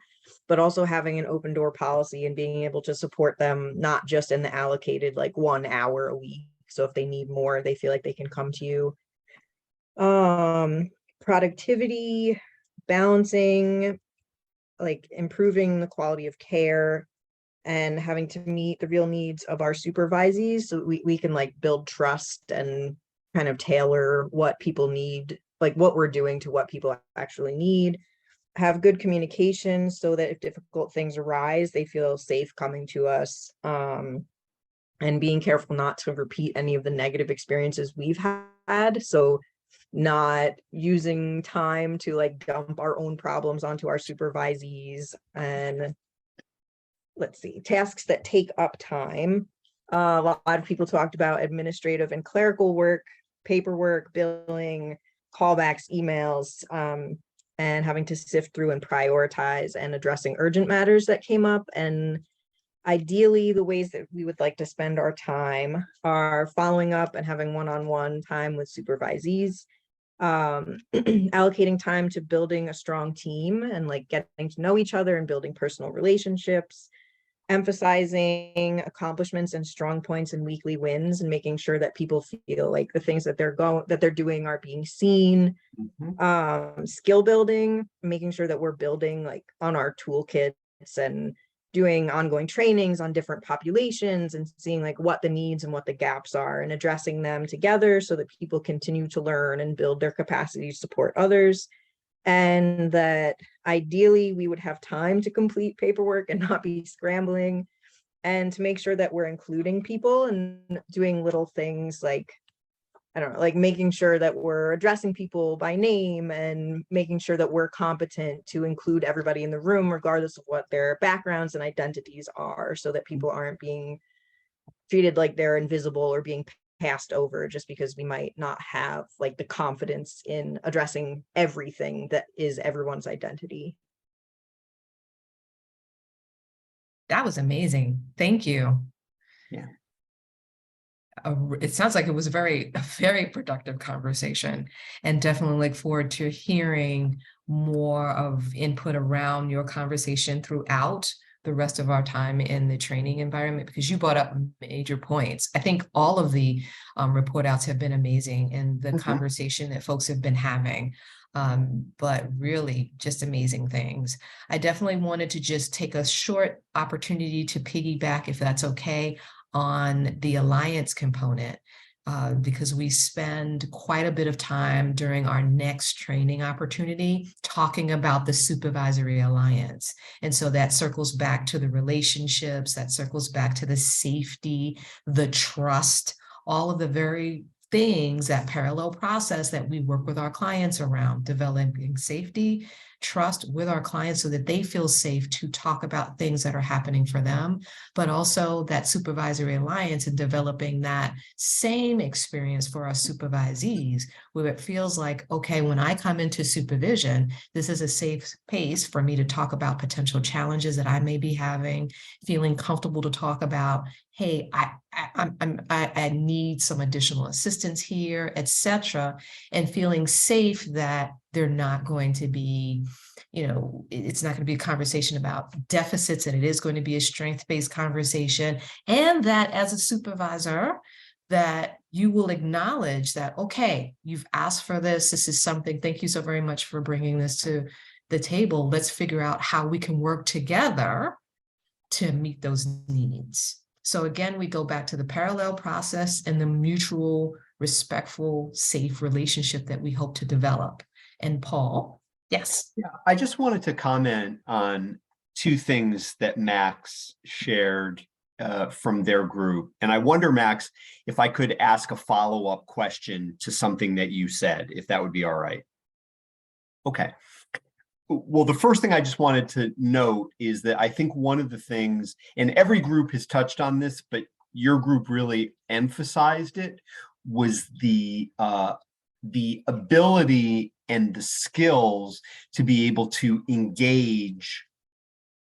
but also having an open door policy and being able to support them, not just in the allocated like 1 hour a week. So if they need more, they feel like they can come to you. Productivity, balancing, like improving the quality of care, and having to meet the real needs of our supervisees so we can like build trust and kind of tailor what people need, like what we're doing to what people actually need. Have good communication so that if difficult things arise, they feel safe coming to us, and being careful not to repeat any of the negative experiences we've had. So not using time to like dump our own problems onto our supervisees. And let's see, tasks that take up time. A lot of people talked about administrative and clerical work, paperwork, billing, callbacks, emails, and having to sift through and prioritize and addressing urgent matters that came up. And ideally, the ways that we would like to spend our time are following up and having one-on-one time with supervisees, allocating time to building a strong team and like getting to know each other and building personal relationships, emphasizing accomplishments and strong points and weekly wins, and making sure that people feel like the things that they're doing are being seen. Skill building, making sure that we're building like on our toolkits and doing ongoing trainings on different populations and seeing like what the needs and what the gaps are and addressing them together so that people continue to learn and build their capacity to support others. And that ideally we would have time to complete paperwork and not be scrambling, and to make sure that we're including people and doing little things like, I don't know, like making sure that we're addressing people by name and making sure that we're competent to include everybody in the room, regardless of what their backgrounds and identities are, so that people aren't being treated like they're invisible or being passed over just because we might not have like the confidence in addressing everything that is everyone's identity. That was amazing. Thank you. Yeah. It sounds like it was a very productive conversation, and definitely look forward to hearing more of input around your conversation throughout the rest of our time in the training environment, because you brought up major points. I think all of the report outs have been amazing, and the conversation that folks have been having, but really just amazing things. I definitely wanted to just take a short opportunity to piggyback, if that's okay, on the alliance component, because we spend quite a bit of time during our next training opportunity talking about the supervisory alliance. And so that circles back to the relationships, that circles back to the safety, the trust, all of the very things, that parallel process that we work with our clients around, developing safety, trust with our clients so that they feel safe to talk about things that are happening for them, but also that supervisory alliance and developing that same experience for our supervisees, where it feels like, okay, when I come into supervision, this is a safe space for me to talk about potential challenges that I may be having, feeling comfortable to talk about, hey, I need some additional assistance here, etc., and feeling safe that they're not going to be, it's not going to be a conversation about deficits, and it is going to be a strength-based conversation. And that as a supervisor, that you will acknowledge that, okay, you've asked for this. This is something, thank you so very much for bringing this to the table. Let's figure out how we can work together to meet those needs. So again, we go back to the parallel process and the mutual, respectful, safe relationship that we hope to develop. And Paul, yes. Yeah, I just wanted to comment on 2 things that Max shared from their group. And I wonder, Max, if I could ask a follow-up question to something that you said, if that would be all right. Okay. Well, the first thing I just wanted to note is that I think one of the things, and every group has touched on this, but your group really emphasized it, was the ability and the skills to be able to engage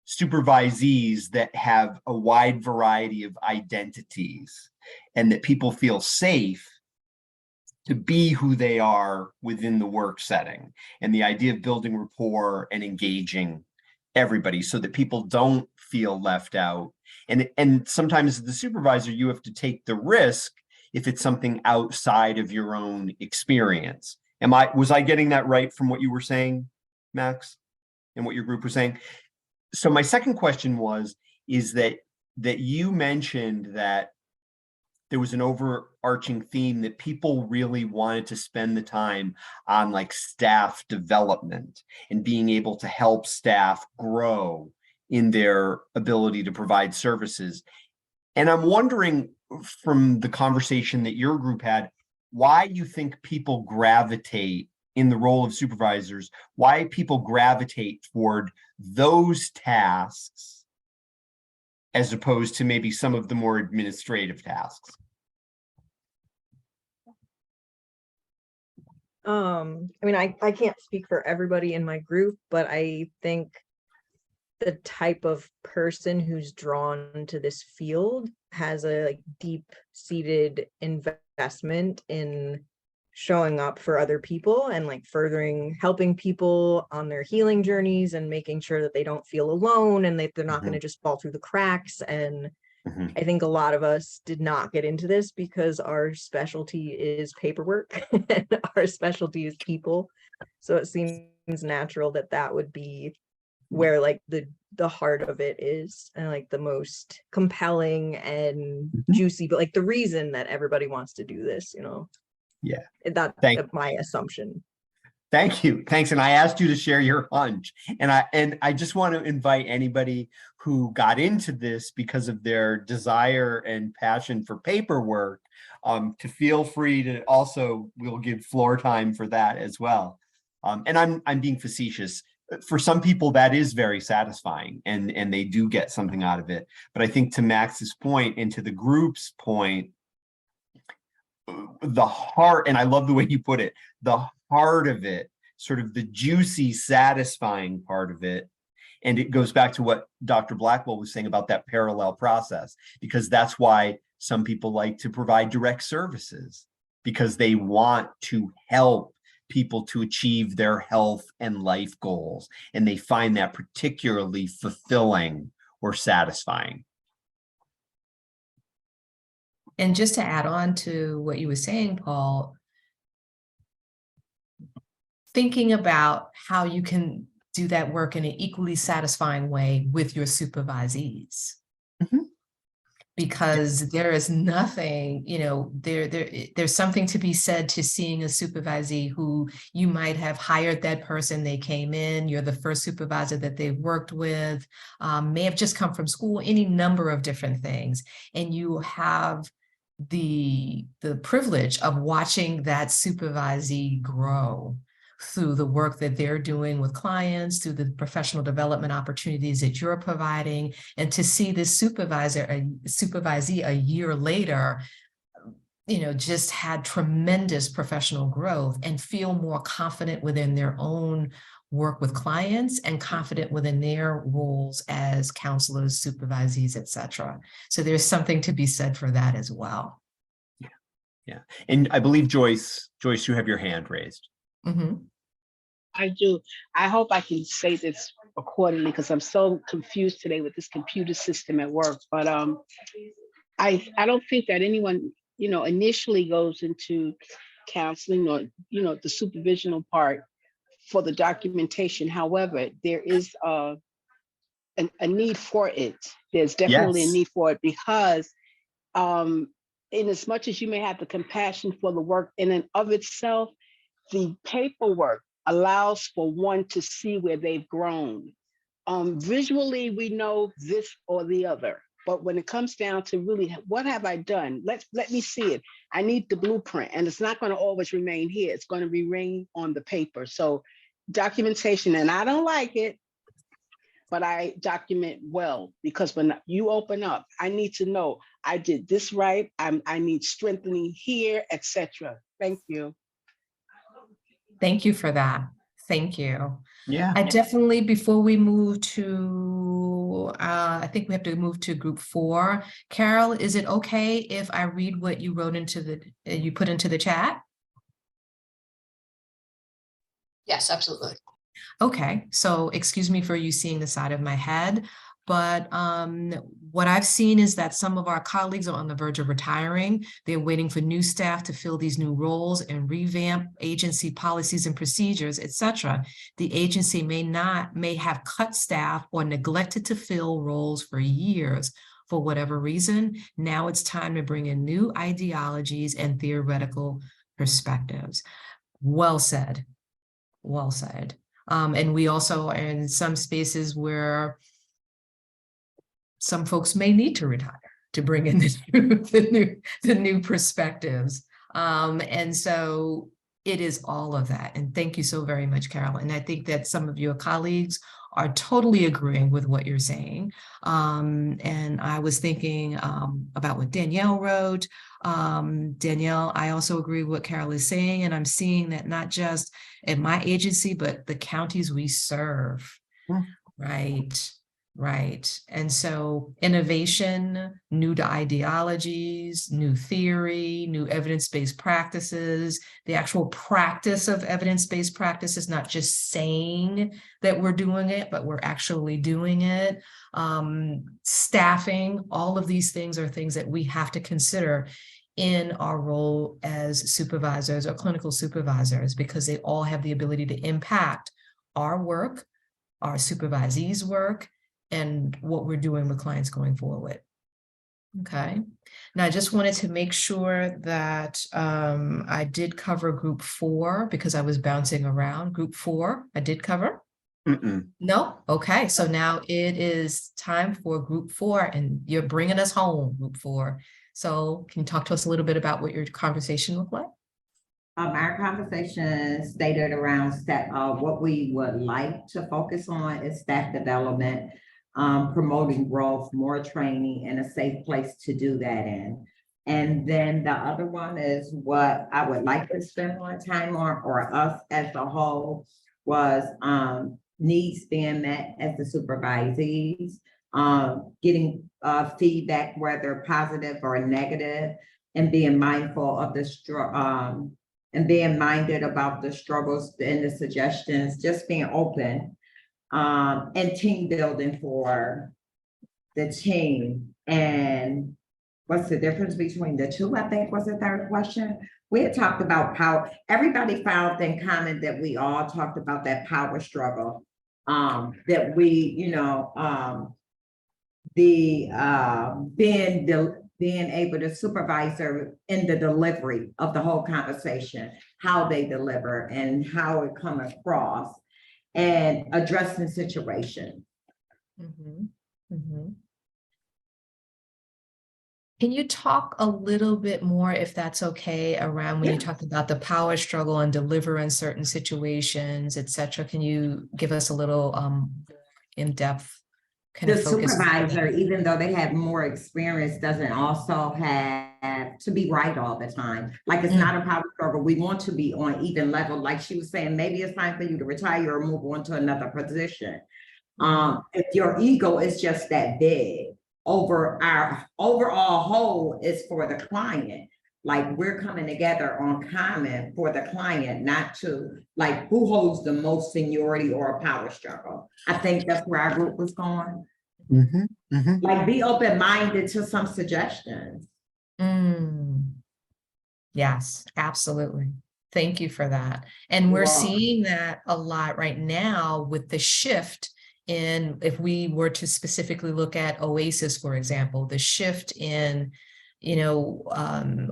supervisees that have a wide variety of identities, and that people feel safe to be who they are within the work setting, and the idea of building rapport and engaging everybody so that people don't feel left out. And sometimes as the supervisor, you have to take the risk if it's something outside of your own experience. Was I getting that right from what you were saying, Max, and what your group was saying? So my second question is that you mentioned that there was an overarching theme that people really wanted to spend the time on, like staff development and being able to help staff grow in their ability to provide services. And I'm wondering, from the conversation that your group had, why you think people gravitate in the role of supervisors, why people gravitate toward those tasks as opposed to maybe some of the more administrative tasks. I mean, I can't speak for everybody in my group, but I think the type of person who's drawn to this field has a like deep-seated investment in showing up for other people and like helping people on their healing journeys and making sure that they don't feel alone and that they're not going to just fall through the cracks. And I think a lot of us did not get into this because our specialty is paperwork and our specialty is people. So it seems natural that that would be where like the heart of it is, and like the most compelling and juicy, but like the reason that everybody wants to do this, you know. Yeah, that's my assumption. Thank you. Thanks. And I asked you to share your hunch. And I just want to invite anybody who got into this because of their desire and passion for paperwork to feel free to also, we'll give floor time for that as well. And I'm being facetious. For some people, that is very satisfying and they do get something out of it. But I think to Max's point and to the group's point, the heart, and I love the way you put it, the heart of it, sort of the juicy, satisfying part of it. And it goes back to what Dr. Blackwell was saying about that parallel process, because that's why some people like to provide direct services, because they want to help people to achieve their health and life goals. And they find that particularly fulfilling or satisfying. And just to add on to what you were saying, Paul, thinking about how you can do that work in an equally satisfying way with your supervisees. Because there is nothing, you know, there's something to be said to seeing a supervisee who you might have hired that person, they came in, you're the first supervisor that they've worked with, may have just come from school, any number of different things. And you have the privilege of watching that supervisee grow through the work that they're doing with clients, through the professional development opportunities that you're providing, and to see this supervisee a year later, you know, just had tremendous professional growth and feel more confident within their own work with clients and confident within their roles as counselors, supervisees, et cetera. So there's something to be said for that as well. Yeah. And I believe Joyce, you have your hand raised. I do. I hope I can say this accordingly because I'm so confused today with this computer system at work. But I don't think that anyone, you know, initially goes into counseling or, you know, the supervisional part for the documentation. However, there is a need for it. There's definitely a need for it because in as much as you may have the compassion for the work in and of itself, the paperwork allows for one to see where they've grown. Visually, we know this or the other, but when it comes down to really, what have I done? Let me see it. I need the blueprint, and it's not going to always remain here. It's going to remain on the paper. So documentation, and I don't like it, but I document well, because when you open up, I need to know I did this right. I need strengthening here, etc. Thank you. Thank you for that. Thank you. Yeah. I definitely, before we move to, I think we have to move to group 4. Carol, is it okay if I read what you wrote into you put into the chat? Yes, absolutely. Okay, so excuse me for you seeing the side of my head, but what I've seen is that some of our colleagues are on the verge of retiring. They're waiting for new staff to fill these new roles and revamp agency policies and procedures, etc. The agency may have cut staff or neglected to fill roles for years. For whatever reason, now it's time to bring in new ideologies and theoretical perspectives. Well said. Well said. And we also are in some spaces where some folks may need to retire to bring in the new perspectives. And so it is all of that. And thank you so very much, Carol. And I think that some of your colleagues are totally agreeing with what you're saying. And I was thinking about what Danielle wrote. Danielle, I also agree with what Carol is saying, and I'm seeing that not just at my agency, but the counties we serve, right? Right. And so innovation, new ideologies, new theory, new evidence-based practices, the actual practice of evidence-based practices, not just saying that we're doing it, but we're actually doing it. Staffing, all of these things are things that we have to consider in our role as supervisors or clinical supervisors, because they all have the ability to impact our work, our supervisees' work, and what we're doing with clients going forward. Okay. Now I just wanted to make sure that I did cover group 4 because I was bouncing around. Group 4, I did cover? No? Okay. So now it is time for group 4, and you're bringing us home, group 4. So can you talk to us a little bit about what your conversation looked like? Our conversation stated around what we would like to focus on is staff development, promoting growth, more training, and a safe place to do that in. And then the other one is what I would like to spend more time on, or us as a whole, was needs being met as the supervisees, getting feedback, whether positive or negative, and being mindful of the and being minded about the struggles and the suggestions, just being open, and team building for the team. And what's the difference between the two, I think was the third question. We had talked about power. Everybody found in common that we all talked about that power struggle, that we, being able to supervise in the delivery of the whole conversation, how they deliver and how it come across, and addressing situations. Can you talk a little bit more, if that's okay, around when you talked about the power struggle and deliver in certain situations, et cetera? Can you give us a little in-depth kind of focus? The supervisor, even though they have more experience, doesn't also have to be right all the time. Like, it's not a power struggle. We want to be on even level. Like she was saying, maybe it's time for you to retire or move on to another position. If your ego is just that big, over our overall whole is for the client. Like, we're coming together on common for the client, not to like who holds the most seniority or a power struggle. I think that's where our group was going. Like, be open-minded to some suggestions. Yes, absolutely. Thank you for that. And we're seeing that a lot right now with the shift in, if we were to specifically look at OASAS, for example, the shift in,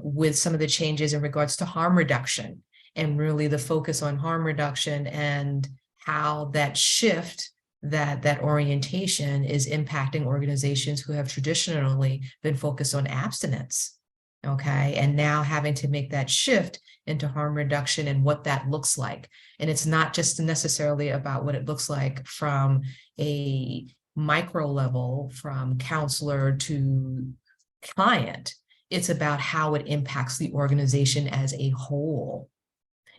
with some of the changes in regards to harm reduction, and really the focus on harm reduction and how that shift, that orientation is impacting organizations who have traditionally been focused on abstinence. Okay, and now having to make that shift into harm reduction and what that looks like. And it's not just necessarily about what it looks like from a micro level, from counselor to client. It's about how it impacts the organization as a whole.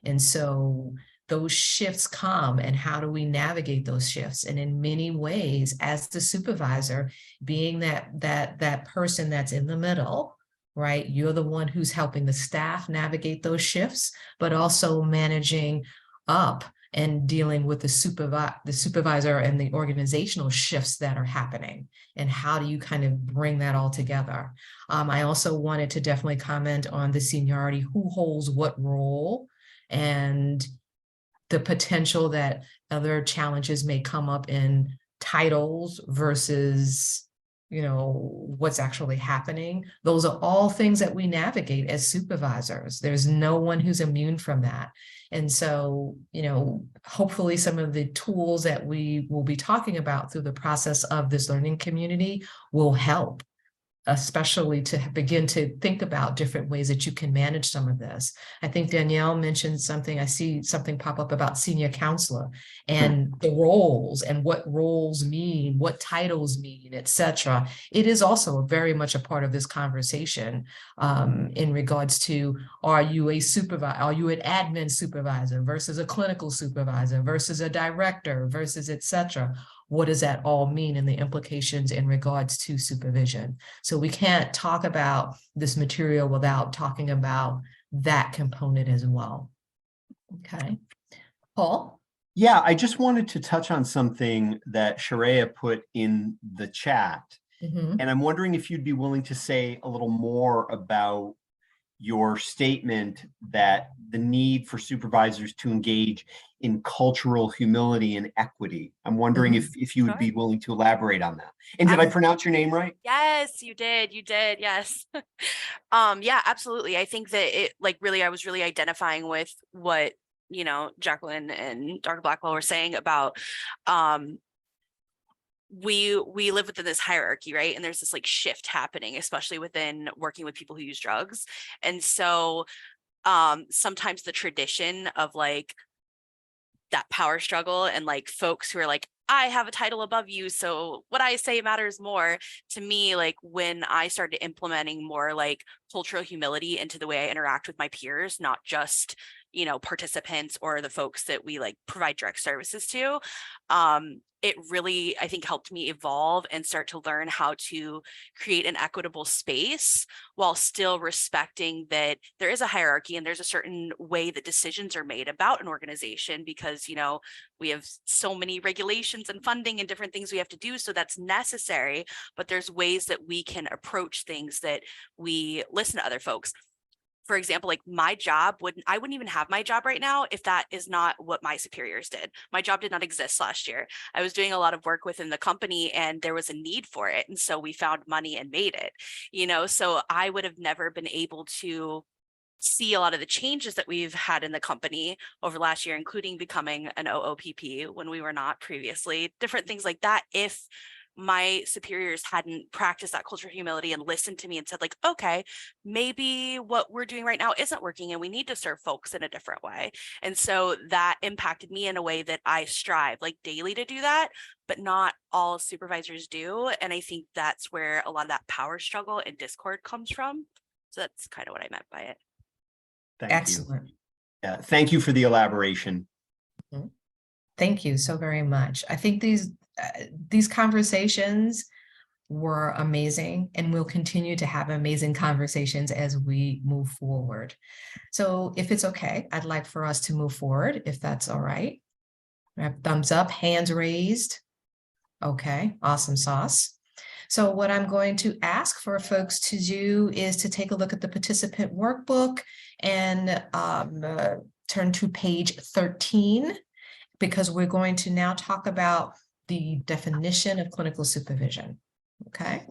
And so those shifts come, and how do we navigate those shifts? And in many ways, as the supervisor, being that person that's in the middle, right? You're the one who's helping the staff navigate those shifts, but also managing up and dealing with the supervisor and the organizational shifts that are happening. And how do you kind of bring that all together? I also wanted to definitely comment on the seniority, who holds what role, and the potential that other challenges may come up in titles versus, what's actually happening. Those are all things that we navigate as supervisors. There's no one who's immune from that. And so, hopefully some of the tools that we will be talking about through the process of this learning community will help, especially to begin to think about different ways that you can manage some of this. I think Danielle mentioned something, I see something pop up about senior counselor and the roles and what roles mean, what titles mean, etc. It is also very much a part of this conversation in regards to, are you a supervisor, are you an admin supervisor versus a clinical supervisor versus a director versus etc. What does that all mean, and the implications in regards to supervision? So we can't talk about this material without talking about that component as well. Okay, Paul? Yeah, I just wanted to touch on something that Sharia put in the chat. And I'm wondering if you'd be willing to say a little more about your statement that the need for supervisors to engage in cultural humility and equity. I'm wondering if you would be willing to elaborate on that. And did I pronounce your name right? Yes, you did. You did. Yes. Yeah, absolutely. I think that I was really identifying with what, Jacqueline and Dr. Blackwell were saying about, we live within this hierarchy, right? And there's this shift happening, especially within working with people who use drugs. And so sometimes the tradition of that power struggle and folks who are I have a title above you, so what I say matters more. To me, when I started implementing more cultural humility into the way I interact with my peers, not just, participants or the folks that we provide direct services to, it really, I think, helped me evolve and start to learn how to create an equitable space while still respecting that there is a hierarchy and there's a certain way that decisions are made about an organization, because, we have so many regulations and funding and different things we have to do. So that's necessary, but there's ways that we can approach things that we listen to other folks. For example, my job I wouldn't even have my job right now if that is not what my superiors did. My job did not exist last year. I was doing a lot of work within the company and there was a need for it. And so we found money and made it, so I would have never been able to see a lot of the changes that we've had in the company over last year, including becoming an OOPP when we were not previously, different things like that, if my superiors hadn't practiced that cultural humility and listened to me and said okay, maybe what we're doing right now isn't working and we need to serve folks in a different way. And so that impacted me in a way that I strive daily to do that, but not all supervisors do. And I think that's where a lot of that power struggle and discord comes from. So that's kind of what I meant by it. Excellent. Yeah, thank you for the elaboration. Thank you so very much. I think these conversations were amazing, and we'll continue to have amazing conversations as we move forward. So if it's okay, I'd like for us to move forward, if that's all right. I have thumbs up, hands raised. Okay, awesome sauce. So what I'm going to ask for folks to do is to take a look at the participant workbook and turn to page 13, because we're going to now talk about the definition of clinical supervision. Okay.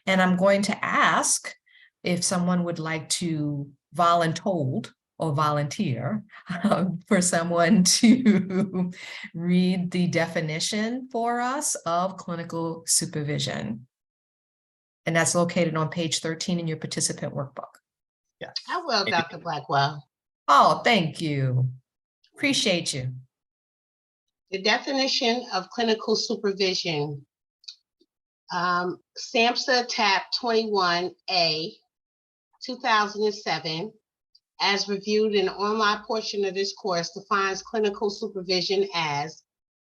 And I'm going to ask if someone would like to voluntold or volunteer for someone to read the definition for us of clinical supervision. And that's located on page 13 in your participant workbook. Yes. I will, Dr. Blackwell. Oh, thank you. Appreciate you. The definition of clinical supervision. SAMHSA tab 21A, 2007, as reviewed in the online portion of this course, defines clinical supervision as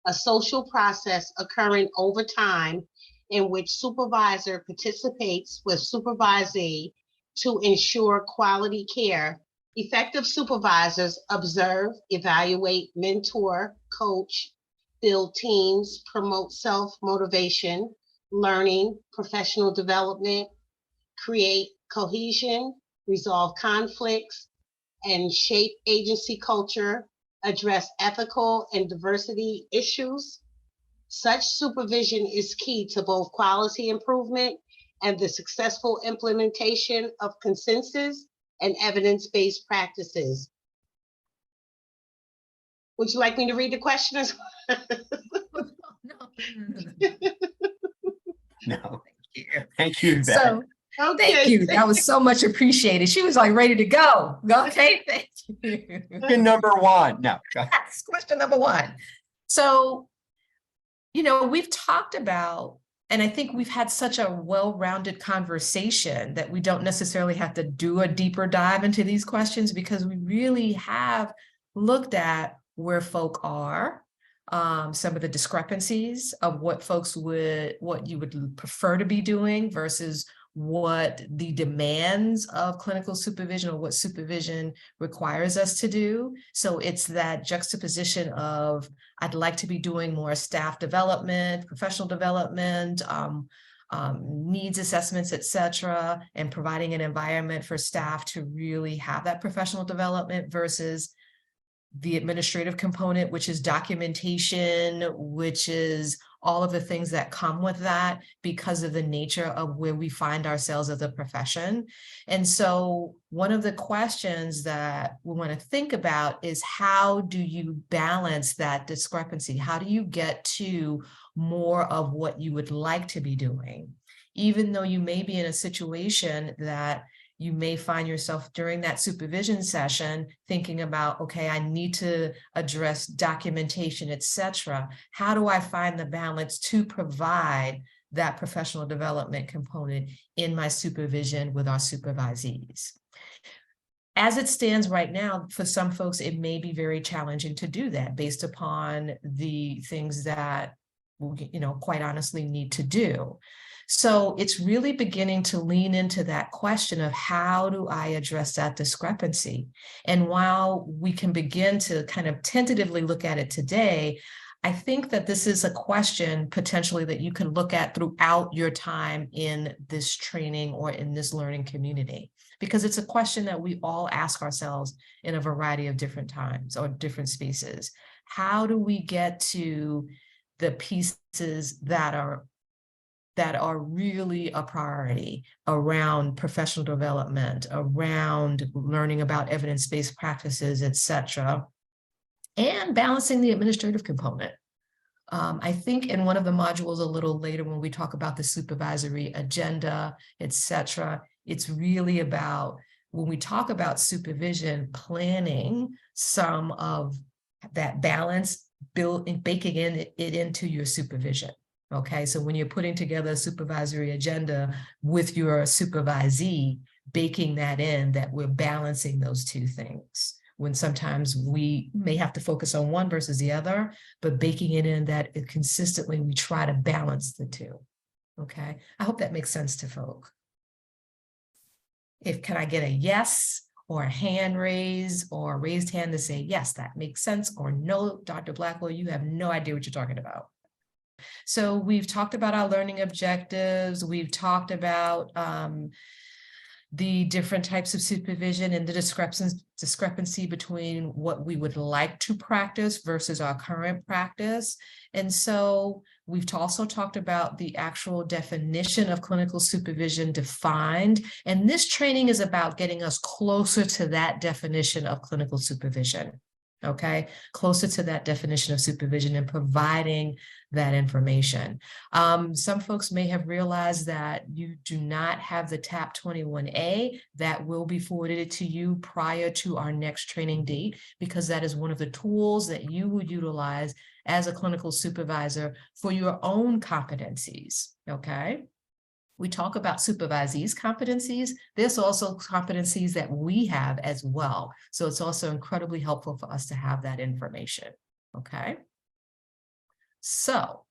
a social process occurring over time in which supervisor participates with supervisee to ensure quality care. Effective supervisors observe, evaluate, mentor, coach, build teams, promote self-motivation, learning, professional development, create cohesion, resolve conflicts, and shape agency culture, address ethical and diversity issues. Such supervision is key to both quality improvement and the successful implementation of consensus and evidence-based practices. Would you like me to read the question as well? No. Thank you. So thank you. That was so much appreciated. She was like ready to go. Okay, thank you. Question number one. No. That's question number one. So, you know, we've talked about, and I think we've had such a well-rounded conversation that we don't necessarily have to do a deeper dive into these questions, because we really have looked at where folk are, some of the discrepancies of what you would prefer to be doing versus what the demands of clinical supervision or what supervision requires us to do. So it's that juxtaposition of, I'd like to be doing more staff development, professional development, needs assessments, et cetera, and providing an environment for staff to really have that professional development versus the administrative component, which is documentation, which is all of the things that come with that because of the nature of where we find ourselves as a profession. And so one of the questions that we want to think about is, how do you balance that discrepancy? How do you get to more of what you would like to be doing, even though you may be in a situation that you may find yourself during that supervision session thinking about, okay, I need to address documentation, et cetera. How do I find the balance to provide that professional development component in my supervision with our supervisees? As it stands right now, for some folks, it may be very challenging to do that based upon the things that, you know, quite honestly need to do. So it's really beginning to lean into that question of, how do I address that discrepancy? And while we can begin to kind of tentatively look at it today, I think that this is a question potentially that you can look at throughout your time in this training or in this learning community, because it's a question that we all ask ourselves in a variety of different times or different spaces. How do we get to the pieces that are really a priority around professional development, around learning about evidence-based practices, et cetera, and balancing the administrative component? I think in one of the modules a little later, when we talk about the supervisory agenda, et cetera, it's really about, when we talk about supervision, planning some of that balance, baking it into your supervision. Okay, so when you're putting together a supervisory agenda with your supervisee, baking that in, that we're balancing those two things, when sometimes we may have to focus on one versus the other, but baking it in that consistently we try to balance the two. Okay, I hope that makes sense to folk. Can I get a yes or a hand raise or a raised hand to say, yes, that makes sense, or no, Dr. Blackwell, you have no idea what you're talking about? So we've talked about our learning objectives. We've talked about the different types of supervision and the discrepancy between what we would like to practice versus our current practice. And so we've also talked about the actual definition of clinical supervision defined. And this training is about getting us closer to that definition of clinical supervision. okay, closer to that definition of supervision and providing that information. Some folks may have realized that you do not have the TAP 21A. That will be forwarded to you prior to our next training date, because that is one of the tools that you will utilize as a clinical supervisor for your own competencies, okay? We talk about supervisees' competencies. There's also competencies that we have as well. So it's also incredibly helpful for us to have that information, okay? So,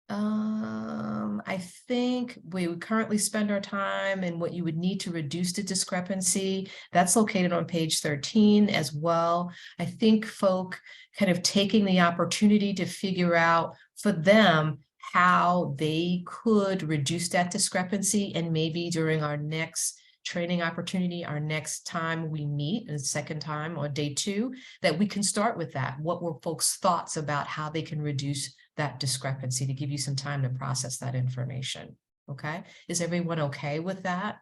I think we would currently spend our time and what you would need to reduce the discrepancy. That's located on page 13 as well. I think folk kind of taking the opportunity to figure out for them how they could reduce that discrepancy, and maybe during our next training opportunity, our next time we meet, the second time or day 2, that we can start with that. What were folks' thoughts about how they can reduce that discrepancy, to give you some time to process that information, okay? Is everyone okay with that?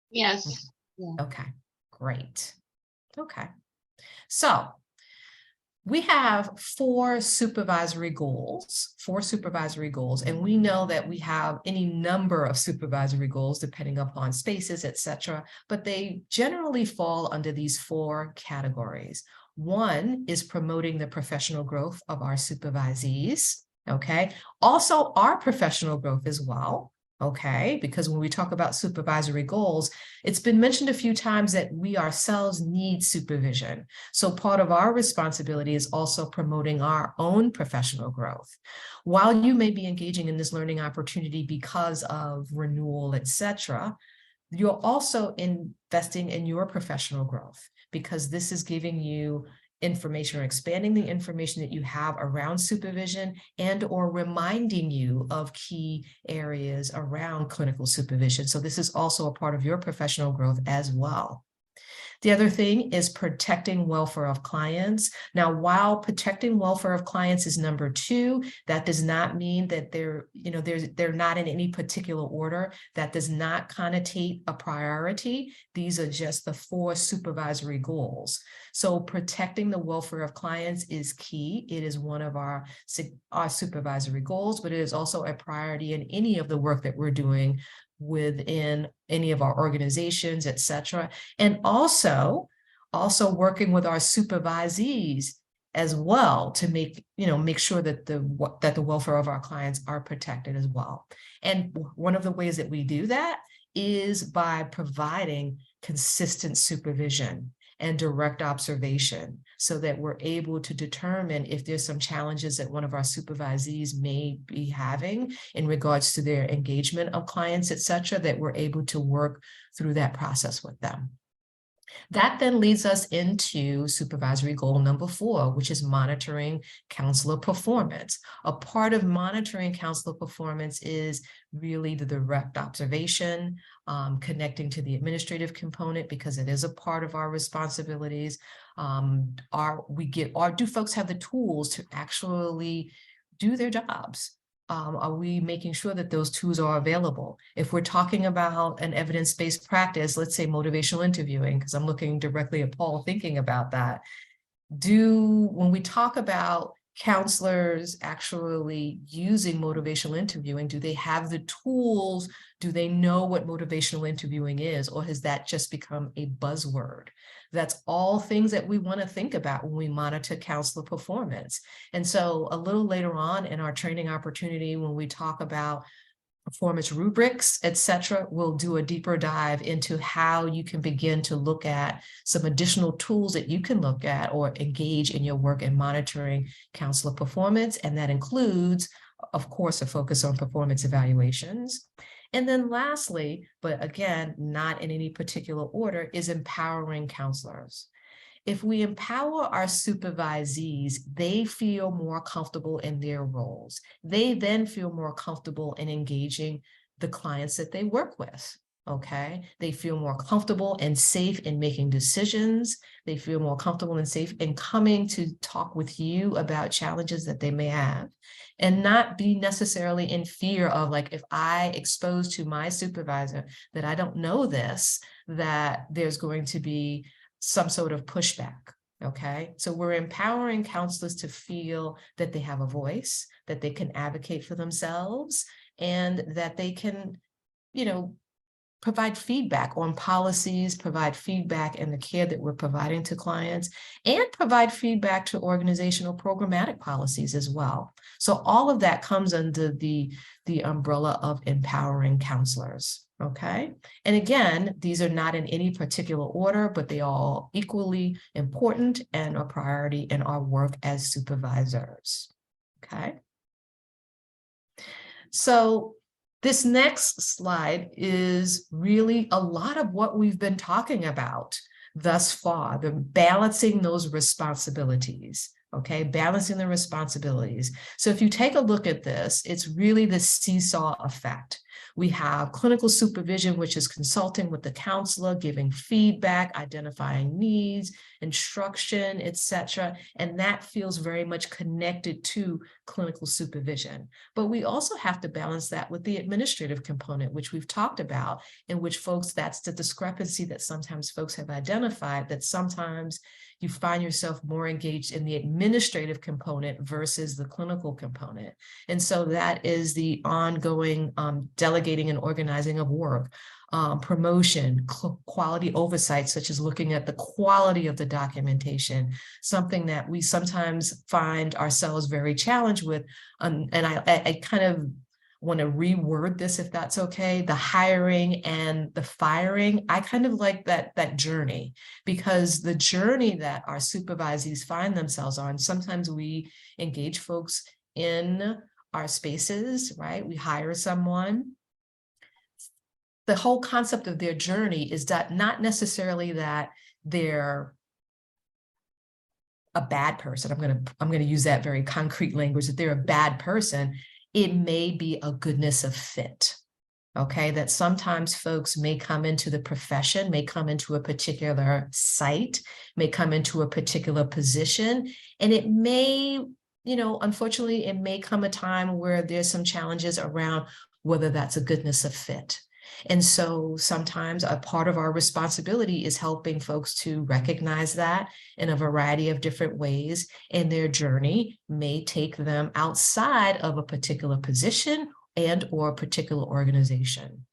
Yes. Okay, great. Okay, so we have 4 supervisory goals, and we know that we have any number of supervisory goals depending upon spaces, etc., but they generally fall under these 4 categories. 1 is promoting the professional growth of our supervisees, okay? Also our professional growth as well, okay? Because when we talk about supervisory goals, it's been mentioned a few times that we ourselves need supervision. So part of our responsibility is also promoting our own professional growth. While you may be engaging in this learning opportunity because of renewal, etc., you're also investing in your professional growth, because this is giving you information or expanding the information that you have around supervision, and or reminding you of key areas around clinical supervision. So this is also a part of your professional growth as well. The other thing is protecting welfare of clients. Now, while protecting welfare of clients is number 2, that does not mean that they're not in any particular order. That does not connotate a priority. These are just the 4 supervisory goals. So protecting the welfare of clients is key. It is one of our supervisory goals, but it is also a priority in any of the work that we're doing within any of our organizations, etc. And also working with our supervisees as well to make sure that the welfare of our clients are protected as well. And one of the ways that we do that is by providing consistent supervision and direct observation, so that we're able to determine if there's some challenges that one of our supervisees may be having in regards to their engagement of clients, etc., that we're able to work through that process with them. That then leads us into supervisory goal number 4, which is monitoring counselor performance. A part of monitoring counselor performance is really the direct observation, connecting to the administrative component, because it is a part of our responsibilities. Do folks have the tools to actually do their jobs? Are we making sure that those tools are available? If we're talking about an evidence-based practice, let's say motivational interviewing, because I'm looking directly at Paul thinking about that. When we talk about counselors actually using motivational interviewing, do they have the tools? Do they know what motivational interviewing is? Or has that just become a buzzword? That's all things that we want to think about when we monitor counselor performance. And so a little later on in our training opportunity, when we talk about performance rubrics, etc., we'll do a deeper dive into how you can begin to look at some additional tools that you can look at or engage in your work in monitoring counselor performance. And that includes, of course, a focus on performance evaluations. And then lastly, but again, not in any particular order, is empowering counselors. If we empower our supervisees, they feel more comfortable in their roles. They then feel more comfortable in engaging the clients that they work with. Okay, they feel more comfortable and safe in making decisions. They feel more comfortable and safe in coming to talk with you about challenges that they may have, and not be necessarily in fear of, like, if I expose to my supervisor that I don't know this, that there's going to be some sort of pushback. Okay, so we're empowering counselors to feel that they have a voice, that they can advocate for themselves, and that they can, you know, provide feedback on policies, provide feedback in the care that we're providing to clients, and provide feedback to organizational programmatic policies as well. So all of that comes under the umbrella of empowering counselors. Okay. And again, these are not in any particular order, but they are all equally important and a priority in our work as supervisors. Okay. So this next slide is really a lot of what we've been talking about thus far, the balancing those responsibilities. Okay, balancing the responsibilities. So if you take a look at this, it's really the seesaw effect. We have clinical supervision, which is consulting with the counselor, giving feedback, identifying needs, instruction, etc. And that feels very much connected to clinical supervision. But we also have to balance that with the administrative component, which we've talked about, in which folks, that's the discrepancy that sometimes folks have identified, that sometimes you find yourself more engaged in the administrative component versus the clinical component. And so that is the ongoing delegating and organizing of work, promotion, quality oversight, such as looking at the quality of the documentation, something that we sometimes find ourselves very challenged with. And I kind of want to reword this, if that's okay. The hiring and the firing, I kind of like that journey, because the journey that our supervisees find themselves on, sometimes we engage folks in our spaces, right? We hire someone. The whole concept of their journey is that not necessarily that they're a bad person. I'm going to use that very concrete language, that they're a bad person. It may be a goodness of fit. Okay, that sometimes folks may come into the profession, may come into a particular site, may come into a particular position, and it may, you know, unfortunately, it may come a time where there's some challenges around whether that's a goodness of fit. And so sometimes a part of our responsibility is helping folks to recognize that in a variety of different ways, and their journey may take them outside of a particular position and or a particular organization.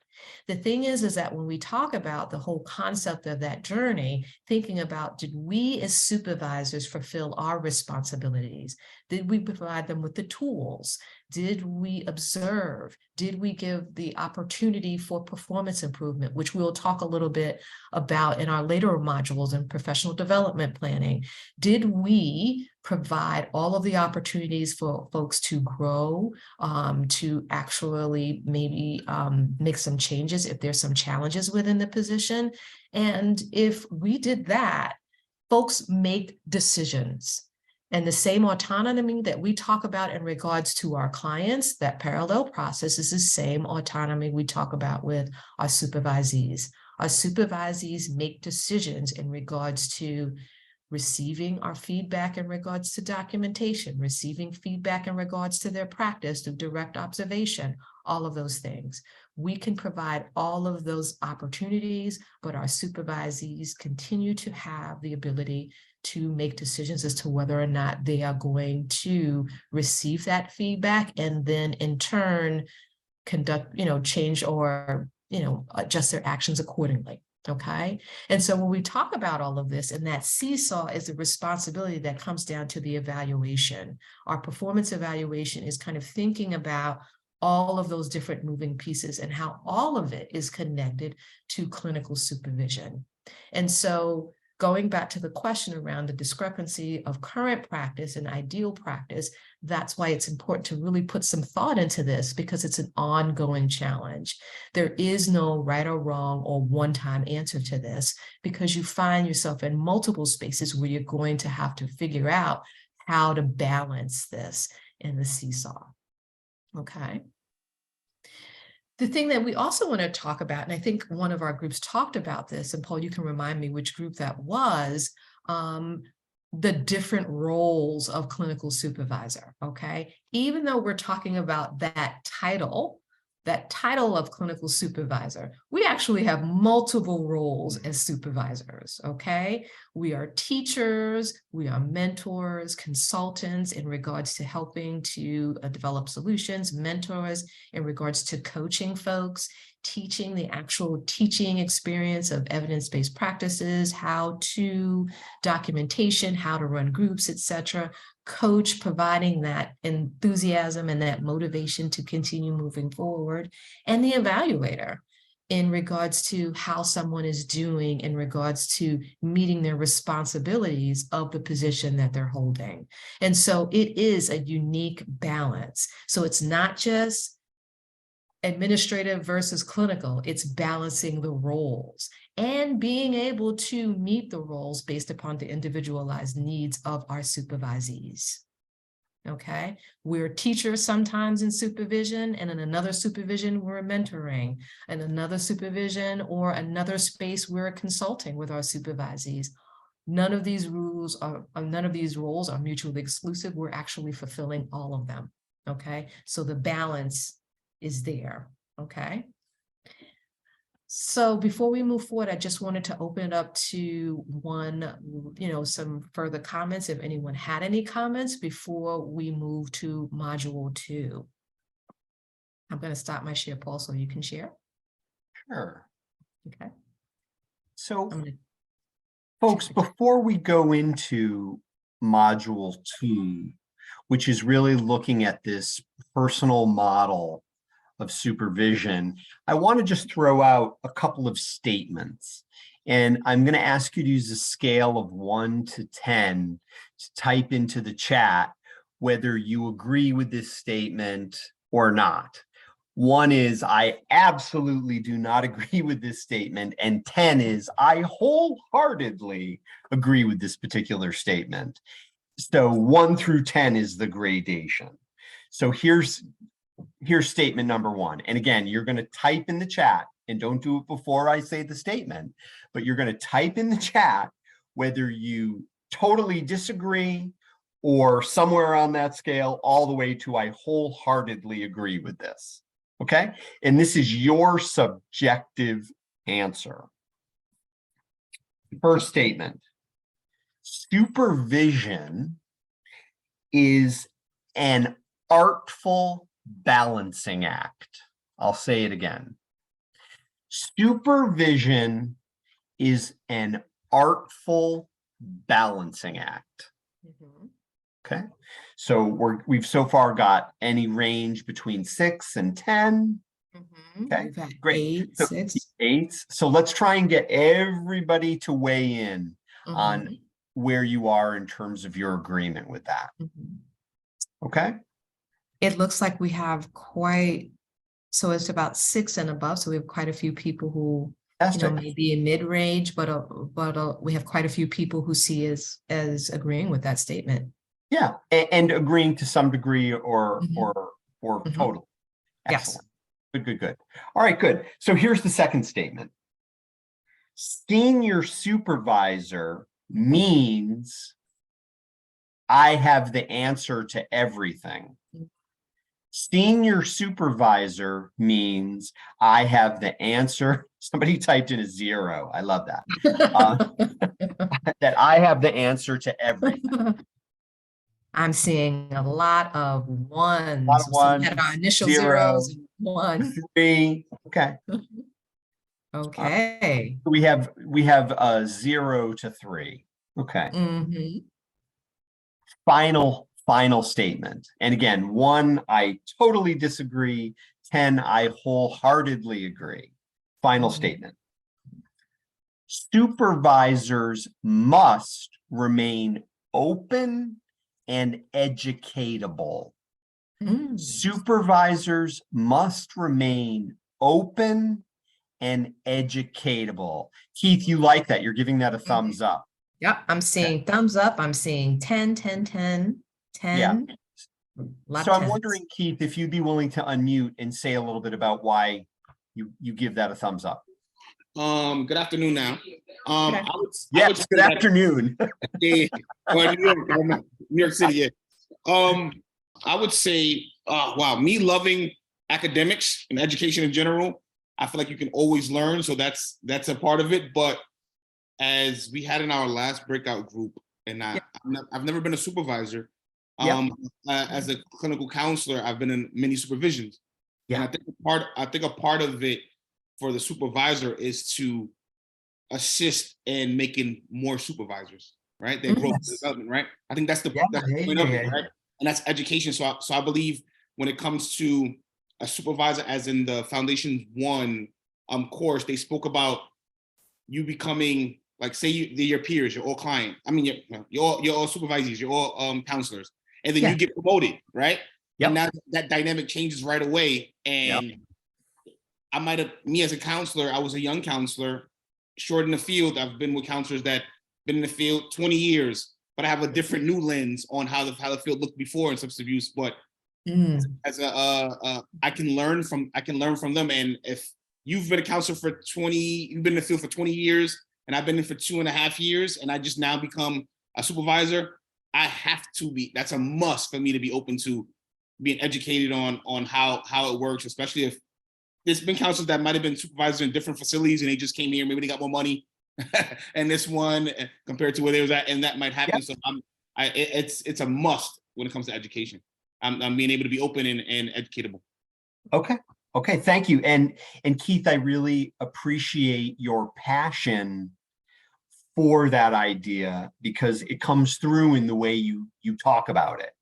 The thing is that when we talk about the whole concept of that journey, thinking about, did we as supervisors fulfill our responsibilities? Did we provide them with the tools? Did we observe? Did we give the opportunity for performance improvement, which we'll talk a little bit about in our later modules in professional development planning? Did we provide all of the opportunities for folks to grow, to actually maybe make some changes if there's some challenges within the position? And if we did that, folks make decisions. And the same autonomy that we talk about in regards to our clients, that parallel process is the same autonomy we talk about with our supervisees. Our supervisees make decisions in regards to receiving our feedback in regards to documentation, receiving feedback in regards to their practice through direct observation, all of those things. We can provide all of those opportunities, but our supervisees continue to have the ability to make decisions as to whether or not they are going to receive that feedback and then in turn conduct, change or, adjust their actions accordingly. Okay. And so when we talk about all of this, and that seesaw is the responsibility that comes down to the evaluation. Our performance evaluation is kind of thinking about all of those different moving pieces and how all of it is connected to clinical supervision. And so going back to the question around the discrepancy of current practice and ideal practice, that's why it's important to really put some thought into this, because it's an ongoing challenge. There is no right or wrong or one-time answer to this, because you find yourself in multiple spaces where you're going to have to figure out how to balance this in the seesaw. Okay. The thing that we also want to talk about, and I think one of our groups talked about this, and Paul, you can remind me which group that was, the different roles of clinical supervisor, okay? Even though we're talking about that title, that title of clinical supervisor, we actually have multiple roles as supervisors, okay? We are teachers, we are mentors, consultants in regards to helping to develop solutions, mentors in regards to coaching folks, teaching the actual teaching experience of evidence-based practices, how to documentation, how to run groups, etc. Coach, providing that enthusiasm and that motivation to continue moving forward, and the evaluator in regards to how someone is doing in regards to meeting their responsibilities of the position that they're holding. And so it is a unique balance. So it's not just administrative versus clinical, it's balancing the roles and being able to meet the roles based upon the individualized needs of our supervisees. Okay, we're teachers sometimes in supervision, and in another supervision, we're mentoring, and another supervision or another space, we're consulting with our supervisees. None of these roles are mutually exclusive. We're actually fulfilling all of them. Okay, so the balance is there. Okay. So before we move forward, I just wanted to open it up to some further comments, if anyone had any comments before we move to module 2. I'm going to stop my share, Paul, so you can share. Sure. Okay. So, folks, before we go into module 2, which is really looking at this personal model of supervision, I want to just throw out a couple of statements. And I'm going to ask you to use a scale of 1 to 10 to type into the chat whether you agree with this statement or not. 1 is, I absolutely do not agree with this statement, and 10 is, I wholeheartedly agree with this particular statement. So 1 through 10 is the gradation. So here's statement number 1. And again, you're going to type in the chat, and don't do it before I say the statement, but you're going to type in the chat whether you totally disagree or somewhere on that scale all the way to I wholeheartedly agree with this. Okay? And this is your subjective answer. First statement. Supervision is an artful balancing act. I'll say it again. Supervision is an artful balancing act. Okay, so we've so far got any range between 6 and 10. Okay, great. 8. So let's try and get everybody to weigh in on where you are in terms of your agreement with that. Okay. It looks like we have so it's about 6 and above. So we have quite a few people who may be in mid-range, but we have quite a few people who see as agreeing with that statement. Yeah, and agreeing to some degree or totally. Excellent. Yes. Good. All right, good. So here's the second statement. Senior supervisor means I have the answer to everything. Senior supervisor means I have the answer. Somebody typed in a 0. I love that. That I have the answer to everything. I'm seeing a lot of 1s. A lot of 1s. We had our initial 0, 0s and 1. 3. Okay. Okay. We have 0 to 3. Okay. Final statement. And again, 1, I totally disagree. 10, I wholeheartedly agree. Final statement. Supervisors must remain open and educatable. Supervisors must remain open and educatable. Keith, you like that? You're giving that a thumbs up. Yep, I'm seeing thumbs up. I'm seeing 10, 10, 10, 10. Yeah. So I'm wondering, Keith, if you'd be willing to unmute and say a little bit about why you give that a thumbs up. Good afternoon now. Yes, good afternoon. New York City. I would say, wow, me loving academics and education in general. I feel like you can always learn, so that's a part of it. But as we had in our last breakout group, and I've never been a supervisor. As a clinical counselor, I've been in many supervisions. And I think a part of it for the supervisor is to assist in making more supervisors, right? Their growth and development, right? I think that's the point of it, right? And that's education. So I believe when it comes to a supervisor, as in the Foundation I course, they spoke about you becoming, like, say they're your peers, you're all client. I mean, you're all supervisees, you're all counselors, and then you get promoted, right? And now that dynamic changes right away. And I might have, me as a counselor, I was a young counselor, short in the field. I've been with counselors that been in the field 20 years, but I have a different new lens on how the field looked before in substance abuse. But as I can learn from them. And if you've been a counselor for you've been in the field for 20 years, and I've been in for 2.5 years, and I just now become a supervisor, I have to be, that's a must for me to be open to being educated on how it works, especially if there's been counselors that might have been supervisors in different facilities and they just came here, maybe they got more money and this one compared to where they was at, and that might happen. So it's a must when it comes to education. I'm being able to be open and educatable. Okay, thank you. And Keith, I really appreciate your passion for that idea, because it comes through in the way you talk about it.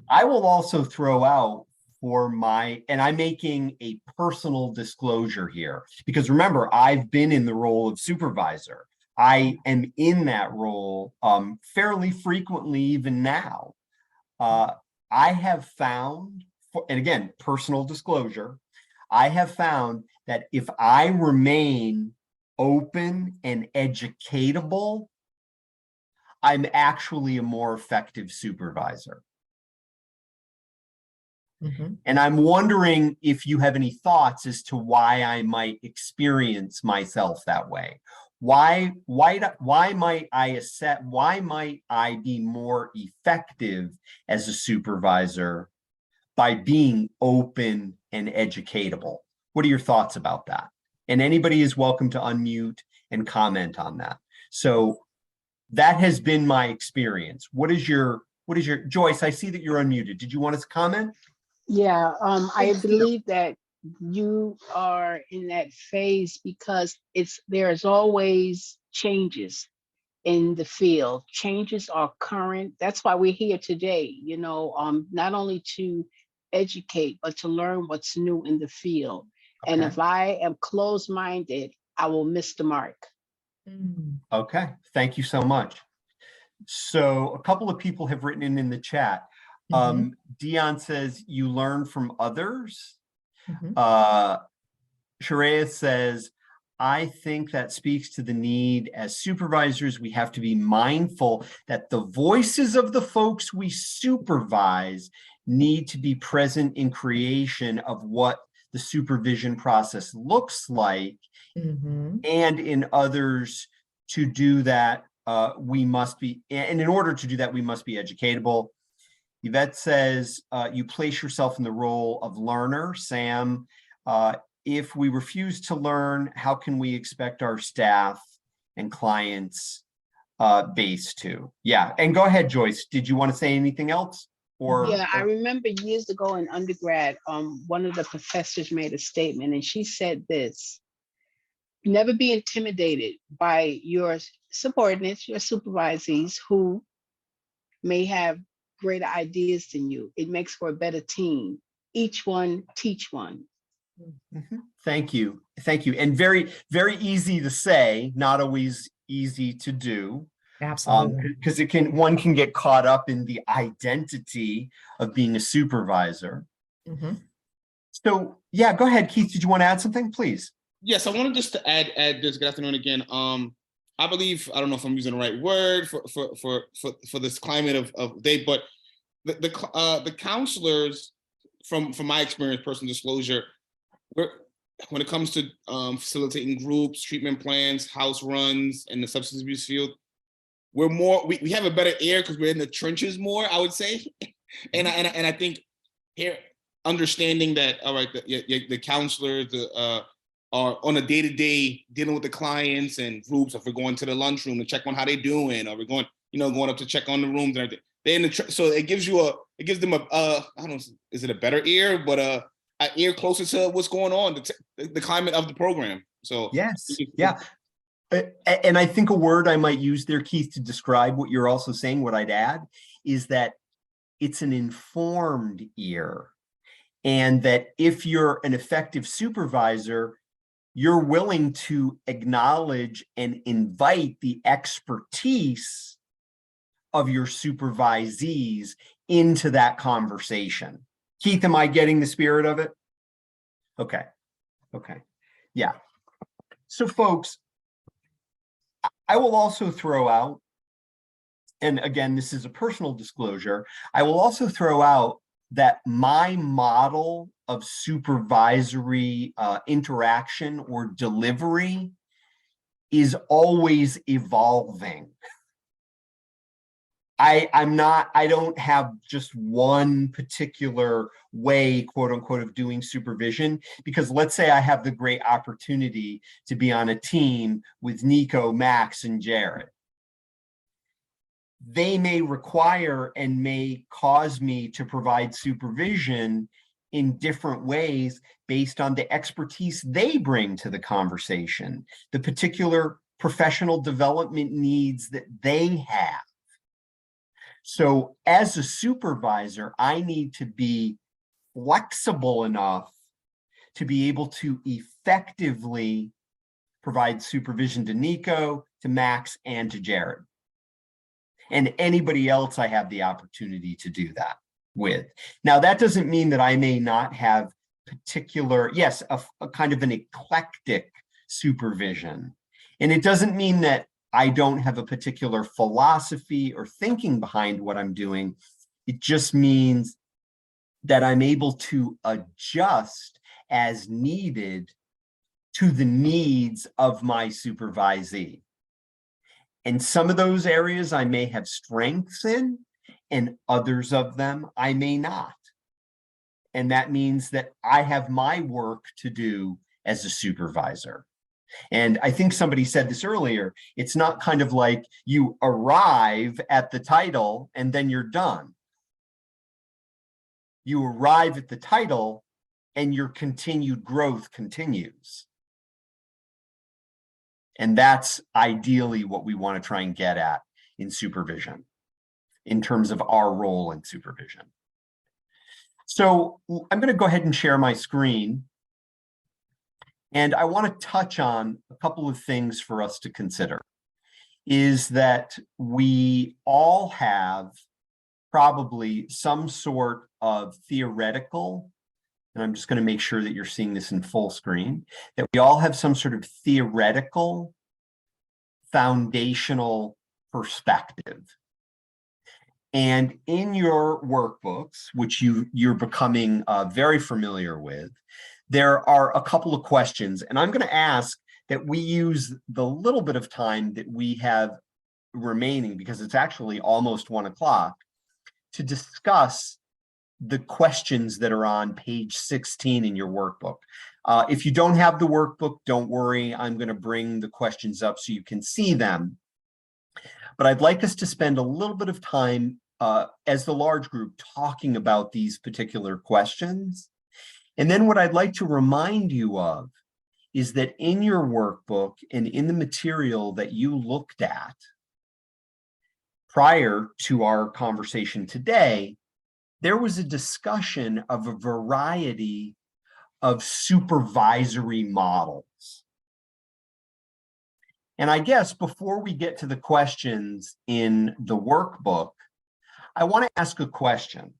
I will also throw out and I'm making a personal disclosure here, because remember, I've been in the role of supervisor. I am in that role fairly frequently, even now. I have found, and again, personal disclosure, I have found that if I remain open and educatable, I'm actually a more effective supervisor. And I'm wondering if you have any thoughts as to why I might experience myself that way. Why might I be more effective as a supervisor by being open and educatable? What are your thoughts about that? And anybody is welcome to unmute and comment on that. So that has been my experience. What is your Joyce? I see that you're unmuted. Did you want us to comment? Yeah, I believe that you are in that phase because there's always changes in the field. Changes are current. That's why we're here today, not only to educate, but to learn what's new in the field. Okay. And if I am closed-minded, I will miss the mark. Okay, thank you so much. So a couple of people have written in the chat. Dion says, you learn from others. Sharia says, I think that speaks to the need as supervisors, we have to be mindful that the voices of the folks we supervise need to be present in creation of what the supervision process looks like. And in others to do that, we must be, and in order to do that, we must be educatable. Yvette says, you place yourself in the role of learner. Sam, if we refuse to learn, how can we expect our staff and clients base to? Yeah, and go ahead, Joyce. Did you want to say anything else? Yeah, I remember years ago in undergrad, one of the professors made a statement, and she said this: never be intimidated by your subordinates, your supervisees, who may have greater ideas than you. It makes for a better team. Each one teach one. Thank you. Thank you. And very, very easy to say, not always easy to do. Absolutely. Because one can get caught up in the identity of being a supervisor. So yeah, go ahead, Keith. Did you want to add something, please? Yes, I wanted just to add this. Good afternoon again. I believe, I don't know if I'm using the right word for this climate of day, but the counselors, from my experience, personal disclosure, when it comes to facilitating groups, treatment plans, house runs in the substance abuse field, we have a better air because we're in the trenches more, I would say. And I think here understanding that, all right, the counselors are on a day-to-day dealing with the clients and groups. If we're going to the lunchroom to check on how they're doing, or we're going, going up to check on the rooms and everything. They're in the so it gives them a I don't know, is it a better ear, but an ear closer to what's going on, the climate of the program. So yes, yeah. And I think a word I might use there, Keith, to describe what you're also saying, what I'd add, is that it's an informed ear. And that if you're an effective supervisor, you're willing to acknowledge and invite the expertise of your supervisees into that conversation. Keith, am I getting the spirit of it? Okay, okay, yeah. So folks, I will also throw out, and again, this is a personal disclosure, I will also throw out that my model of supervisory interaction or delivery is always evolving. I don't have just one particular way, quote unquote, of doing supervision, because let's say I have the great opportunity to be on a team with Nico, Max, and Jared. They may require and may cause me to provide supervision in different ways based on the expertise they bring to the conversation, the particular professional development needs that they have. So as a supervisor, I need to be flexible enough to be able to effectively provide supervision to Nico, to Max, and to Jared. And anybody else I have the opportunity to do that with. Now, that doesn't mean that I may not have particular, yes, a kind of an eclectic supervision. And it doesn't mean that I don't have a particular philosophy or thinking behind what I'm doing. It just means that I'm able to adjust as needed to the needs of my supervisee. And some of those areas I may have strengths in, and others of them I may not. And that means that I have my work to do as a supervisor. And I think somebody said this earlier, it's not kind of like you arrive at the title and then you're done. You arrive at the title and your continued growth continues. And that's ideally what we want to try and get at in supervision, in terms of our role in supervision. So I'm going to go ahead and share my screen. And I want to touch on a couple of things for us to consider. Is that we all have probably some sort of theoretical, and I'm just going to make sure that you're seeing this in full screen, that we all have some sort of theoretical foundational perspective. And in your workbooks, which you're becoming very familiar with, there are a couple of questions, and I'm going to ask that we use the little bit of time that we have remaining, because it's actually almost 1 o'clock, to discuss the questions that are on page 16 in your workbook. If you don't have the workbook, don't worry. I'm going to bring the questions up so you can see them. But I'd like us to spend a little bit of time as the large group talking about these particular questions. And then what I'd like to remind you of is that in your workbook and in the material that you looked at prior to our conversation today, there was a discussion of a variety of supervisory models. And I guess before we get to the questions in the workbook, I want to ask a question.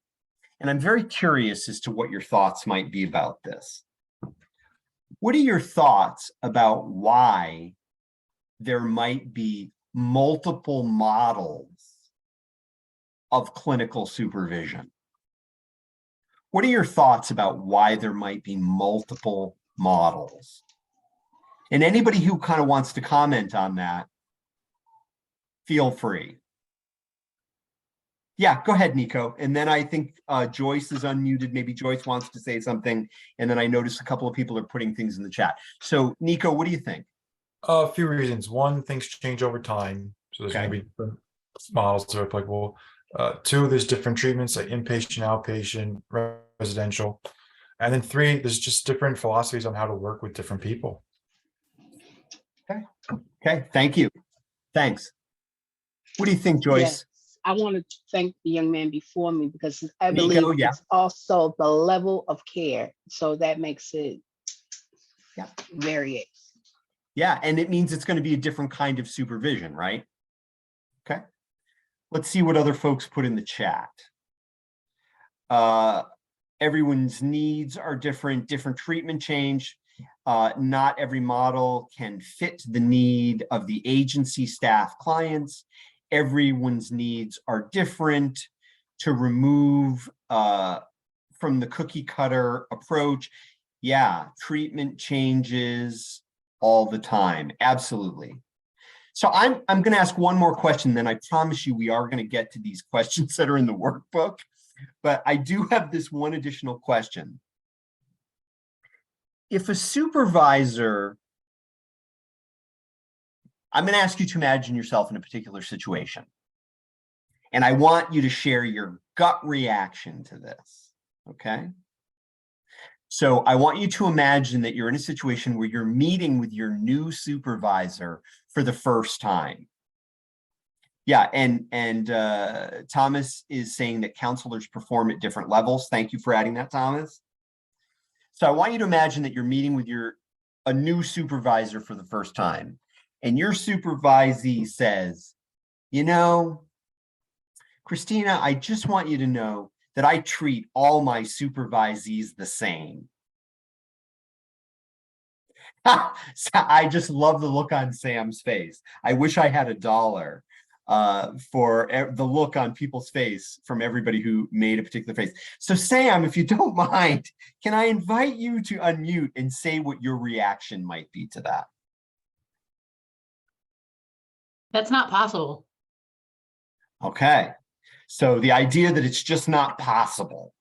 And I'm very curious as to what your thoughts might be about this. What are your thoughts about why there might be multiple models of clinical supervision? What are your thoughts about why there might be multiple models? And anybody who kind of wants to comment on that, feel free. Yeah, go ahead, Nico. And then I think Joyce is unmuted. Maybe Joyce wants to say something. And then I noticed a couple of people are putting things in the chat. So Nico, what do you think? A few reasons. One, things change over time. So there's going to be different models that are applicable. Two, there's different treatments like inpatient, outpatient, residential. And then three, there's just different philosophies on how to work with different people. Okay. Okay. Thank you. Thanks. What do you think, Joyce? Yes, I want to thank the young man before me because I believe Nico, yeah. it's also the level of care. So that makes it varied. Yeah, and it means it's going to be a different kind of supervision, right? Okay. Let's see what other folks put in the chat. Everyone's needs are different treatment change. Not every model can fit the need of the agency, staff, clients. Everyone's needs are different. To remove from the cookie cutter approach, yeah, treatment changes all the time, absolutely. So I'm going to ask one more question, then I promise you we are going to get to these questions that are in the workbook. But I do have this one additional question. If a supervisor, I'm going to ask you to imagine yourself in a particular situation. And I want you to share your gut reaction to this, okay? So I want you to imagine that you're in a situation where you're meeting with your new supervisor for the first time. Yeah, and Thomas is saying that counselors perform at different levels. Thank you for adding that, Thomas. So I want you to imagine that you're meeting with a new supervisor for the first time, and your supervisee says, you know, Christina, I just want you to know that I treat all my supervisees the same. I just love the look on Sam's face. I wish I had $1 for the look on people's face from everybody who made a particular face. So Sam, if you don't mind, can I invite you to unmute and say what your reaction might be to that? That's not possible. Okay. So the idea that it's just not possible.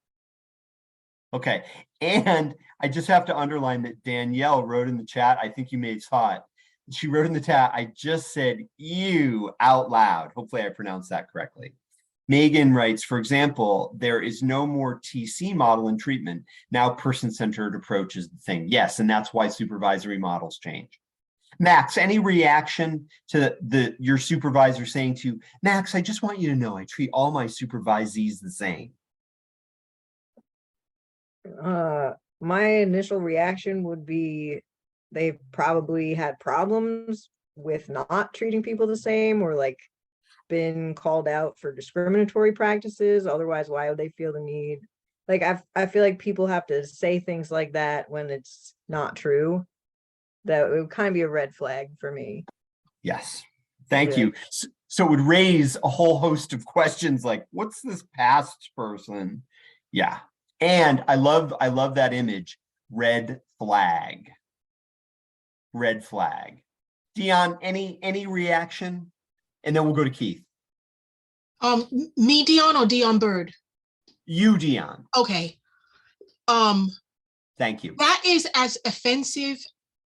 Okay. And I just have to underline that Danielle wrote in the chat, I think you may have saw it. She wrote in the chat, I just said "you" out loud. Hopefully I pronounced that correctly. Megan writes, for example, there is no more TC model in treatment. Now person-centered approach is the thing. Yes, and that's why supervisory models change. Max, any reaction to your supervisor saying to you, Max, I just want you to know I treat all my supervisees the same? My initial reaction would be they've probably had problems with not treating people the same, or like been called out for discriminatory practices. Otherwise, why would they feel the need? Like I feel like people have to say things like that when it's not true. That would kind of be a red flag for me. Yes. Thank you. So it would raise a whole host of questions like, what's this past person? Yeah. And I love that image, red flag. Red flag. Dion, any reaction? And then we'll go to Keith. Me, Dion, or Dion Bird? You, Dion. Okay. Thank you. That is as offensive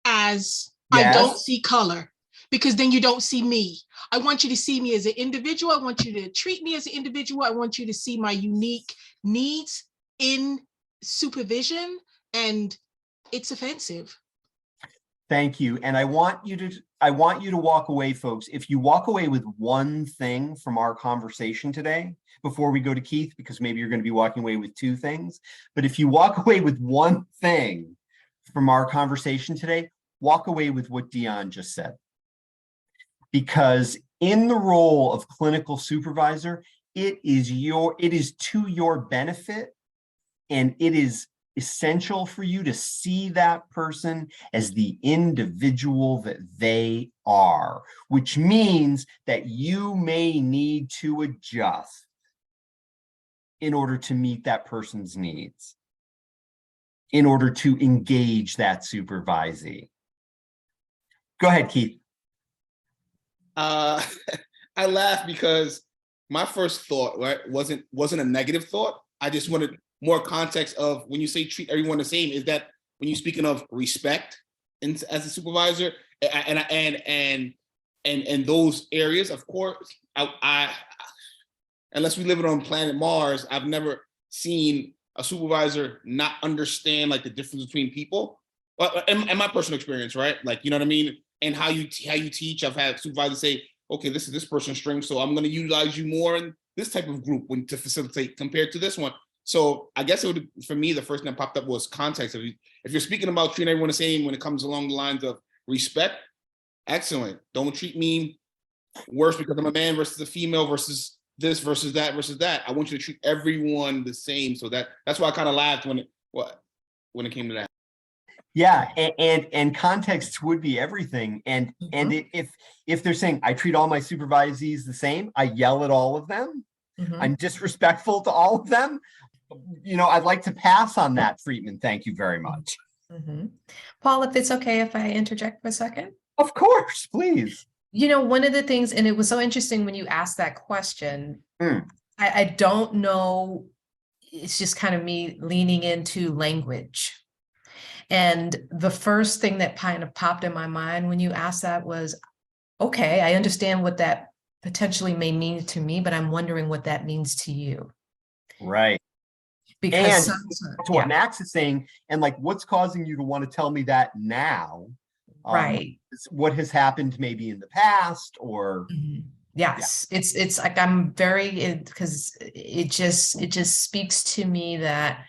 as Yes. I don't see color, because then you don't see me. I want you to see me as an individual. I want you to treat me as an individual. I want you to see my unique needs in supervision, and it's offensive. Thank you. And I want you to walk away, folks. If you walk away with one thing from our conversation today, before we go to Keith, because maybe you're going to be walking away with two things, but if you walk away with one thing from our conversation today, walk away with what Dion just said. Because in the role of clinical supervisor, it is to your benefit, and it is essential for you to see that person as the individual that they are, which means that you may need to adjust in order to meet that person's needs, in order to engage that supervisee. Go ahead, Keith. I laugh because my first thought, right, wasn't a negative thought. I just wanted more context of when you say treat everyone the same, is that when you're speaking of respect and as a supervisor and those areas, of course, I unless we live on planet Mars, I've never seen a supervisor not understand like the difference between people. Well, and my personal experience, right? Like, you know what I mean? And how you teach. I've had supervisors say, okay, this is this person's strength, so I'm going to utilize you more in this type of group to facilitate compared to this one. So I guess it would, for me, the first thing that popped up was context. If you're speaking about treating everyone the same when it comes along the lines of respect, excellent. Don't treat me worse because I'm a man versus a female versus this versus that versus that. I want you to treat everyone the same. So that's why I kind of laughed when it came to that. Yeah, and context would be everything. And if they're saying I treat all my supervisees the same, I yell at all of them, I'm disrespectful to all of them, you know, I'd like to pass on that treatment. Thank you very much. Paul, if it's okay if I interject for a second? Of course, please. You know, one of the things, and it was so interesting when you asked that question, I don't know, it's just kind of me leaning into language. And the first thing that kind of popped in my mind when you asked that was, okay, I understand what that potentially may mean to me, but I'm wondering what that means to you. Right. Because and that's what Max is saying. And like, what's causing you to want to tell me that now? Right. What has happened maybe in the past or. Yes, it's like I'm very, because it just speaks to me that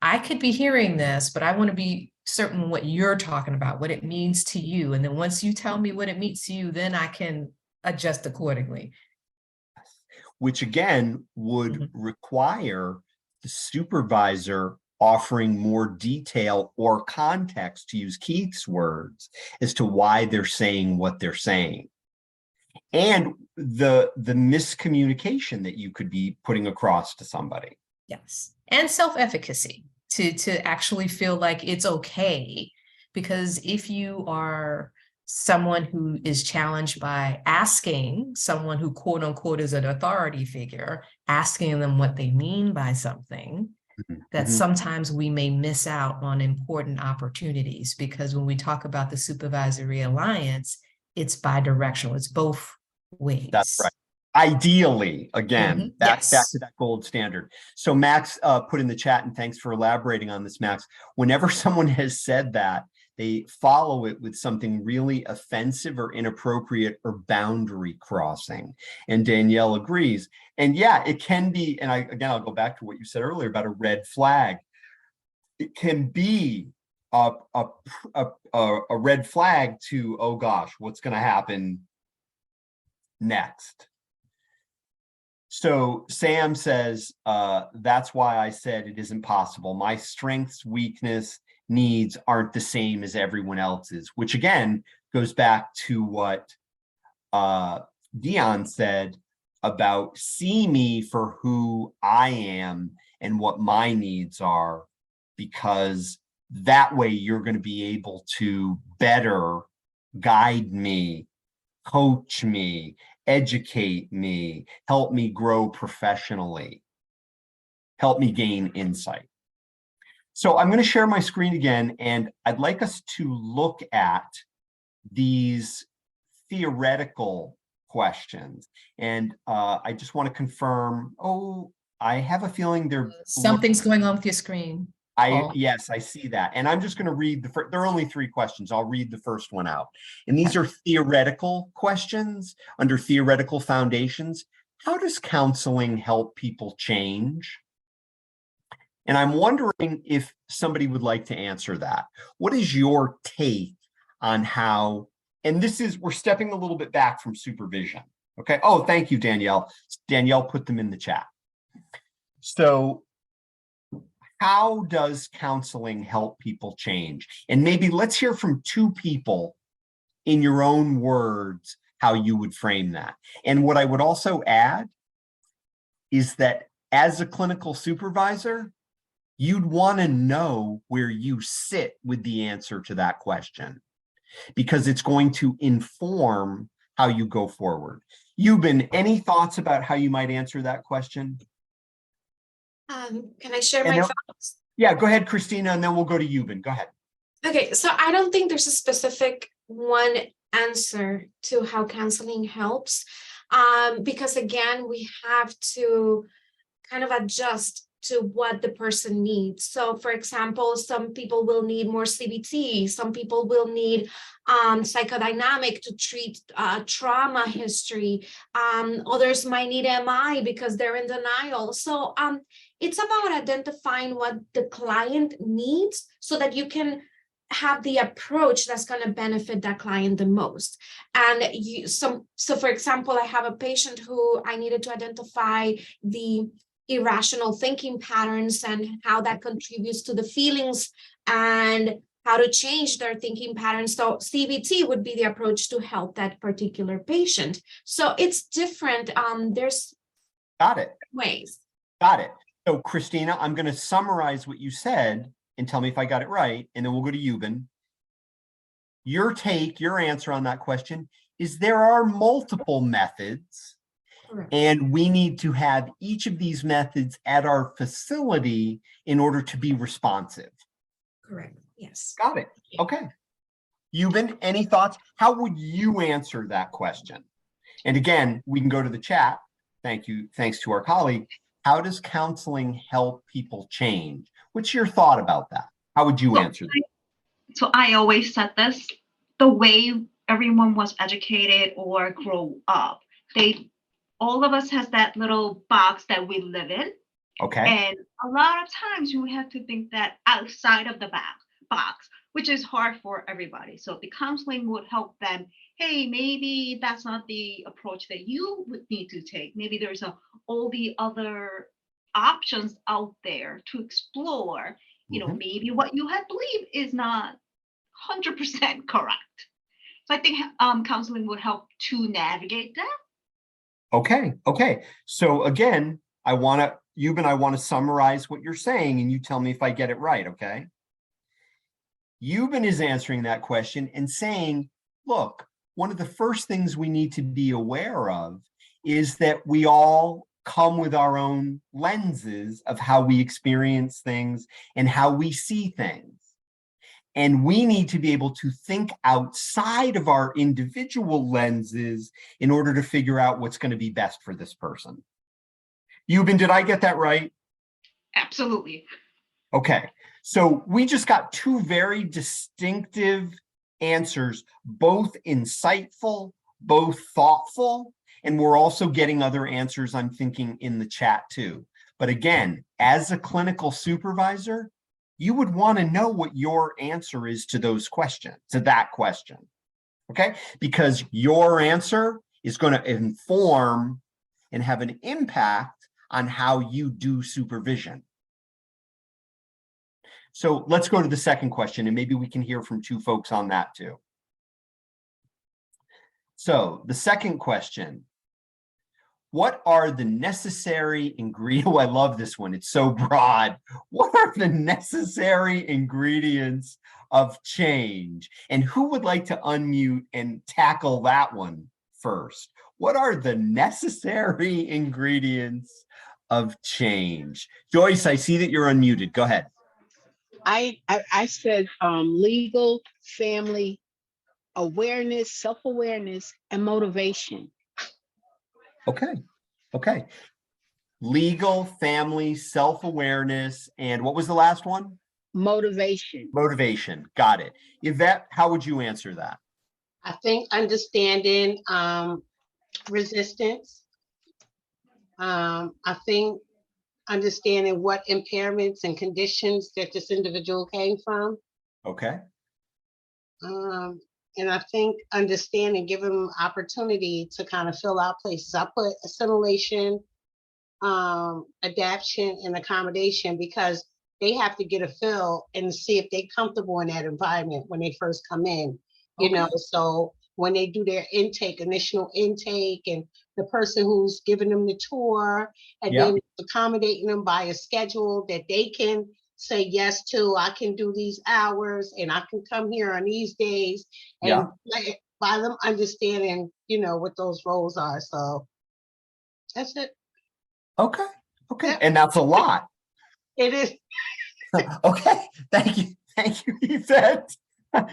I could be hearing this, but I want to be certain what you're talking about, what it means to you. And then once you tell me what it means to you, then I can adjust accordingly. Which again would require the supervisor offering more detail or context, to use Keith's words, as to why they're saying what they're saying. And the miscommunication that you could be putting across to somebody. Yes. And self-efficacy to actually feel like it's okay. Because if you are someone who is challenged by asking someone who quote unquote is an authority figure, asking them what they mean by something, that sometimes we may miss out on important opportunities, because when we talk about the supervisory alliance, it's bi-directional, it's both ways. That's right. Ideally, again, back to that gold standard. So Max put in the chat, and thanks for elaborating on this, Max. Whenever someone has said that, they follow it with something really offensive or inappropriate or boundary crossing. And Danielle agrees. And yeah, it can be, and I'll go back to what you said earlier about a red flag. It can be a red flag to, oh gosh, what's going to happen next? So Sam says, that's why I said it isn't possible. My strengths, weakness, needs aren't the same as everyone else's, which again goes back to what Dion said about see me for who I am and what my needs are, because that way you're going to be able to better guide me, coach me, educate me, help me grow professionally, help me gain insight. So I'm going to share my screen again, and I'd like us to look at these theoretical questions. And I just want to confirm, I have a feeling they're something's going on with your screen. Yes, I see that. And I'm just going to read there are only 3 questions. I'll read the first one out. And these are theoretical questions under theoretical foundations. How does counseling help people change? And I'm wondering if somebody would like to answer that. What is your take on how, and we're stepping a little bit back from supervision. Okay. Oh, thank you, Danielle. Danielle put them in the chat. So how does counseling help people change? And maybe let's hear from 2 people in your own words, how you would frame that. And what I would also add is that as a clinical supervisor, you'd want to know where you sit with the answer to that question, because it's going to inform how you go forward. Yuban, any thoughts about how you might answer that question? Can I share And my then- thoughts? Yeah, go ahead, Christina, and then we'll go to Yuban. Go ahead. Okay, so I don't think there's a specific one answer to how counseling helps. Because again, we have to kind of adjust to what the person needs. So for example, some people will need more CBT, some people will need psychodynamic to treat trauma history. Others might need MI because they're in denial. So it's about identifying what the client needs so that you can have the approach that's going to benefit that client the most. And so for example, I have a patient who I needed to identify the irrational thinking patterns and how that contributes to the feelings and how to change their thinking patterns. So CBT would be the approach to help that particular patient. So it's different. There's ways. Got it. So Christina, I'm going to summarize what you said and tell me if I got it right, and then we'll go to Yuban. Your answer on that question is there are multiple methods. Correct. And we need to have each of these methods at our facility in order to be responsive. Correct. Yes. Got it. Okay. Yuban, any thoughts? How would you answer that question? And again, we can go to the chat. Thank you. Thanks to our colleague. How does counseling help people change? What's your thought about that? How would you answer that? So I always said this, the way everyone was educated or grow up, all of us has that little box that we live in. Okay. And a lot of times you have to think that outside of the box, which is hard for everybody. So the counseling would help them, hey, maybe that's not the approach that you would need to take. Maybe there's all the other options out there to explore. You know, maybe what you had believed is not 100% correct. So I think counseling would help to navigate that. Okay. So again, Yuban, I want to summarize what you're saying and you tell me if I get it right, okay? Yuban is answering that question and saying, look, one of the first things we need to be aware of is that we all come with our own lenses of how we experience things and how we see things. And we need to be able to think outside of our individual lenses in order to figure out what's going to be best for this person. Yuban, did I get that right? Absolutely. Okay, so we just got two very distinctive answers, both insightful, both thoughtful, and we're also getting other answers, I'm thinking, in the chat too. But again, as a clinical supervisor, you would want to know what your answer is to those questions, to that question, okay? Because your answer is going to inform and have an impact on how you do supervision. So let's go to the second question, and maybe we can hear from two folks on that too. So the second question, what are the necessary ingredients? Oh, I love this one. It's so broad. What are the necessary ingredients of change? And who would like to unmute and tackle that one first? What are the necessary ingredients of change? Joyce, I see that you're unmuted. Go ahead. I said legal, family, awareness, self-awareness, and motivation. Okay. Legal, family, self-awareness, and what was the last one? Motivation. Motivation. Got it. Yvette, how would you answer that? I think understanding resistance. I think understanding what impairments and conditions that this individual came from. Okay. And I think understanding, give them opportunity to kind of fill out places. I put assimilation, adaptation, and accommodation because they have to get a feel and see if they're comfortable in that environment when they first come in, you know, so when they do their intake, initial intake, and the person who's giving them the tour, and then accommodating them by a schedule that they can say yes to. I can do these hours and I can come here on these days and by them understanding, what those roles are. So that's it. Okay. Okay. Yep. And that's a lot. It is. Okay. Thank you. Thank you.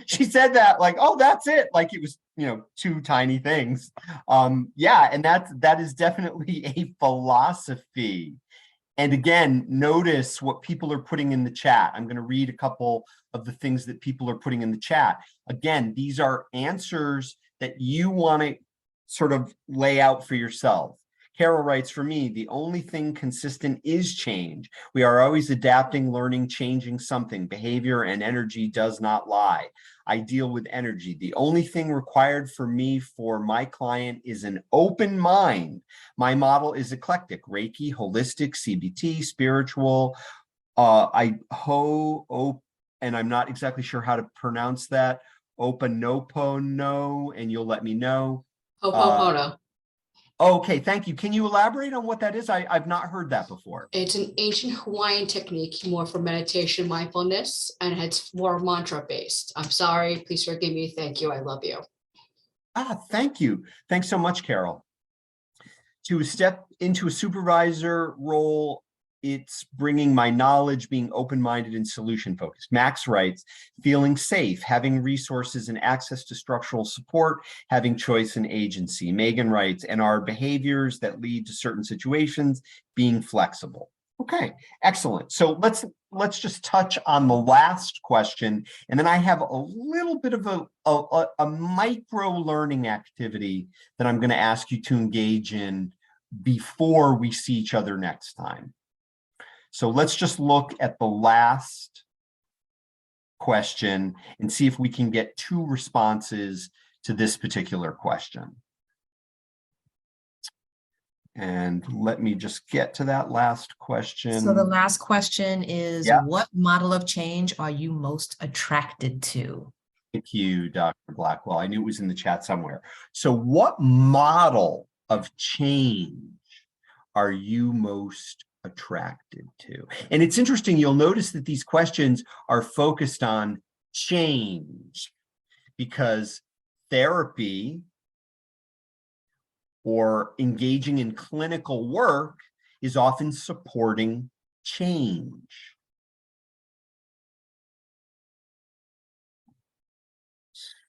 She said that like, oh, that's it. Like it was, two tiny things. Yeah. And that is definitely a philosophy. And again, notice what people are putting in the chat. I'm going to read a couple of the things that people are putting in the chat. Again, these are answers that you want to sort of lay out for yourself. Carol writes, for me, the only thing consistent is change. We are always adapting, learning, changing something. Behavior and energy does not lie. I deal with energy. The only thing required for me for my client is an open mind. My model is eclectic: Reiki, holistic, CBT, spiritual. And I'm not exactly sure how to pronounce that. Opanopono, and you'll let me know. Ho'oponopono. Okay, thank you. Can you elaborate on what that is? I've not heard that before. It's an ancient Hawaiian technique, more for meditation, mindfulness, and it's more mantra based. I'm sorry, please forgive me. Thank you. I love you. Thank you. Thanks so much, Carol. To step into a supervisor role, it's bringing my knowledge, being open-minded and solution-focused. Max writes, feeling safe, having resources and access to structural support, having choice and agency. Megan writes, and our behaviors that lead to certain situations, being flexible. Okay, excellent. So let's just touch on the last question, and then I have a little bit of a micro learning activity that I'm going to ask you to engage in before we see each other next time. So let's just look at the last question and see if we can get 2 responses to this particular question. And let me just get to that last question. So the last question is, what model of change are you most attracted to? Thank you, Dr. Blackwell. I knew it was in the chat somewhere. So what model of change are you most attracted to? And it's interesting, you'll notice that these questions are focused on change, because therapy or engaging in clinical work is often supporting change.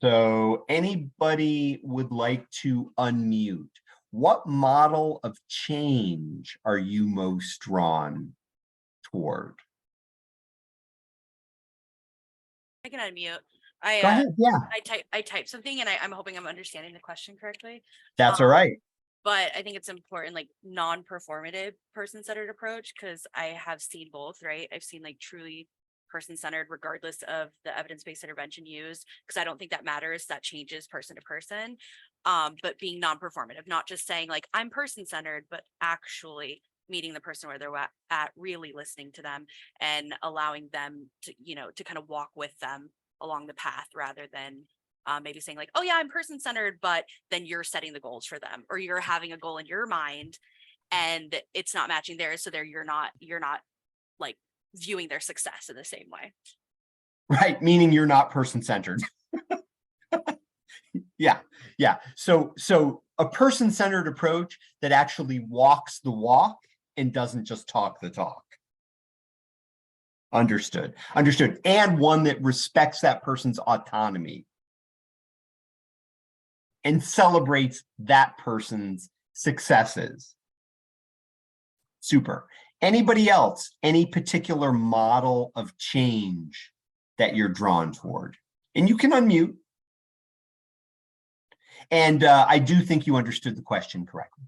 So anybody would like to unmute? What model of change are you most drawn toward? I can unmute. Go ahead, yeah. I typed something and I'm hoping I'm understanding the question correctly. That's all right. But I think it's important, like non-performative person-centered approach, because I have seen both, right? I've seen like truly person-centered regardless of the evidence-based intervention used, because I don't think that matters. That changes person to person. But being non-performative, not just saying like I'm person-centered, but actually meeting the person where they're at, really listening to them and allowing them to, to kind of walk with them along the path, rather than maybe saying like, oh yeah, I'm person-centered, but then you're setting the goals for them, or you're having a goal in your mind and it's not matching theirs. So you're not like viewing their success in the same way. Right, meaning you're not person-centered. Yeah. So a person-centered approach that actually walks the walk and doesn't just talk the talk. Understood. And one that respects that person's autonomy and celebrates that person's successes. Super. Anybody else? Any particular model of change that you're drawn toward? And you can unmute. And I do think you understood the question correctly.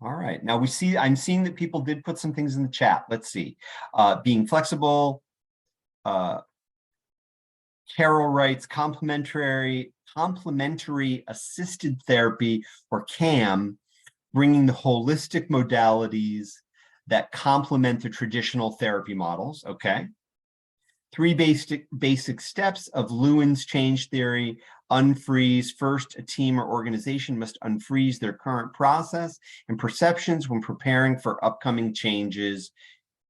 All right. Now I'm seeing that people did put some things in the chat. Let's see. Being flexible. Carol writes, complementary assisted therapy, or CAM, bringing the holistic modalities that complement the traditional therapy models. Okay. 3 basic steps of Lewin's change theory. Unfreeze. First, a team or organization must unfreeze their current process and perceptions when preparing for upcoming changes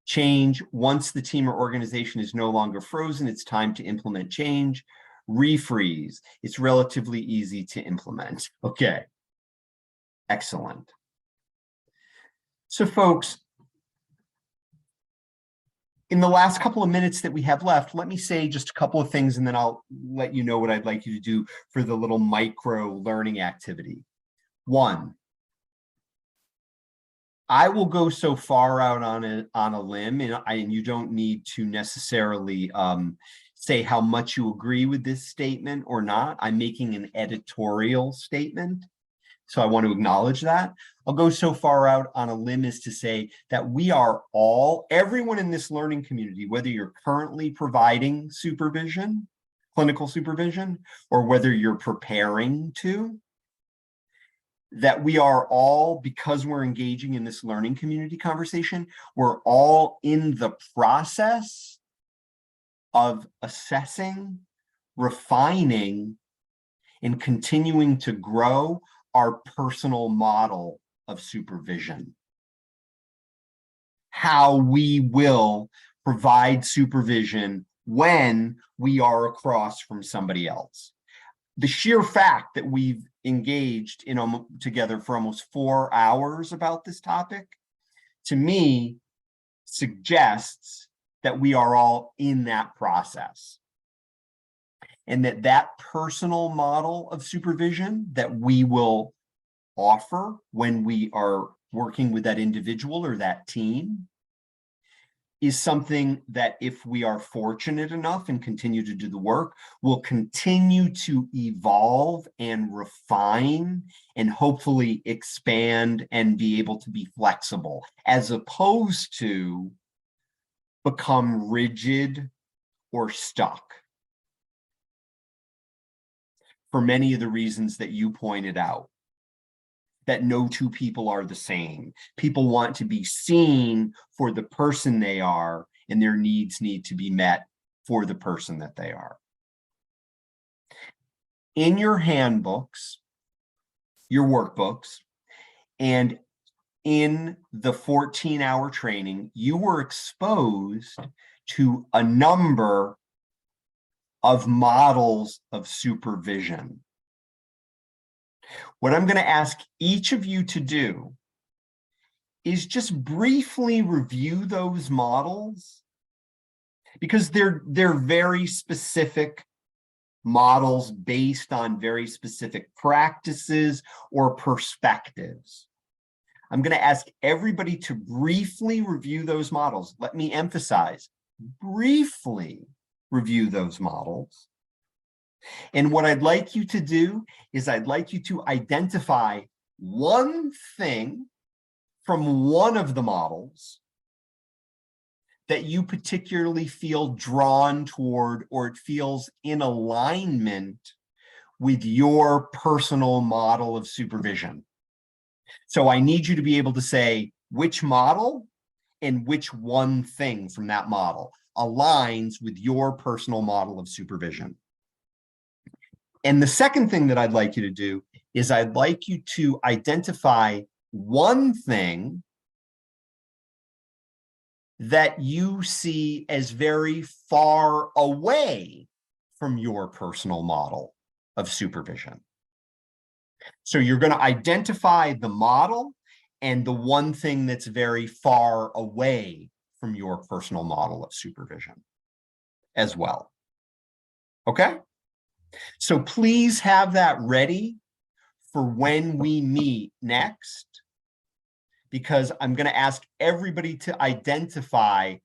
Change, once the team or organization is no longer frozen, it's time to implement change. Refreeze, it's relatively easy to implement. Okay, excellent. So folks, in the last couple of minutes that we have left, let me say just a couple of things and then I'll let you know what I'd like you to do for the little micro learning activity. One, I will go so far out on a limb, and you don't need to necessarily say how much you agree with this statement or not. I'm making an editorial statement, so I want to acknowledge that. I'll go so far out on a limb as to say that we are all, everyone in this learning community, whether you're currently providing supervision, clinical supervision, or whether you're preparing to, that we are all, because we're engaging in this learning community conversation, we're all in the process of assessing, refining, and continuing to grow our personal model of supervision. How we will provide supervision when we are across from somebody else. The sheer fact that we've engaged together for almost 4 hours about this topic, to me, suggests that we are all in that process. And that personal model of supervision that we will offer when we are working with that individual or that team is something that, if we are fortunate enough and continue to do the work, will continue to evolve and refine and hopefully expand and be able to be flexible, as opposed to become rigid or stuck. For many of the reasons that you pointed out, that no two people are the same. People want to be seen for the person they are, and their needs need to be met for the person that they are. In your handbooks, your workbooks, and in the 14-hour training, you were exposed to a number of models of supervision. What I'm going to ask each of you to do is just briefly review those models, because they're very specific models based on very specific practices or perspectives. I'm going to ask everybody to briefly review those models. Let me emphasize, briefly review those models. And what I'd like you to do is I'd like you to identify one thing from one of the models that you particularly feel drawn toward, or it feels in alignment with your personal model of supervision. So I need you to be able to say which model and which one thing from that model aligns with your personal model of supervision. And the second thing that I'd like you to do is I'd like you to identify one thing that you see as very far away from your personal model of supervision. So you're going to identify the model and the one thing that's very far away from your personal model of supervision as well. Okay? So please have that ready for when we meet next, because I'm going to ask everybody to identify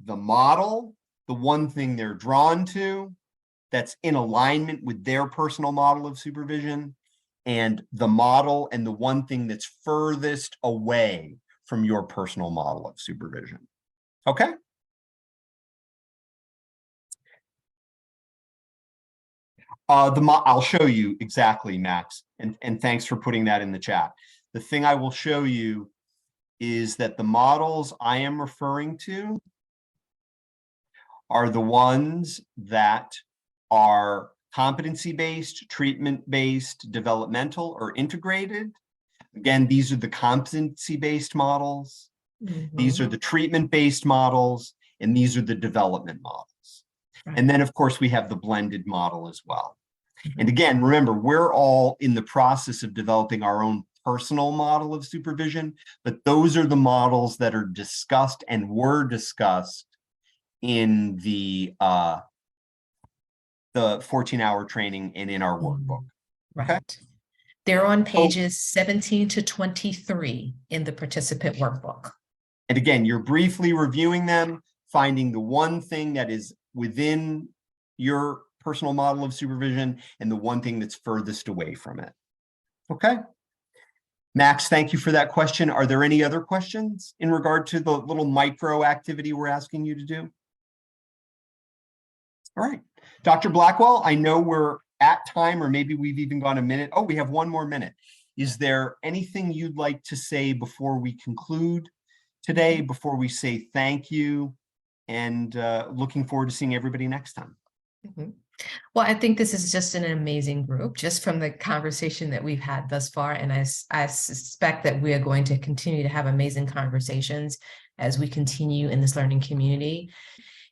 the model, the one thing they're drawn to that's in alignment with their personal model of supervision, and the model and the one thing that's furthest away from your personal model of supervision. Okay? I'll show you exactly, Max, and thanks for putting that in the chat. The thing I will show you is that the models I am referring to are the ones that are competency-based, treatment-based, developmental, or integrated. Again, these are the competency-based models. These are the treatment-based models, and these are the development models. And then, of course, we have the blended model as well. And again, remember, we're all in the process of developing our own personal model of supervision, but those are the models that are discussed and were discussed in the 14-hour training and in our workbook. Okay. Right. They're on pages 17 to 23 in the participant workbook. And again, you're briefly reviewing them, finding the one thing that is within your personal model of supervision and the one thing that's furthest away from it. Okay. Max, thank you for that question. Are there any other questions in regard to the little micro activity we're asking you to do? All right. Dr. Blackwell, I know we're at time, or maybe we've even gone a minute. Oh, we have one more minute. Is there anything you'd like to say before we conclude today, before we say thank you, and looking forward to seeing everybody next time? Well, I think this is just an amazing group, just from the conversation that we've had thus far. And I suspect that we are going to continue to have amazing conversations as we continue in this learning community.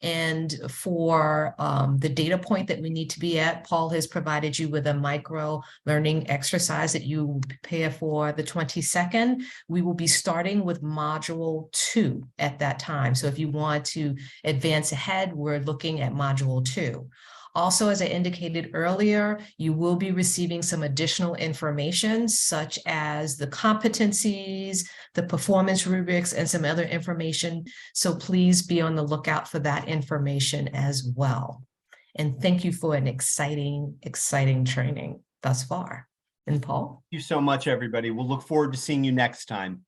And for the data point that we need to be at, Paul has provided you with a micro learning exercise that you will prepare for the 22nd. We will be starting with module 2 at that time. So if you want to advance ahead, we're looking at module 2. Also, as I indicated earlier, you will be receiving some additional information such as the competencies, the performance rubrics, and some other information. So please be on the lookout for that information as well. And thank you for an exciting training thus far. And Paul? Thank you so much, everybody. We'll look forward to seeing you next time.